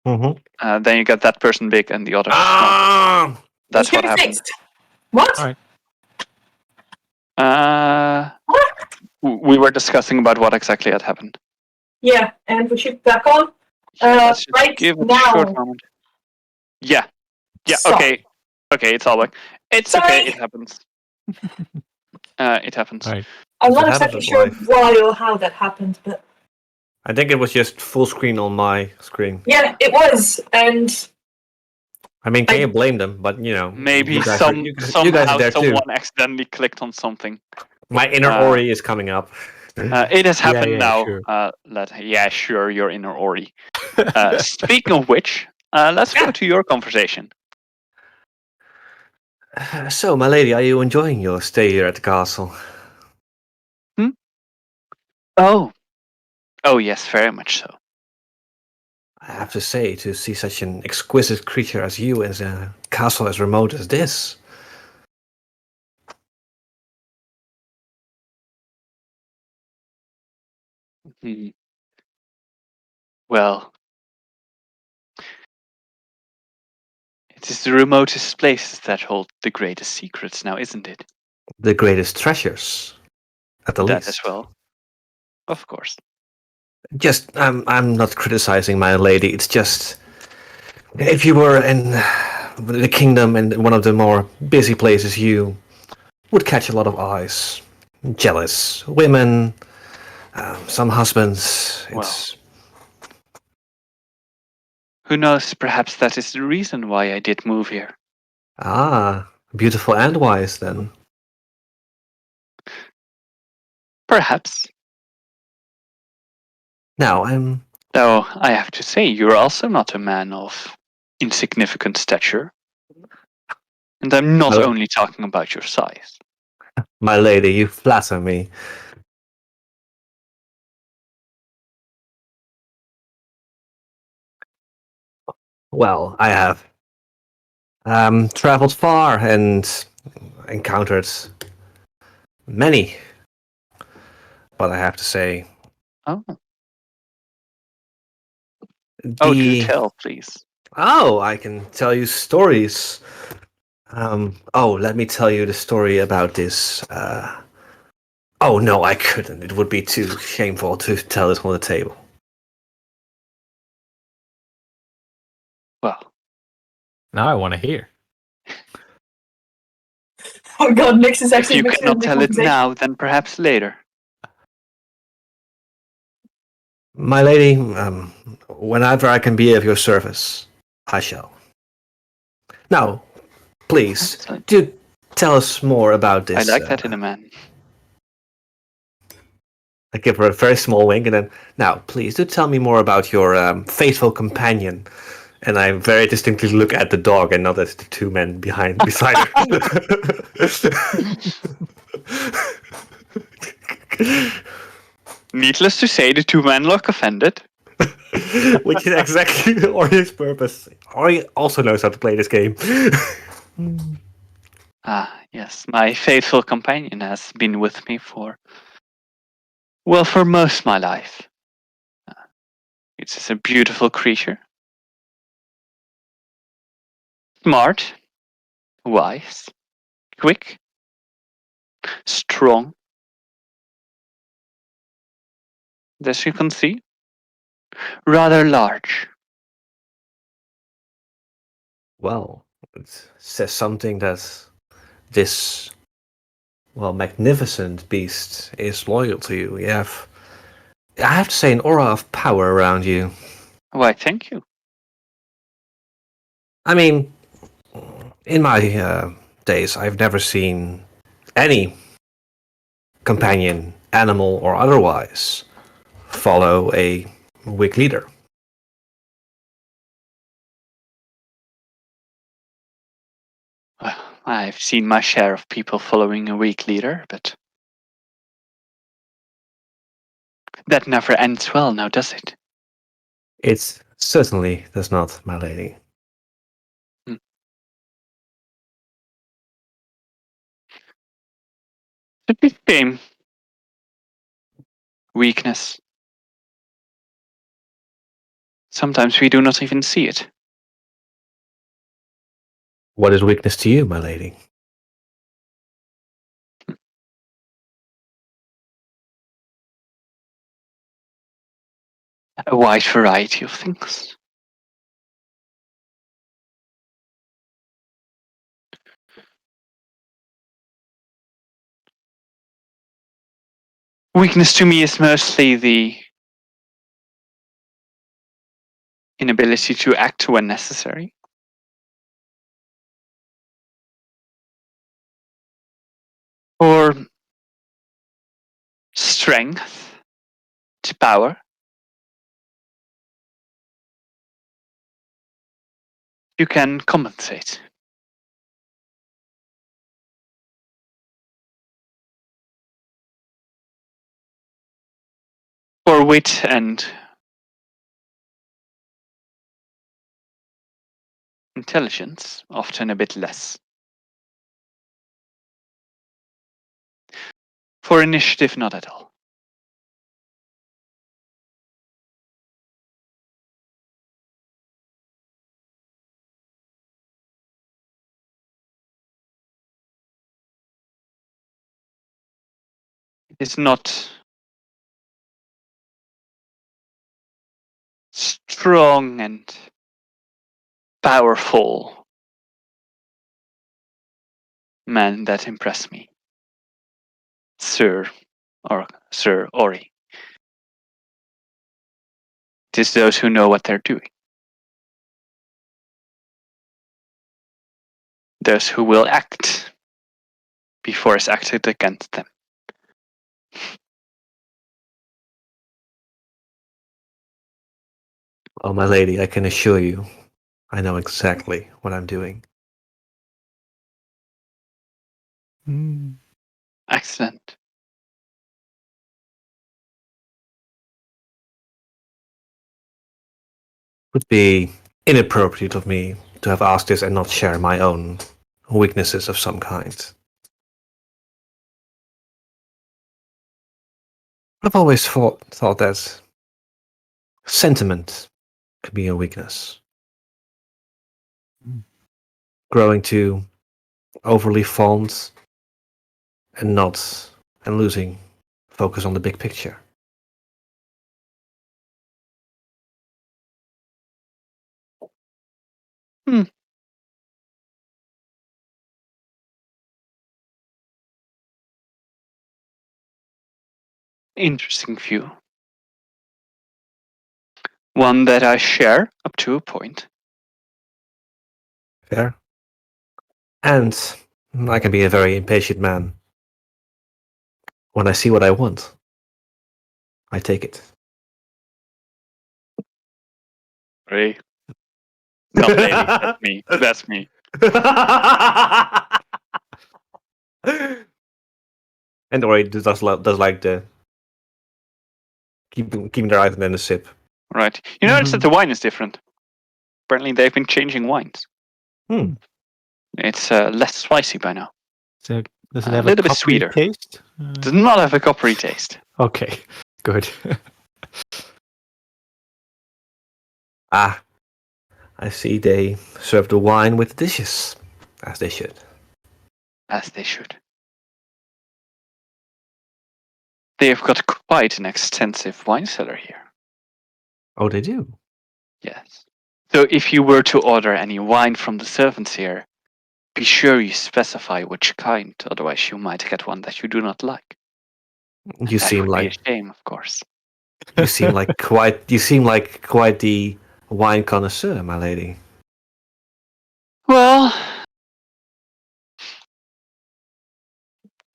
Mm-hmm. Then you get that person big and the other small. That's what happened. Fixed. What? All right. We were discussing about what exactly had happened. Yeah, and we should back on. Let's just right give it now. a short moment. Yeah. Sorry. Okay, it's all back. It's Sorry. okay. It happens. It happens. right. I'm not exactly sure why or how that happened, but I think it was just full screen on my screen. yeah, it was, and I mean, can you blame them? But you know, maybe you guys somehow are there someone too. Accidentally clicked on something. My inner Aury is coming up. It has happened now. Sure. Sure, your inner Aury. Speaking of which, let's go to your conversation. So, my lady, are you enjoying your stay here at the castle? Oh yes, very much so. I have to say, to see such an exquisite creature as you in a castle as remote as this. Well, it is the remotest places that hold the greatest secrets now, isn't it? The greatest treasures, at the least. That as well. Of course. Just, I'm not criticizing my lady. It's just, if you were in the kingdom and one of the more busy places, you would catch a lot of eyes. Jealous women, some husbands. It's... Who knows, perhaps that is the reason why I did move here. Ah, beautiful and wise, then. Perhaps. Now, Though I have to say, you're also not a man of insignificant stature. And I'm not only talking about your size. My lady, you flatter me. Well, I have traveled far and encountered many. But I have to say... Oh, do tell, please. Oh, I can tell you stories. Let me tell you the story about this. Oh no, I couldn't. It would be too shameful to tell it on the table. Well, Now I want to hear. Oh god, Nix is if actually you between cannot the tell it conversation. now, then perhaps later. My lady, whenever I can be of your service, I shall. Now, please, Excellent. do tell us more about this. I like that in a man. I give her a very small wink, and then, now, please, do tell me more about your faithful companion. And I very distinctly look at the dog and not at the two men beside her. Needless to say, the two men look offended. Which is exactly Ori's purpose. Ori also knows how to play this game. Ah, yes, my faithful companion has been with me for most of my life. It is a beautiful creature. Smart, wise, quick, strong. As you can see, rather large. Well, it says something that this, magnificent beast is loyal to you. I have to say, an aura of power around you. Why, thank you. I mean, in my days, I've never seen any companion, animal or otherwise, follow a weak leader. Well, I've seen my share of people following a weak leader, but that never ends well now, does it? It certainly does not, my lady. It became weakness. Sometimes we do not even see it. What is weakness to you, my lady? A wide variety of things. Weakness to me is mostly the inability to act when necessary. Or strength to power. You can compensate. Or wit and intelligence, often a bit less. For initiative, not at all. It is not strong and powerful men that impress me, Sir Aury. It is those who know what they're doing. Those who will act before it's acted against them. Oh, my lady, I can assure you, I know exactly what I'm doing. Excellent. It would be inappropriate of me to have asked this and not share my own weaknesses of some kind. I've always thought that sentiment could be a weakness. Growing to overly fond and losing focus on the big picture. Interesting view. One that I share up to a point. Fair. And I can be a very impatient man. When I see what I want, I take it. Ray. Not lady, that's me. That's me. And Ori does like the keeping their eyes and then the sip. Right. You notice that the wine is different. Apparently they've been changing wines. It's less spicy by now. So does it A have little a bit coppery sweeter. taste? Does not have a coppery taste. Okay, good. I see they serve the wine with dishes, as they should. As they should. They've got quite an extensive wine cellar here. Oh, they do? Yes. So if you were to order any wine from the servants here, be sure you specify which kind, otherwise you might get one that you do not like. You That seem would be like a shame, of course. you seem like quite the wine connoisseur, my lady. Well,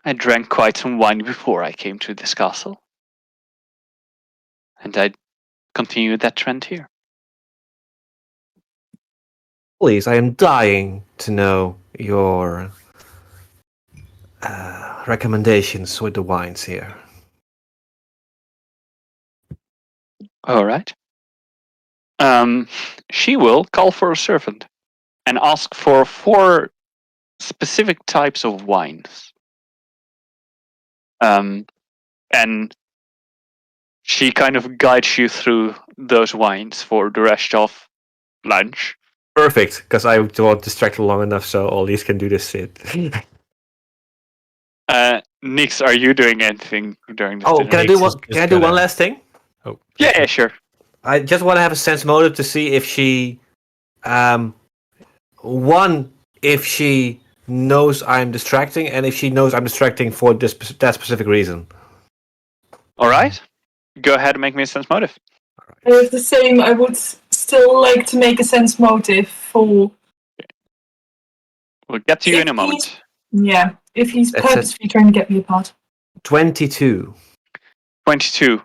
I drank quite some wine before I came to this castle. And I continued that trend here. Please, I am dying to know your recommendations with the wines here. All right. She will call for a servant and ask for 4 specific types of wines. And she kind of guides you through those wines for the rest of lunch. Perfect, because I won't distract long enough so Alys can do this shit. Nix, are you doing anything during this Oh, dinner? can I do one? Can I do one last thing? Oh, Yeah, sure. I just want to have a sense motive to see if she, if she knows I'm distracting, and if she knows I'm distracting for that specific reason. All right. Go ahead and make me a sense motive. It's the same. I would still like to make a sense motive for. We'll get to you in a moment. Yeah, if he's That's purposefully trying to get me apart. 22. 22.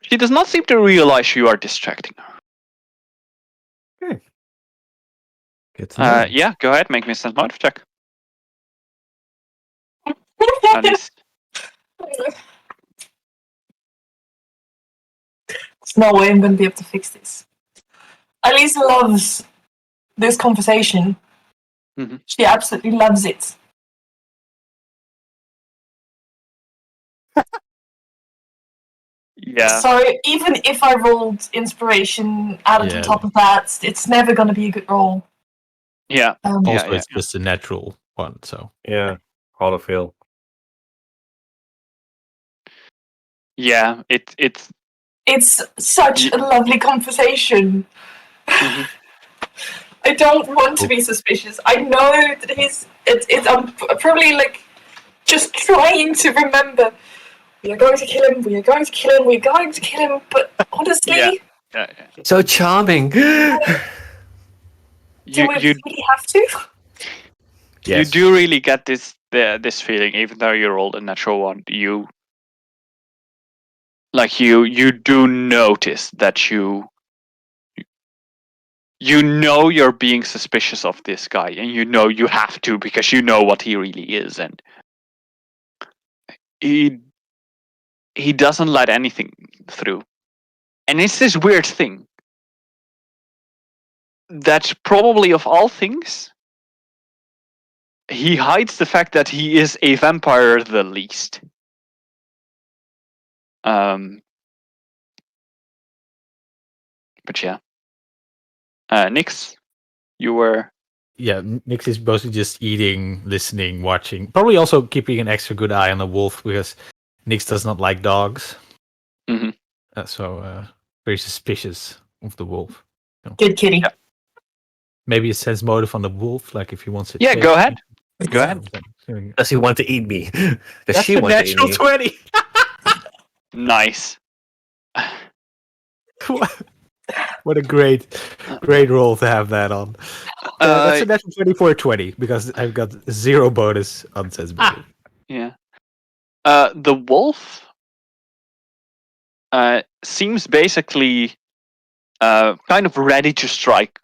She does not seem to realize you are distracting her. Okay. Good to know. Yeah, go ahead, make me a sense motive check. Alys. There's no way I'm going to be able to fix this. Alys loves this conversation. Mhm. She absolutely loves it. Yeah. So even if I rolled inspiration added on top of that, it's never going to be a good roll. Yeah. Also, yeah. it's just a natural one, so. Yeah, auto feel. Yeah, it's such a lovely conversation. Mhm. I don't want to be suspicious. I know that I'm probably like just trying to remember. We are going to kill him. We are going to kill him. We're going to kill him. But honestly, yeah. So charming. do we You really have to? you Yes. do really get this feeling, even though you rolled a natural one. You do notice that you know you're being suspicious of this guy, and you know you have to because you know what he really is, and he doesn't let anything through. And it's this weird thing that probably of all things, he hides the fact that he is a vampire the least. But yeah. Nix, you were. Yeah, Nix is mostly just eating, listening, watching. Probably also keeping an extra good eye on the wolf because Nix does not like dogs. Mhm. So very suspicious of the wolf. Good kitty. Yeah. Maybe a sense motive on the wolf, like if he wants to. Yeah, chase go ahead. me. Go ahead. Does he want to eat me? Does That's she a want to eat natural me? 20. Nice. What a great roll to have that on. That's a natural 24-20 because I've got 0 bonus on sense motive. Yeah. The wolf seems basically kind of ready to strike.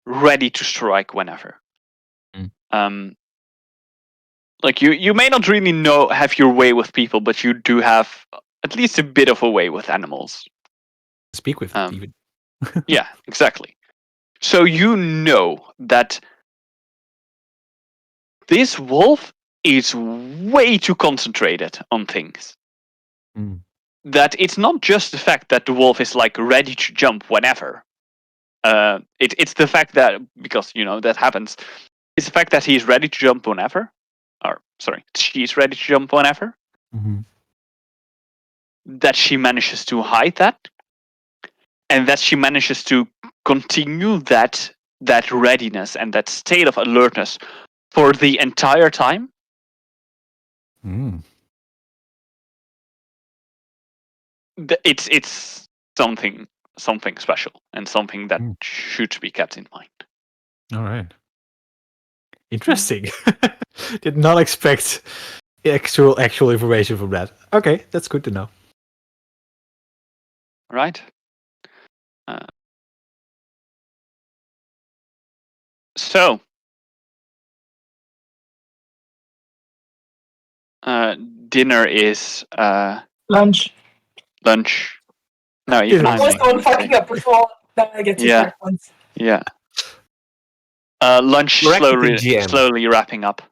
Ready to strike whenever. Like you may not really have your way with people, but you do have at least a bit of a way with animals. Speak with it even. Yeah, exactly. So you know that this wolf is way too concentrated on things. That it's not just the fact that the wolf is like ready to jump whenever. It's the fact that, because that happens, it's the fact that he's ready to jump whenever, or sorry, she's ready to jump whenever. That she manages to hide that, and that she manages to continue that readiness and that state of alertness for the entire time. It's something special and something that should be kept in mind. All right. Interesting. Did not expect actual information from that. Okay, that's good to know. Right. So, dinner is Lunch. No, even I was the one fucking up before. Now I get 2 correct ones. Yeah. Lunch slowly wrapping up.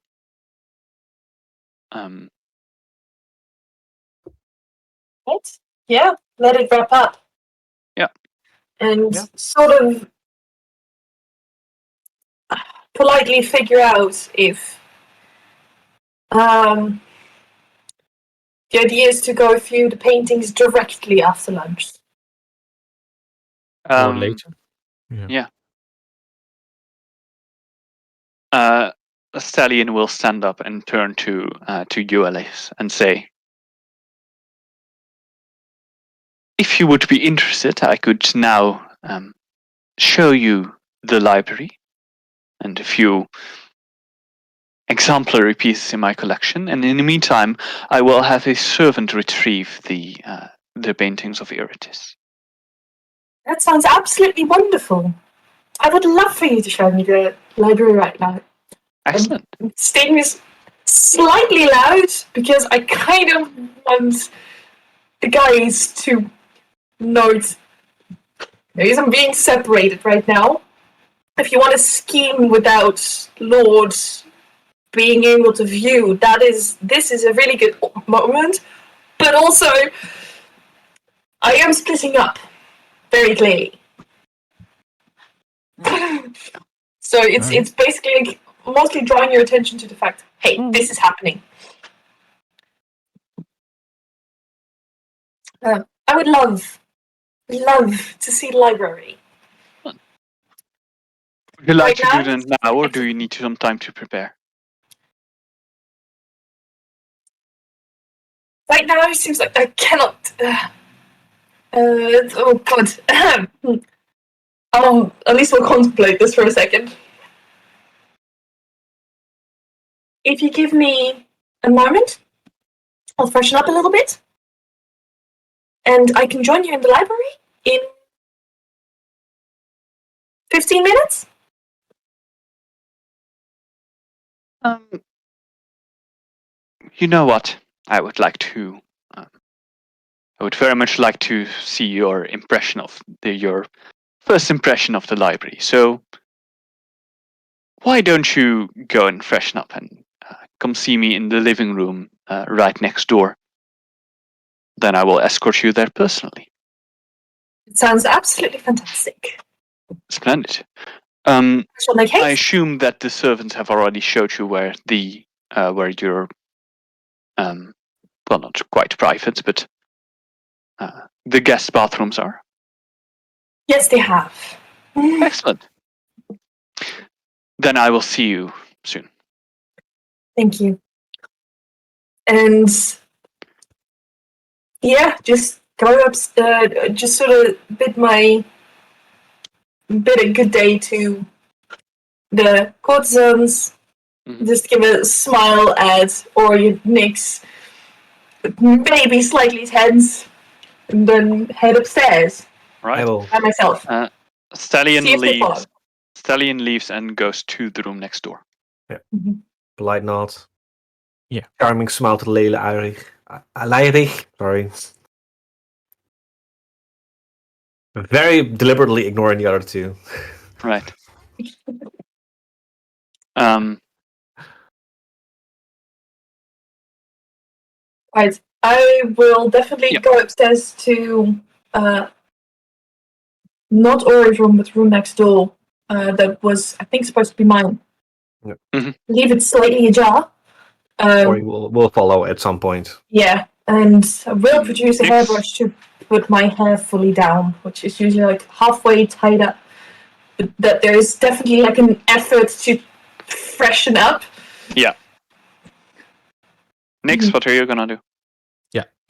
What? Yeah, let it wrap up. Yeah. And sort of politely figure out if the idea is to go through the paintings directly after lunch. Or later. Yeah. Stelian will stand up and turn to you, Alys, and say, if you would be interested, I could now show you the library and a few exemplary pieces in my collection, and in the meantime, I will have a servant retrieve the paintings of Iritis. That sounds absolutely wonderful. I would love for you to show me the library right now. Excellent. Stating is slightly loud because I kind of want the guys to note the reason I'm being separated right now. If you want to scheme without Lords being able to view, this is a really good moment. But also, I am splitting up very clearly. So it's basically like mostly drawing your attention to the fact, hey, this is happening. I would love to see the library. Would you like to do that now, or do you need some time to prepare? Right now, it seems like I cannot. Oh God. At least we'll contemplate this for a second. If you give me a moment, I'll freshen up a little bit, and I can join you in the library in 15 minutes. You know what? I would very much like to see your impression of your first impression of the library. So, why don't you go and freshen up and come see me in the living room right next door? Then I will escort you there personally. It sounds absolutely fantastic. Splendid. That's what make I haste. assume that the servants have already showed you where your well, not quite private, but the guest bathrooms are. Yes, they have. Excellent. Then I will see you soon. Thank you. And yeah, just go up. Just sort of bid a good day to the courtesans. Mhm. Just give a smile at Aury and Nix, maybe slightly tense, and then head upstairs Right. I will. by myself. Stallion See if they follow. leaves. Stallion leaves and goes to the room next door. Polite nod. Yeah. Charming smile to Leila Irish. Sorry. Very deliberately ignoring the other two. Right. Right. I will definitely Yeah. go upstairs to not Aury's room, but room next door. That was, I think, supposed to be mine. Yep. Mhm. Leave it slightly ajar. Or will follow at some point. Yeah, and I will produce a Nix? hairbrush to put my hair fully down, which is usually like halfway tied up. But that there is definitely like an effort to freshen up. Nix, what are you gonna do?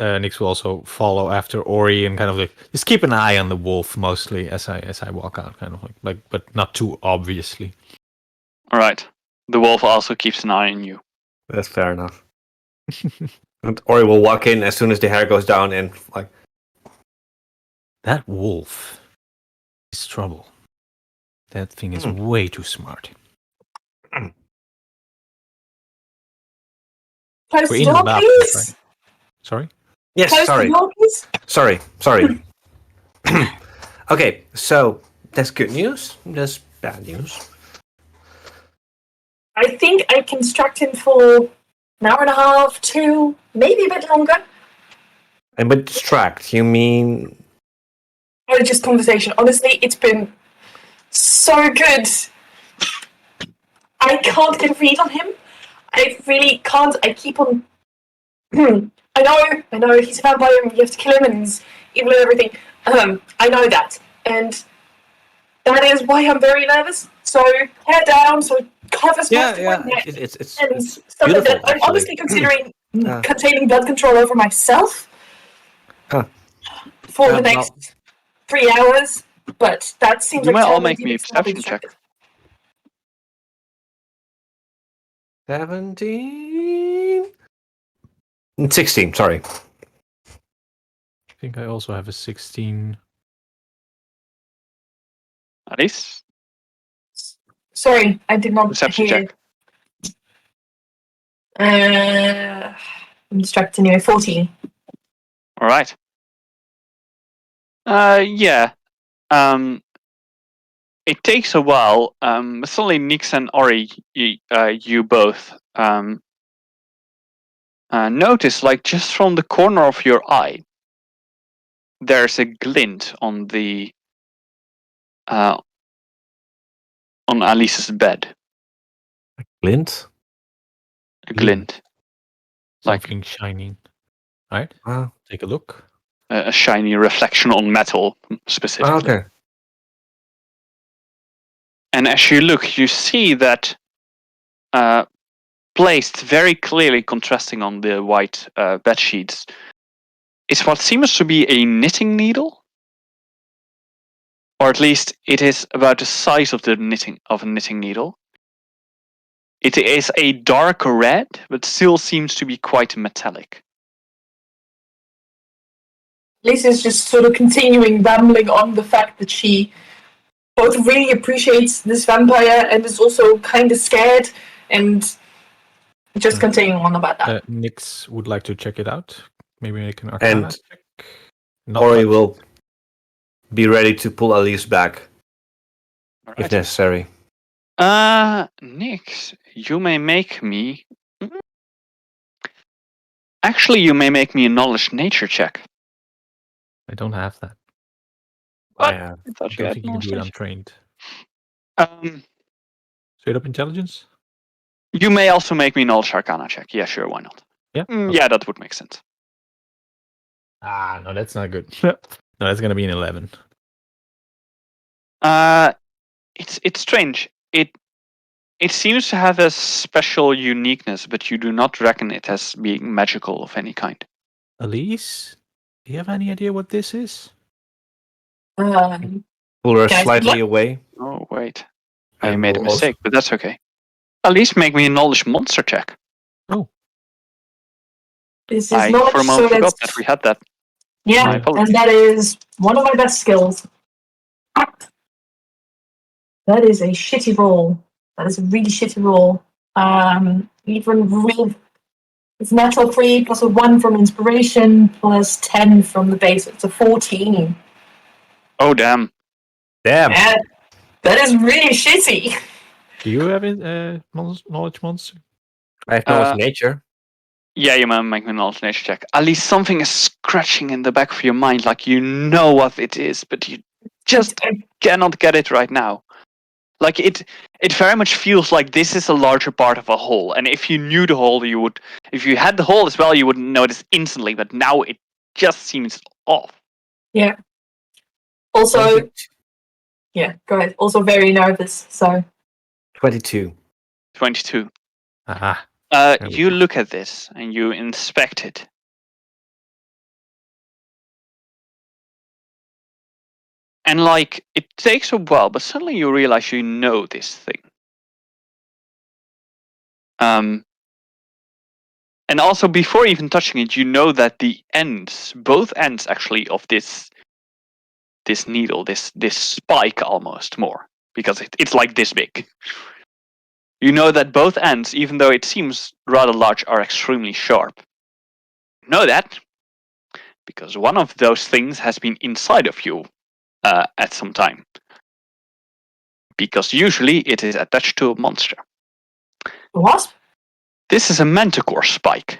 Nix will also follow after Aury and kind of like just keep an eye on the wolf mostly as I walk out, kind of like but not too obviously. All right. The wolf also keeps an eye on you. That's fair enough. And Ori will walk in as soon as the hair goes down and like, That wolf is trouble. That thing is Hmm. way too smart. Close We're the in the door, bathroom, please. right? Sorry? yes, Close sorry. the door, please. Sorry. Okay, so that's good news. That's bad news. I think I can distract him for an hour and a half, 2, maybe a bit longer. And by distract, you mean Or just conversation. Honestly, it's been so good. I can't get a read on him. I really can't. I keep on. I know, he's a vampire and you have to kill him and he's evil and everything. I know that. And that is why I'm very nervous. So, hair down, so it covers most of my neck. It's And it's stuff like beautiful. that. I'm Actually. honestly considering Ah. containing blood control over myself Huh. for the Well- next 3 hours. But that seems You like might all terrible make me a to not be perception check. distracted. 17, 16. Sorry. I think I also have a 16. Alys? Sorry, I did not Perception hear. check. I'm distracted anyway. 14. All right. Yeah. It takes a while. But suddenly Nix and Ori, you both notice, like just from the corner of your eye, there's a glint on the on Alys's bed. Glint. A glint, like Something shining. Right? Wow. Take a look. a shiny reflection on metal, specifically. Okay. And as you look, you see that placed very clearly, contrasting on the white bed sheets, is what seems to be a knitting needle, or at least it is about the size of a knitting needle. It is a dark red, but still seems to be quite metallic. Lisa's just sort of continuing rambling on the fact that she both really appreciates this vampire and is also kind of scared, and just continuing on about that. Nix would like to check it out. Maybe make an arcana And check. Not Ori touch. will be ready to pull Alys back All if right. necessary. Nix, you may make me. Actually, you may make me a knowledge nature check. I don't have that. I have. I thought you Don't had think you can do it knowledge. untrained. Straight up intelligence? You may also make me knowledge arcana check. Yeah, sure, why not? Yeah? Yeah, that would make sense. No, that's not good. No, that's gonna be an 11. It's strange. It seems to have a special uniqueness, but you do not reckon it as being magical of any kind. Alys, do you have any idea what this is? Um, Pull her Guys, slightly look. away. Oh wait, I And made a we'll also- mistake, but that's okay. At least make me a knowledge monster check. this is I knowledge, for a so moment forgot that's that we had that. My yeah, apologies. and that is one of my best skills. That is a shitty roll. That is a really shitty roll. Even with it's natural 3 plus a 1 from inspiration plus 10 from the base. It's a 14. Oh damn. Damn. Yeah, that is really shitty. Do you have knowledge monster? I have knowledge nature. Yeah, you might make me an knowledge nature check. At least something is scratching in the back of your mind, like you know what it is, but you just cannot get it right now. Like it very much feels like this is a larger part of a whole. And if you knew the whole, you would. If you had the whole as well, you would notice instantly. But now it just seems off. Yeah. Also, yeah, go ahead. Also very nervous. So 22. 22. Ah, You look at this and you inspect it. And like it takes a while, but suddenly you realize you know this thing. And also before even touching it, you know that the ends, both ends actually of this needle, this spike almost more, because it's like this big. You know that both ends, even though it seems rather large, are extremely sharp. You know that because one of those things has been inside of you at some time. Because usually it is attached to a monster. what? This is a Manticore spike.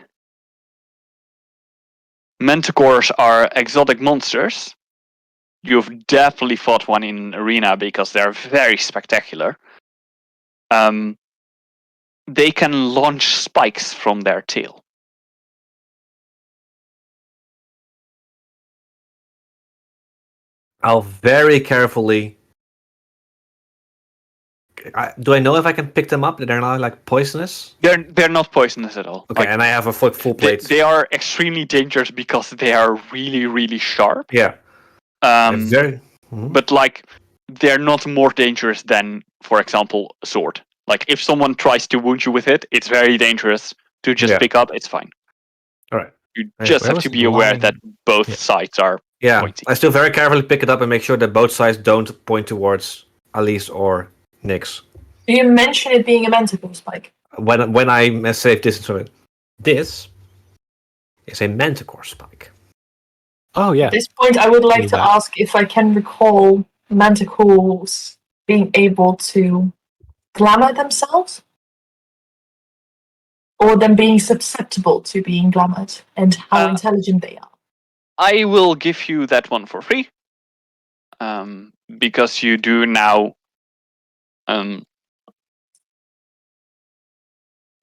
Manticores are exotic monsters. You've definitely fought one in arena because they're very spectacular. They can launch spikes from their tail. I'll very carefully. Do I know if I can pick them up? They're not like poisonous. They're not poisonous at all. Okay, Like, and I have a full plate. they are extremely dangerous because they are really, really sharp. Yeah. But like, they're not more dangerous than, for example, a sword. Like, if someone tries to wound you with it, it's very dangerous to just pick up. It's fine. All right. You just have to be aware that both sides are pointy. I still very carefully pick it up and make sure that both sides don't point towards Alys or Nix. Do you mention it being a manticore spike? When I save distance from it, this is a Manticore spike. Oh yeah. At this point, I would like to ask if I can recall manticores being able to glamour themselves, or them being susceptible to being glamoured, and how intelligent they are. I will give you that one for free, because you do now.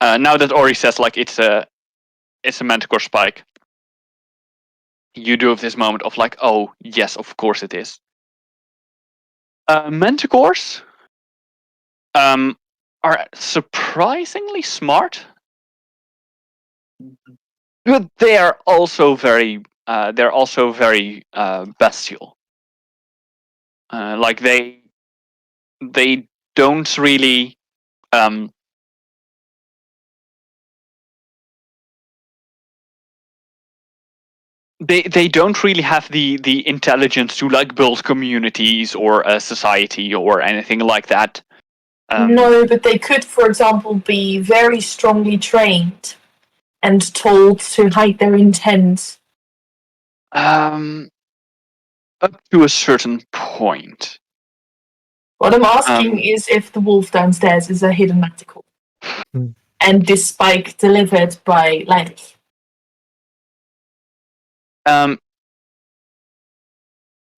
Now that Aury says like it's a Manticore spike, you do have this moment of like, oh yes, of course it is. Manticores are surprisingly smart, but they are also very bestial. Like they don't really. They don't really have the intelligence to like build communities or a society or anything like that. No, but they could, for example, be very strongly trained and told to hide their intent. Up to a certain point. What I'm asking is if the wolf downstairs is a hidden manticore. And this spike delivered by Iritis.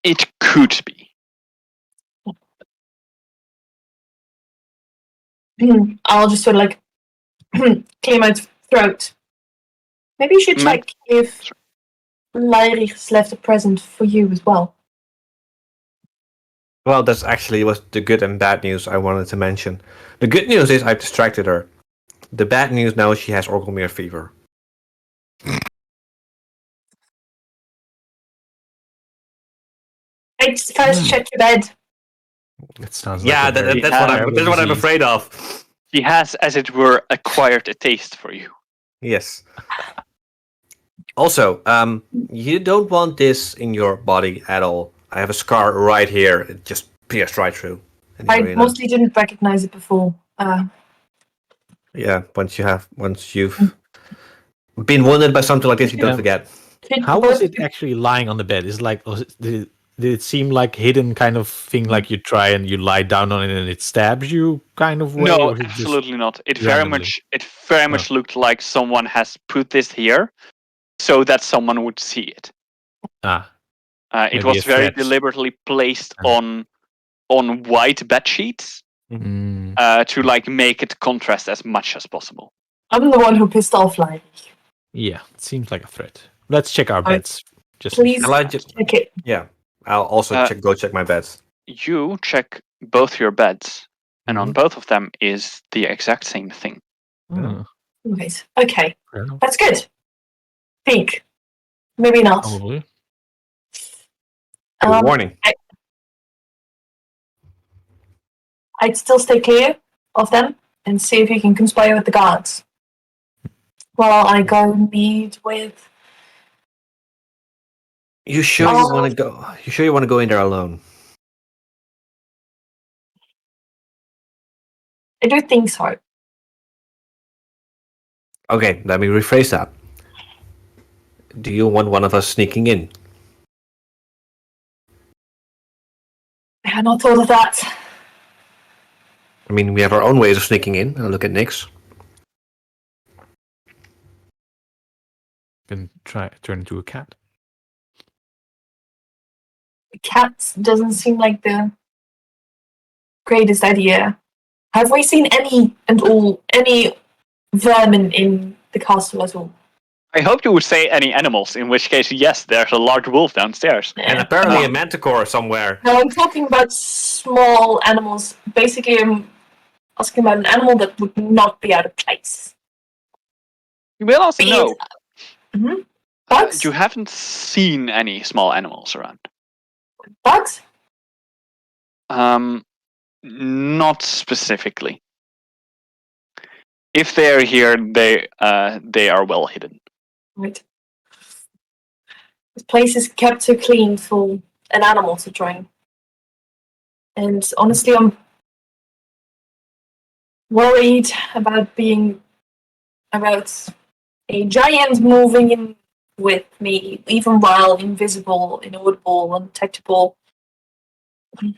It could be. I'll just sort of like clear my throat. Maybe you should check if Iritis left a present for you as well. Well, that's actually was the good and bad news I wanted to mention. The good news is I've distracted her. The bad news now is she has Orgelmere fever. I'd first check your bed. It sounds Yeah, like a that's what I'm afraid of. He has, as it were, acquired a taste for you. Yes. Also, you don't want this in your body at all. I have a scar right here. It just pierced right through. I mostly didn't recognize it before. Yeah, once you've been wounded by something like this, you don't forget. How was it actually lying on the bed? Is like, did it seem like hidden kind of thing? Like you try and you lie down on it and it stabs you, kind of way? No, or is it just absolutely not. It randomly? very much looked like someone has put this here, so that someone would see it. Ah, It maybe was a very threat. deliberately placed on white bed sheets to like make it contrast as much as possible. I'm the one who pissed off Lily. Yeah, it seems like a threat. Let's check our beds. Just Please check it. Yeah, I'll also go check my beds. You check both your beds, and on both of them is the exact same thing. Right. Okay. That's good. Think. Maybe not. Probably. Good warning. I'd still stay clear of them and see if you can conspire with the guards. While I go meet with. You sure you want to go? You sure you want to go in there alone? I do think so. Okay, let me rephrase that. Do you want one of us sneaking in? I had not thought of that. I mean, we have our own ways of sneaking in. Look at Nix. Can try turn into a cat. The cat doesn't seem like the greatest idea. Have we seen any vermin in the castle at all? I hope you would say any animals, in which case, yes, there's a large wolf downstairs. And apparently a manticore somewhere. No, I'm talking about small animals. Basically, I'm asking about an animal that would not be out of place. You will also know. Bugs? You haven't seen any small animals around. Bugs? Not specifically. If they are here, they are well hidden. Right. This place is kept so clean for an animal to join. And honestly, I'm worried about a giant moving in with me, even while invisible, inaudible, undetectable. I'm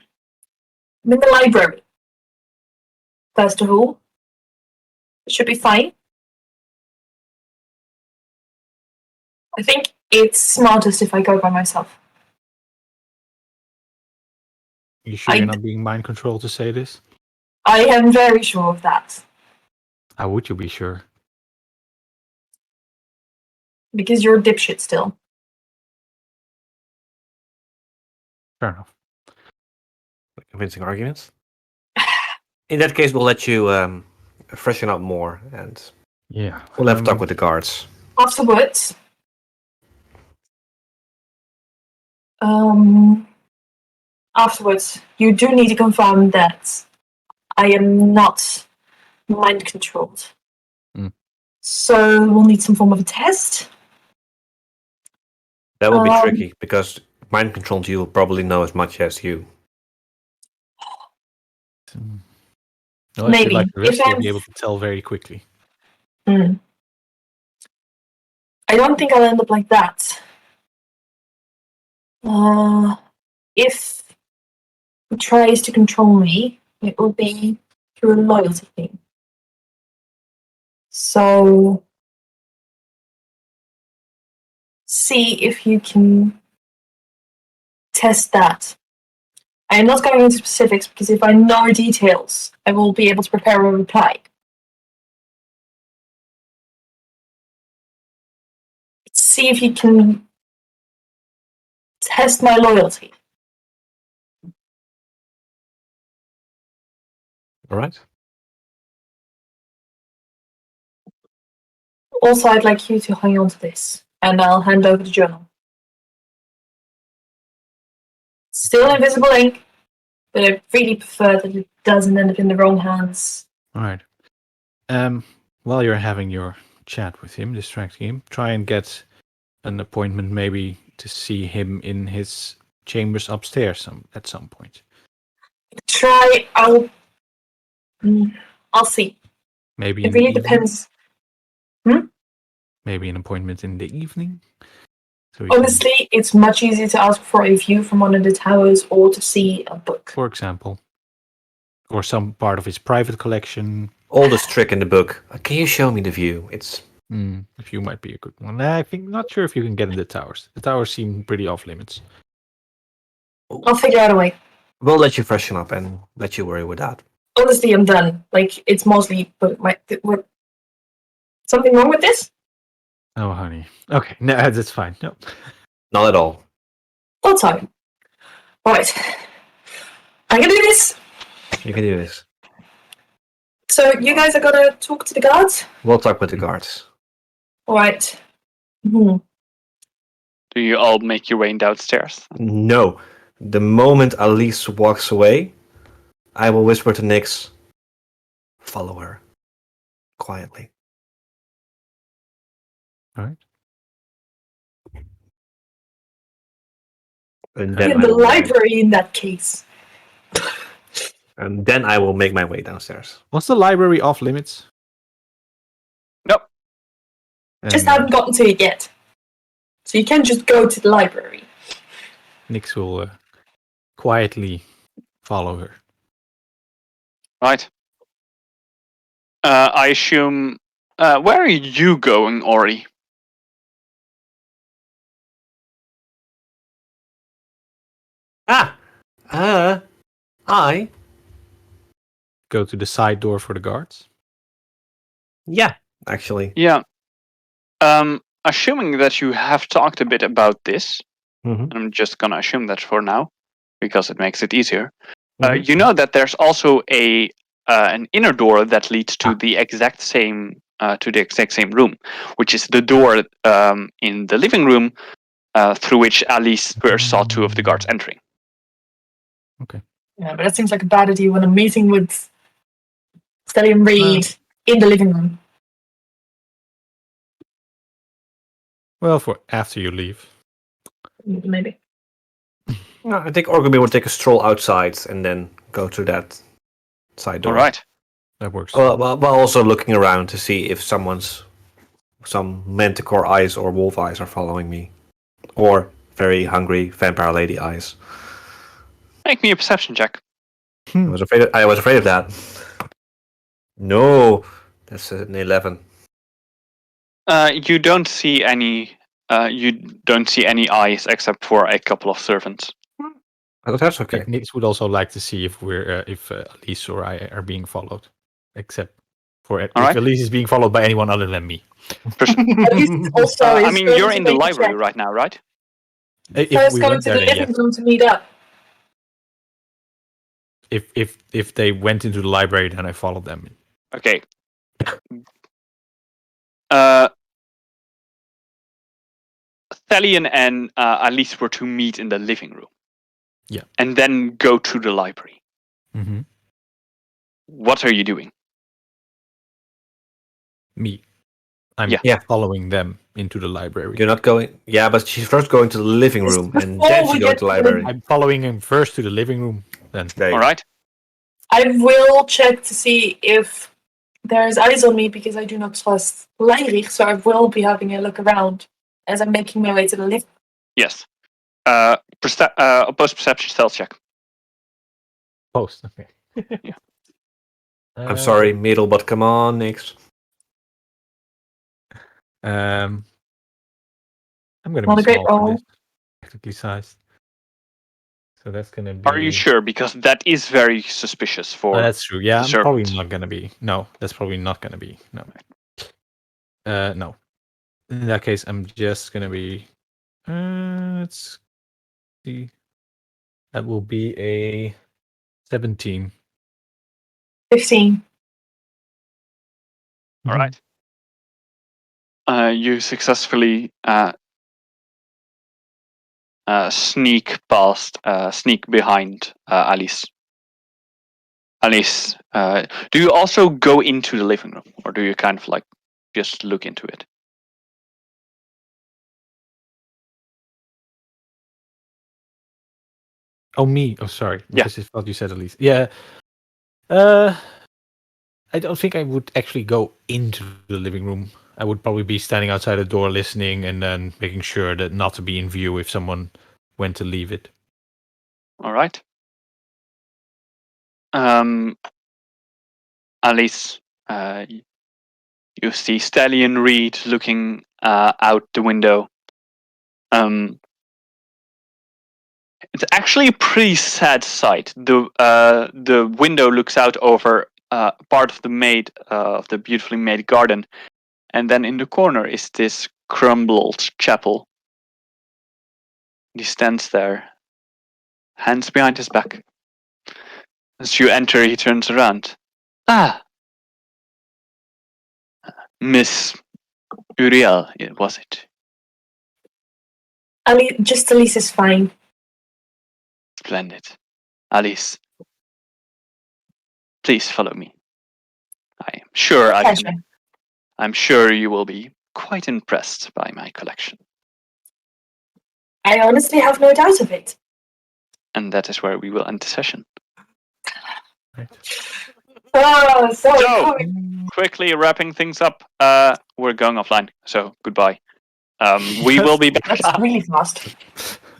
in the library. First of all, it should be fine. I think it's smartest if I go by myself. You sure you're not being mind controlled to say this? I am very sure of that. How would you be sure? Because you're a dipshit still. Fair enough. Convincing arguments. In that case, we'll let you freshen up more, and we'll have a talk with the guards. Afterwards, you do need to confirm that I am not mind controlled. So we'll need some form of a test. That will be tricky because mind controlled you will probably know as much as you. No, maybe like the rest, you'll be able to tell very quickly. I don't think I'll end up like that. If he tries to control me, it will be through a loyalty thing. So see if you can test that. I'm not going into specifics because if I know details, I will be able to prepare a reply. See if you can test my loyalty. All right. Also, I'd like you to hang on to this, and I'll hand over the journal. Still invisible ink, but I really prefer that it doesn't end up in the wrong hands. All right. While you're having your chat with him, distracting him, try and get an appointment maybe to see him in his chambers upstairs at some point. Try. I'll see. Maybe It in really the evening? depends. Maybe an appointment in the evening. So we can, Honestly, it's much easier to ask for a view from one of the towers or to see a book. for example, or some part of his private collection. Oldest trick in the book. Can you show me the view? It's A view might be a good one. I think not sure if you can get in the towers. The towers seem pretty off limits. I'll figure out a way. We'll let you freshen up and let you worry with that. Honestly, I'm done. Like, it's mostly what, something wrong with this? Oh, honey. Okay, no, that's fine. No. Not at all. All time. Right. I can do this. You can do this. So you guys are gonna talk to the guards? We'll talk with the guards. Alright. Do you all make your way downstairs? No. The moment Alys walks away, I will whisper to Nix, follow her. Quietly. All right. And then, In the library in that case. and then I will make my way downstairs. Was the library off limits? Nope. Just And, haven't gotten to it yet. So you can just go to the library. Nix will quietly follow her. Right. I assume. Where are you going, Aury? I? Go to the side door for the guards. Yeah, actually. Yeah. Assuming that you have talked a bit about this, Mm-hmm. I'm just gonna assume that for now, because it makes it easier. Mhm. You know that there's also an inner door that leads to the exact same room, which is the door in the living room through which Alys first saw two of the guards entering. Yeah, but that seems like a bad idea when I'm meeting with Stelian Reed in the living room. Well, for after you leave. Maybe. No, I think Orgamy will take a stroll outside and then go to that side door. All right. That works. While also looking around to see if some Manticore eyes or wolf eyes are following me. Or very hungry vampire lady eyes. Make me a perception check. I was afraid of that. No, that's an 11. You don't see any. You don't see any eyes except for a couple of servants. Oh, that's okay. Nix would also like to see if we're if Alys or I are being followed, except for if right. Alys is being followed by anyone other than me. At least also I is mean, going you're to in the make a library check. right now, right? If First we going went to there, the then living yes. room to meet up. If they went into the library, then I followed them. Okay. Stelian and Alys were to meet in the living room. Yeah. And then go to the library. Mm-hmm. What are you doing? Me. I'm Yeah. following them into the library. You're not going... Yeah, but she's first going to the living room and before then we she goes get to the to the- library. I'm following him first to the living room. Then There you All go. right. I will check to see if there's eyes on me because I do not trust Iritis, so I will be having a look around as I'm making my way to the lift. Yes. Opposed perception stealth check. post. Okay. Yeah. I'm sorry, middle, but come on, Nix. I'm gonna Not be a great small for roll. this. Technically sized. So that's gonna be. Are you sure? Because that is very suspicious for. Oh, that's true. Yeah, the I'm probably servant. not gonna be. No, that's probably not gonna be. No. No. In that case, I'm just gonna be. Let's see. That will be a 17. 15. All right. You successfully sneak behind Alys. Alys, do you also go into the living room, or do you kind of like just look into it? Oh, me. Oh, sorry. Yeah. Because I thought you said Elise. Yeah. I don't think I would actually go into the living room. I would probably be standing outside the door listening and then making sure that not to be in view if someone went to leave it. All right. Alys, you see Stelian Reed looking out the window. It's actually a pretty sad sight. The window looks out over part of the beautifully made garden, and then in the corner is this crumbled chapel. He stands there, hands behind his back. As you enter, he turns around. Ah, Miss Uriel, was it? Just Alys is fine. Splendid. Alys, please follow me. I am sure I'm sure you will be quite impressed by my collection. I honestly have no doubt of it. And that is where we will end the session. Oh, so Quickly wrapping things up, we're going offline, so goodbye. We will be back. That's really fast.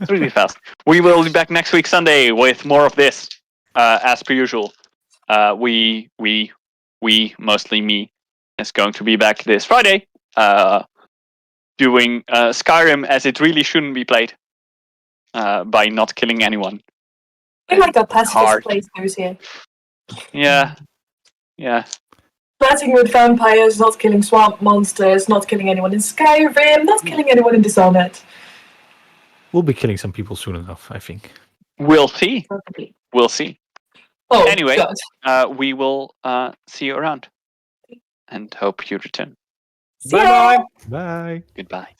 It's really fast. We will be back next week Sunday with more of this, as per usual. We mostly me, is going to be back this Friday, doing Skyrim as it really shouldn't be played, by not killing anyone. I like that Hard. pacifist plays here. Yeah. Flirting with vampires, not killing swamp monsters, not killing anyone in Skyrim, not killing anyone in Dishonored. We'll be killing some people soon enough, I think. We'll see. Probably. We'll see. Oh, Anyway, God. we will see you around, and hope you return. See ya! Bye. Bye. Goodbye.